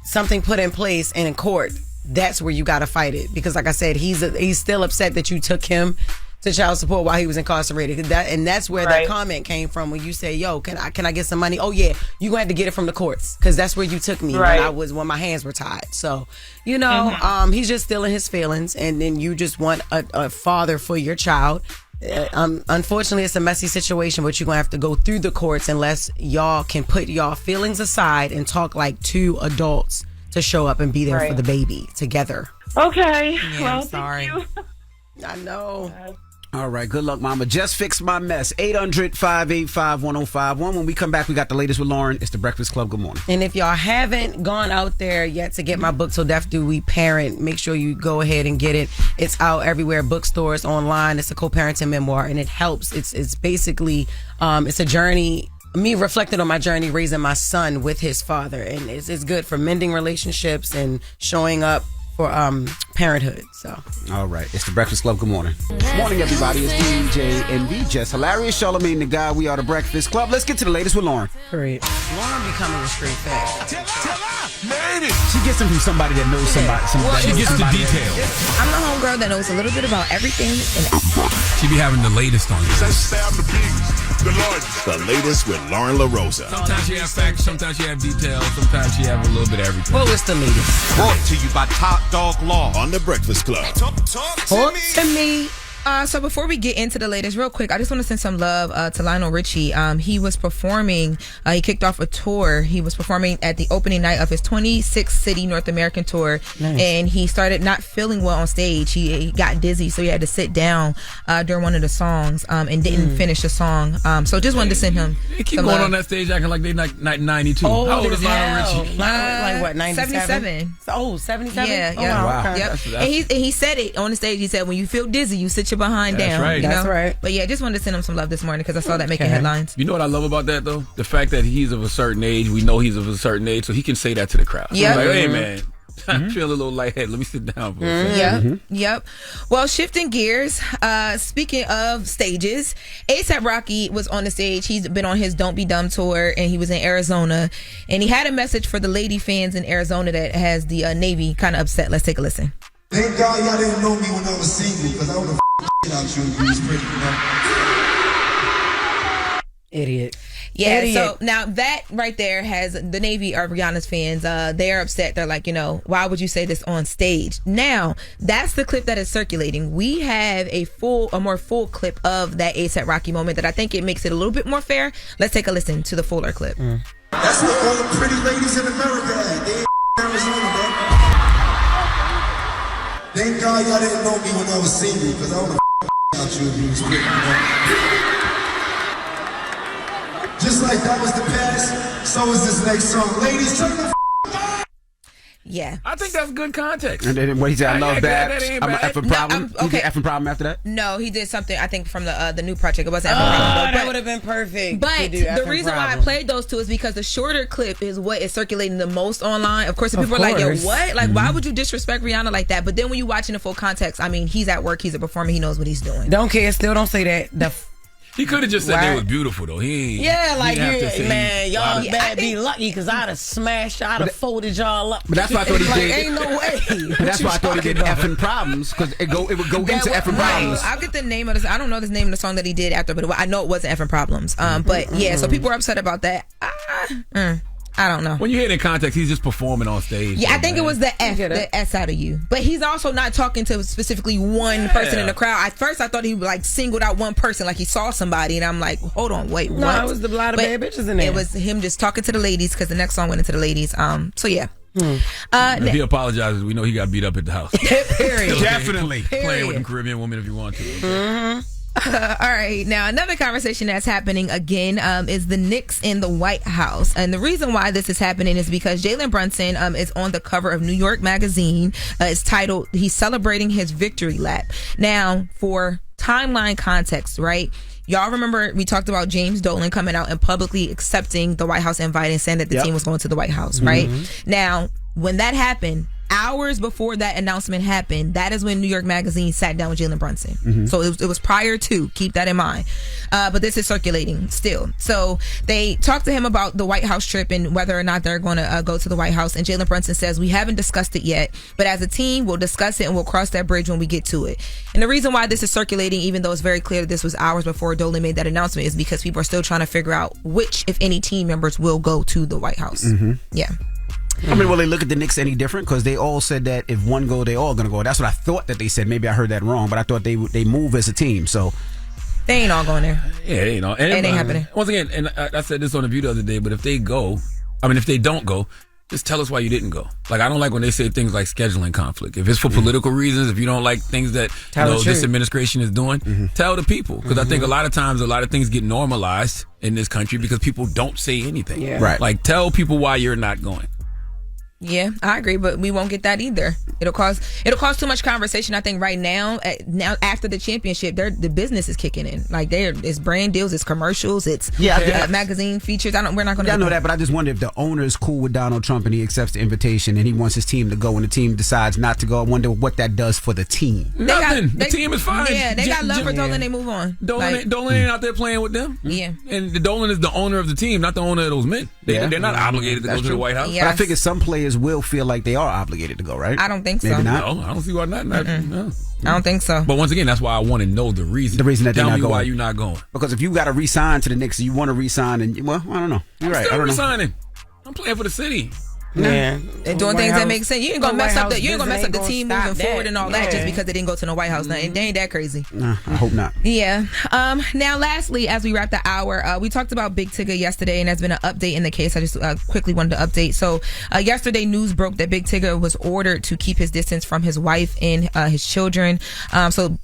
Speaker 3: something put in place and in court, that's where you got to fight it. Because like I said, he's still upset that you took him to child support while he was incarcerated. And that's where that comment came from, when you say, yo, can I get some money? Oh yeah, you gonna have to get it from the courts, because that's where you took me when my hands were tied. So, you know, he's just still in his feelings, and then you just want a father for your child. Unfortunately, it's a messy situation, but you're gonna have to go through the courts unless y'all can put y'all feelings aside and talk like two adults to show up and be there for the baby together.
Speaker 10: Okay.
Speaker 3: Yeah,
Speaker 10: well,
Speaker 3: I'm sorry.
Speaker 10: Thank you.
Speaker 3: I know.
Speaker 1: All right, good luck, mama. Jess Fix My Mess. 800-585-1051. When we come back, we got the latest with Loren. It's The Breakfast Club. Good morning.
Speaker 3: And if y'all haven't gone out there yet to get my book, So Deaf Do We Parent, make sure you go ahead and get it. It's out everywhere, bookstores, online. It's a co-parenting memoir, and it helps. It's basically, it's a journey, me reflecting on my journey raising my son with his father. And it's good for mending relationships and showing up for parenthood. So,
Speaker 1: all right, it's The Breakfast Club. Good morning. Good morning, everybody. It's DJ and the Jess Hilarious, Charlamagne the Guy. We are The Breakfast Club. Let's get to the latest with Loren.
Speaker 3: Great. Loren becoming a straight fact.
Speaker 1: She gets them from somebody that knows somebody.
Speaker 2: She gets the details.
Speaker 4: I'm the homegirl that knows a little bit about everything.
Speaker 2: She be having the latest on you.
Speaker 7: The latest with Loren LoRosa.
Speaker 2: Sometimes you have facts, sometimes you have details, sometimes you have a little bit of everything.
Speaker 3: Well, it's the latest.
Speaker 7: Brought to you by Top Dog Law on The Breakfast Club.
Speaker 3: Talk to me.
Speaker 4: So before we get into the latest, real quick, I just want to send some love to Lionel Richie. He was performing, he kicked off a tour. He was performing at the opening night of his 26-city North American tour. Nice. And he started not feeling well on stage. He got dizzy, so he had to sit down during one of the songs and didn't finish the song. So just wanted to send him
Speaker 2: They keep going on that stage acting like they like 92.
Speaker 3: Oh,
Speaker 2: how old is Lionel Richie?
Speaker 3: Like what, 97?
Speaker 4: 77.
Speaker 3: Oh, 77?
Speaker 4: Yeah.
Speaker 3: Oh, wow. Okay.
Speaker 4: Yep. And he said it on the stage. He said, when you feel dizzy, you sit your behind down.
Speaker 2: Right.
Speaker 3: That's right.
Speaker 4: But yeah, just wanted to send him some love this morning because I saw that making headlines.
Speaker 2: You know what I love about that, though? The fact that he's of a certain age. We know he's of a certain age, so he can say that to the crowd.
Speaker 4: Yeah.
Speaker 2: Like, hey, man. I feel a little lightheaded. Let me sit down for a second.
Speaker 4: Yep. Well, shifting gears, speaking of stages, A$AP Rocky was on the stage. He's been on his Don't Be Dumb tour, and he was in Arizona. And he had a message for the lady fans in Arizona that has the Navy kind of upset. Let's take a listen.
Speaker 11: Thank God y'all didn't know me when I was single, because I would have
Speaker 3: Idiot.
Speaker 4: Yeah,
Speaker 3: Idiot.
Speaker 4: so now that right there has the Navy are Rihanna's fans. They're upset. They're like, why would you say this on stage? Now, that's the clip that is circulating. We have a more full clip of that A$AP Rocky moment that I think it makes it a little bit more fair. Let's take a listen to the fuller clip.
Speaker 11: That's what all the pretty ladies in America had. They in Arizona, bro. Thank God y'all didn't know me when I was single, because I would have out you if you was pretty, bro. Just like that was the past, so is this next song. Ladies, turn the
Speaker 4: Yeah.
Speaker 2: I think that's good context.
Speaker 1: And then what he said, I love that. I'm an effing
Speaker 4: No,
Speaker 1: problem. He did effing problem after that?
Speaker 4: No, he did something, I think, from the new project. It wasn't
Speaker 3: Oh,
Speaker 4: effing problem.
Speaker 3: that would have been perfect.
Speaker 4: But
Speaker 3: to do
Speaker 4: the
Speaker 3: effing
Speaker 4: reason why I
Speaker 3: problem.
Speaker 4: played those two is because the shorter clip is what is circulating the most online. Of course, if
Speaker 3: Of
Speaker 4: people are like, yo,
Speaker 3: course.
Speaker 4: what? Like, why would you disrespect Rihanna like that? But then when you watch in the full context, I mean, he's at work, he's a performer, he knows what he's doing.
Speaker 3: Don't care. Still don't say that.
Speaker 2: He could have just said
Speaker 3: Right.
Speaker 2: they was beautiful, though. He ain't.
Speaker 3: Yeah, like,
Speaker 2: he didn't have to say
Speaker 3: man, y'all
Speaker 2: wow.
Speaker 3: better be lucky because I'd have smashed, I'd have folded y'all up.
Speaker 1: But that's why I thought he
Speaker 3: like,
Speaker 1: did.
Speaker 3: Ain't no way.
Speaker 1: But that's why I thought he did effing problems, because it would go into effing problems.
Speaker 4: I'll get the name of this. I don't know the name of the song that he did after, but I know it wasn't effing problems. But yeah, so people are upset about that. I don't know.
Speaker 2: When you hear it in context, he's just performing on stage.
Speaker 4: Yeah, I think
Speaker 2: man.
Speaker 4: it was the S out of you. But he's also not talking to specifically one person in the crowd. At first, I thought he like singled out one person, like he saw somebody, and I'm like, hold on, wait, what?
Speaker 3: No, it was the lot of bad bitches in there.
Speaker 4: It was him just talking to the ladies because the next song went into the ladies. So yeah.
Speaker 2: If he apologizes, we know he got beat up at the house.
Speaker 4: Period.
Speaker 2: Definitely.
Speaker 4: Period.
Speaker 2: Playing with the Caribbean woman if you want to. Okay?
Speaker 4: All right. Now, another conversation that's happening again is the Knicks in the White House. And the reason why this is happening is because Jalen Brunson is on the cover of New York Magazine. It's titled, he's celebrating his victory lap. Now, for timeline context, right? Y'all remember we talked about James Dolan coming out and publicly accepting the White House invite and saying that the team was going to the White House, right? Now, when that happened, hours before that announcement happened, that is when New York Magazine sat down with Jalen Brunson. So it was prior to, keep that in mind. But this is circulating still. So they talked to him about the White House trip and whether or not they're going to go to the White House. And Jalen Brunson says, we haven't discussed it yet, but as a team, we'll discuss it and we'll cross that bridge when we get to it. And the reason why this is circulating, even though it's very clear that this was hours before Dolan made that announcement, is because people are still trying to figure out which, if any, team members will go to the White House. Yeah.
Speaker 1: I mean, will they look at the Knicks any different? Because they all said that if one go, they all going to go. That's what I thought that they said. Maybe I heard that wrong, but I thought they move as a team. So
Speaker 4: they ain't all going there.
Speaker 2: Yeah, they ain't all. And
Speaker 4: it ain't happening.
Speaker 2: Once again, and I said this on the View the other day, but if they don't go, just tell us why you didn't go. Like, I don't like when they say things like scheduling conflict. If it's for political reasons, if you don't like things that this administration is doing, tell the people. Because I think a lot of times, a lot of things get normalized in this country because people don't say anything.
Speaker 4: Yeah. Right.
Speaker 2: Like, tell people why you're not going.
Speaker 4: Yeah, I agree, but we won't get that either. It'll cause too much conversation. I think right now, after the championship, the business is kicking in. Like it's brand deals, it's commercials, it's magazine features. We're not going to.
Speaker 1: I know that, but I just wonder if the owner is cool with Donald Trump and he accepts the invitation and he wants his team to go, and the team decides not to go. I wonder what that does for the team.
Speaker 2: Nothing. The team is fine.
Speaker 4: Yeah, they got love for Dolan. They move on.
Speaker 2: Dolan ain't out there playing with them.
Speaker 4: Yeah,
Speaker 2: and Dolan is the owner of the team, not the owner of those men. They're not obligated to go to the White House.
Speaker 4: Yes.
Speaker 1: But I figure some players will feel like they are obligated to go, right?
Speaker 4: I don't think so.
Speaker 1: Maybe not.
Speaker 2: No, I don't see why not. No.
Speaker 4: I don't think so.
Speaker 2: But once again, that's why I want to know the reason.
Speaker 1: The reason that they're
Speaker 2: Tell
Speaker 1: not
Speaker 2: me
Speaker 1: going.
Speaker 2: why you're not going.
Speaker 1: Because if you got to re-sign to the Knicks, you want to re-sign, and well, I don't know. You're right.
Speaker 2: Still
Speaker 1: I don't know.
Speaker 2: resigning. I'm playing for the city.
Speaker 3: Yeah,
Speaker 4: and doing things that make sense. You ain't gonna mess up the team moving
Speaker 3: that.
Speaker 4: forward and all that just because they didn't go to the White House. Now, they ain't that crazy.
Speaker 1: Nah, I hope not.
Speaker 4: Yeah. Now, lastly, as we wrap the hour, we talked about Big Tigger yesterday, and there's been an update in the case. I just quickly wanted to update. So, yesterday, news broke that Big Tigger was ordered to keep his distance from his wife and his children. So,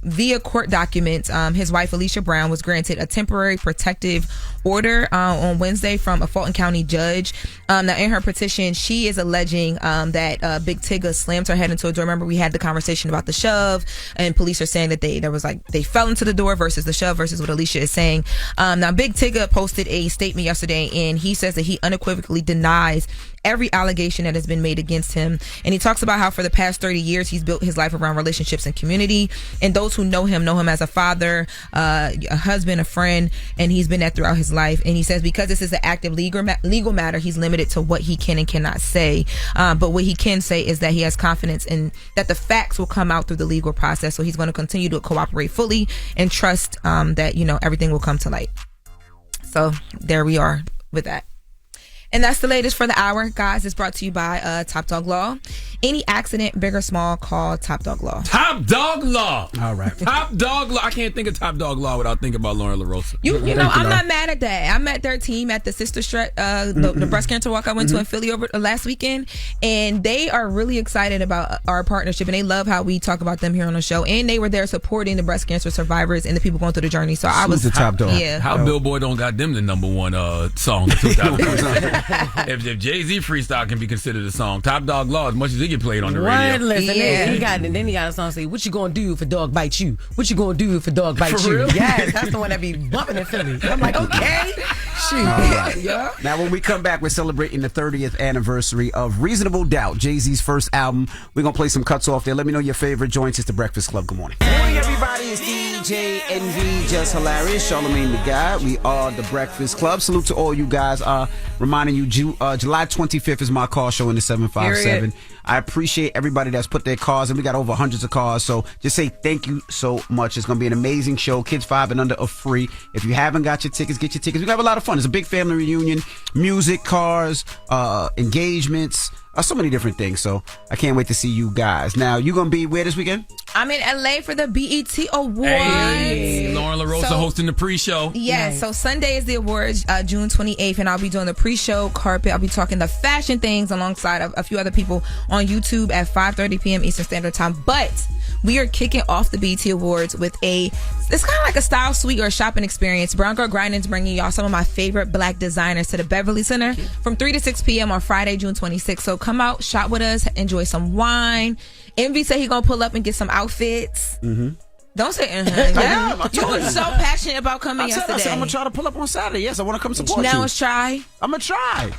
Speaker 4: via court documents, his wife Alicia Brown was granted a temporary protective order on Wednesday from a Fulton County judge. Now, in her petition, she is alleging that Big Tigger slammed her head into a door. Remember, we had the conversation about the shove, and police are saying that they fell into the door versus the shove versus what Alicia is saying. Now, Big Tigger posted a statement yesterday, and he says that he unequivocally denies every allegation that has been made against him. And he talks about how for the past 30 years, he's built his life around relationships and community. And those who know him as a father, a husband, a friend, and he's been that throughout his life. And he says because this is an active legal matter, he's limited to what he can and cannot say. But what he can say is that he has confidence in that the facts will come out through the legal process. So he's going to continue to cooperate fully and trust that, everything will come to light. So there we are with that. And that's the latest for the hour. Guys, it's brought to you by Top Dog Law. Any accident, big or small, call Top Dog Law.
Speaker 2: Top Dog Law.
Speaker 1: All right.
Speaker 2: Top Dog Law. I can't think of Top Dog Law without thinking about Loren LoRosa.
Speaker 4: I'm not mad at that. I met their team at the Sister Stretch, the breast cancer walk I went to in Philly over last weekend, and they are really excited about our partnership, and they love how we talk about them here on the show. And they were there supporting the breast cancer survivors and the people going through the journey. So I was
Speaker 1: the Top Dog.
Speaker 4: Yeah.
Speaker 2: How Billboard don't got them the #1 song in 2000? If Jay-Z freestyle can be considered a song, Top Dog Law, as much as it get played on the radio.
Speaker 3: Listen,
Speaker 4: Yeah.
Speaker 3: then he got a song say, "What you gonna do if a dog bites you? What you gonna do if a dog bites
Speaker 2: For
Speaker 3: you?"
Speaker 2: real?
Speaker 3: Yes, that's the one that be bumping in Philly. I'm like, okay, shoot.
Speaker 1: All right. Now, when we come back, we're celebrating the 30th anniversary of Reasonable Doubt, Jay-Z's first album. We're going to play some cuts off there. Let me know your favorite joints. It's The Breakfast Club. Good morning. Good morning, everybody. It's DJ NV, Jess Hilarious, Charlamagne the Guy. We are The Breakfast Club. Salute to all you guys. Reminding you, July 25th is my car show in the 757.
Speaker 3: Period.
Speaker 1: I appreciate everybody that's put their cars in. We got over hundreds of cars, so just say thank you so much. It's going to be an amazing show. Kids 5 and under are free. If you haven't got your tickets, get your tickets. We're going to have a lot of fun. It's a big family reunion. Music, cars, engagements, so many different things. So I can't wait to see you guys. Now, you going to be where this weekend?
Speaker 4: I'm in LA for the BET Awards.
Speaker 2: Hey, Loren LoRosa hosting the pre-show.
Speaker 4: Yes, so Sunday is the awards, June 28th, and I'll be doing the pre-show carpet. I'll be talking the fashion things alongside of a few other people on YouTube at 5:30 p.m. Eastern Standard Time. But we are kicking off the BET Awards with it's kind of like a style suite or a shopping experience. Brown Girl Grinding's bringing y'all some of my favorite black designers to the Beverly Center from 3 to 6 p.m. on Friday, June 26th. So come out, shop with us, enjoy some wine. Envy said he gonna pull up and get some outfits. Don't say you were so passionate about coming yesterday.
Speaker 1: I'm gonna try to pull up on Saturday. Yes, I want to come support you.
Speaker 4: Now it's try.
Speaker 1: I'm gonna try.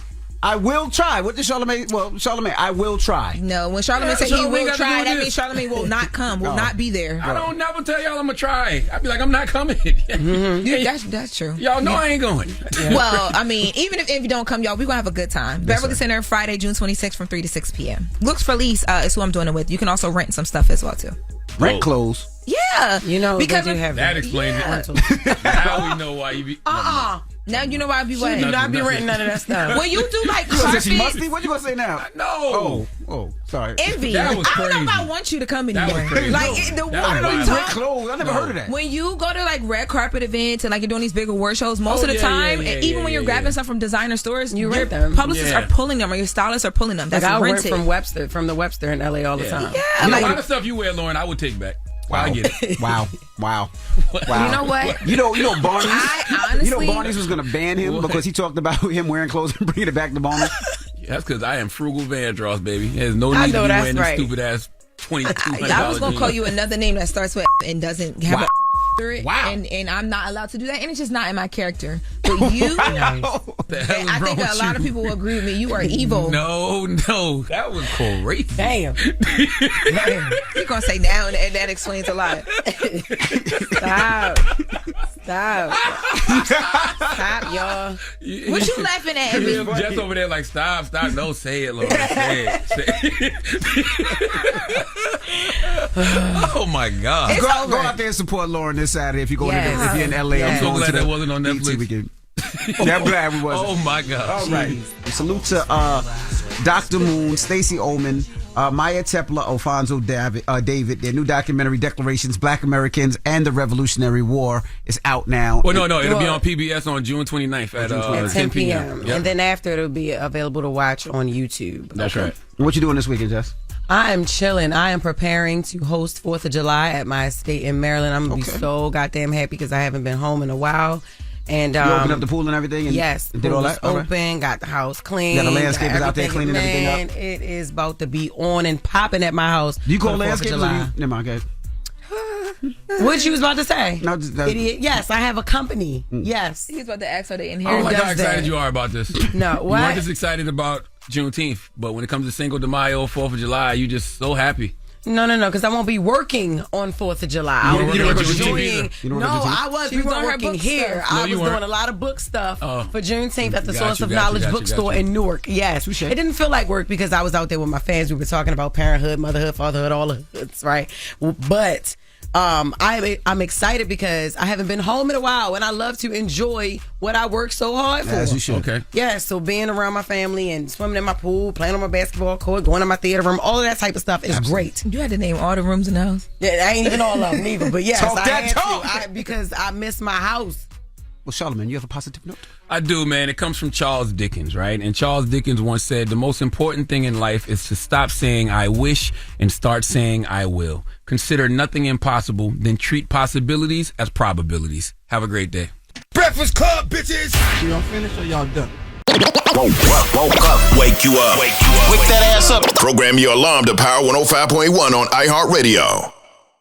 Speaker 1: I will try. What did Charlamagne? Well, Charlamagne, I will try.
Speaker 4: No, when Charlamagne said he will try, that means Charlamagne will not come, will not be there.
Speaker 2: I don't never tell y'all I'm gonna try. I'd be like, I'm not coming.
Speaker 4: That's true.
Speaker 2: Y'all know I ain't going.
Speaker 4: Well, I mean, even if you don't come, y'all, we're gonna have a good time. Beverly Center, Friday, June 26th from 3 to 6 p.m. Looks for Lease is who I'm doing it with. You can also rent some stuff as well too.
Speaker 1: Rent clothes.
Speaker 4: Yeah,
Speaker 3: because
Speaker 2: that explains it. Now we know why you be.
Speaker 4: Now you know why I be waiting.
Speaker 3: You not be renting none of that stuff.
Speaker 4: When you do like carpet,
Speaker 1: she must be. What you gonna say now?
Speaker 2: No.
Speaker 1: Oh, sorry.
Speaker 4: Envy.
Speaker 2: That was
Speaker 4: I don't know
Speaker 2: crazy.
Speaker 4: if I want you to come
Speaker 2: That
Speaker 4: anymore.
Speaker 2: was crazy.
Speaker 4: Like
Speaker 2: No.
Speaker 4: the
Speaker 2: That
Speaker 4: one
Speaker 2: was
Speaker 4: on
Speaker 2: wild.
Speaker 4: top.
Speaker 1: Rent clothes. I never heard of that.
Speaker 4: When you go to like red carpet events and like you're doing these big award shows, most of the
Speaker 2: yeah,
Speaker 4: time,
Speaker 2: yeah,
Speaker 4: and even
Speaker 2: yeah,
Speaker 4: when you're
Speaker 2: yeah,
Speaker 4: grabbing
Speaker 2: yeah.
Speaker 4: stuff from designer stores,
Speaker 3: You
Speaker 4: your
Speaker 3: rent them.
Speaker 4: publicists
Speaker 2: Yeah.
Speaker 4: are pulling them or your stylists are pulling them. That's
Speaker 3: Like I rent
Speaker 4: rented.
Speaker 3: from the Webster in LA all the time.
Speaker 4: Yeah,
Speaker 2: You know,
Speaker 4: like
Speaker 2: a lot of stuff you wear, Lauren, I would take back.
Speaker 1: Wow.
Speaker 2: I get it.
Speaker 1: Wow.
Speaker 4: you know what?
Speaker 1: You know Barney's.
Speaker 4: I honestly,
Speaker 1: Barney's was gonna ban him because he talked about him wearing clothes and bringing it back to Barney's.
Speaker 2: That's because I am frugal Vandross, baby. There's no need to be wearing them stupid ass $2,200.
Speaker 4: I was gonna call you another name that starts with and doesn't have a through it.
Speaker 2: Wow.
Speaker 4: And I'm not allowed to do that, and it's just not in my character. But you, I think a lot of people will agree with me. You are evil.
Speaker 2: No, that was crazy.
Speaker 3: Damn.
Speaker 4: You're gonna say now, and that explains a lot. Stop, y'all. What you laughing at?
Speaker 2: Him just over there like, stop. No, say it, Lord. Say it. Oh, my God.
Speaker 1: Go out there and support Lauren this Saturday if you go if you're in LA.
Speaker 2: I'm so
Speaker 1: going
Speaker 2: glad
Speaker 1: to
Speaker 2: that wasn't on Netflix.
Speaker 1: Weekend. Yeah, I'm glad we wasn't.
Speaker 2: Oh, my God.
Speaker 1: All right. Salute to Dr. Moon, Stacey Holman, Maya Tepler, Alphonso David. Their new documentary, Declarations, Black Americans and the Revolutionary War, is out now.
Speaker 2: Well, no, it'll be on PBS on June 29th at 10 p.m.
Speaker 3: Yep. And then after, it'll be available to watch on YouTube.
Speaker 2: That's right.
Speaker 1: What you doing this weekend, Jess?
Speaker 3: I am chilling. I am preparing to host 4th of July at my estate in Maryland. I'm going to be so goddamn happy because I haven't been home in a while. And
Speaker 1: you opened up the pool and everything? And
Speaker 3: yes.
Speaker 1: did all that?
Speaker 3: Open, got the house clean.
Speaker 1: Got the landscapers out there cleaning everything up?
Speaker 3: It is about to be on and popping at my house.
Speaker 1: Do you call landscapers? Never mind, guys.
Speaker 3: What you was about to say?
Speaker 1: No,
Speaker 3: idiot. Yes, I have a company. Yes.
Speaker 4: He's about to ask her they
Speaker 2: I
Speaker 4: inherit.
Speaker 2: don't like how excited you are about this.
Speaker 3: No, what?
Speaker 2: You weren't just excited about Juneteenth, but when it comes to Cinco de Mayo, 4th of July, you just so happy.
Speaker 3: No, because I won't be working on 4th of July. I will be enjoying. No, I was. We weren't working here. I was doing a lot of book stuff for Juneteenth at the Source of Knowledge bookstore in Newark. Yes. It didn't feel like work because I was out there with my fans. We were talking about parenthood, motherhood, fatherhood, all the hoods, right? But I'm excited because I haven't been home in a while, and I love to enjoy what I work so hard for.
Speaker 1: As you should.
Speaker 2: Okay.
Speaker 3: Yeah, so being around my family and swimming in my pool, playing on my basketball court, going to my theater room, all of that type of stuff is great.
Speaker 4: You had to name all the rooms in the house.
Speaker 3: Yeah, I ain't even all of them either, but yes,
Speaker 1: Talk
Speaker 3: I
Speaker 1: that
Speaker 3: had
Speaker 1: talk.
Speaker 3: to because I miss my house.
Speaker 1: Well, Charlamagne, you have a positive note?
Speaker 2: I do, man. It comes from Charles Dickens, right? And Charles Dickens once said, the most important thing in life is to stop saying I wish and start saying I will. Consider nothing impossible, then treat possibilities as probabilities. Have a great day.
Speaker 7: Breakfast Club, bitches!
Speaker 13: Y'all finished or y'all done?
Speaker 7: Woke up. Wake you up. Wake that ass up. Program your alarm to Power 105.1 on iHeartRadio.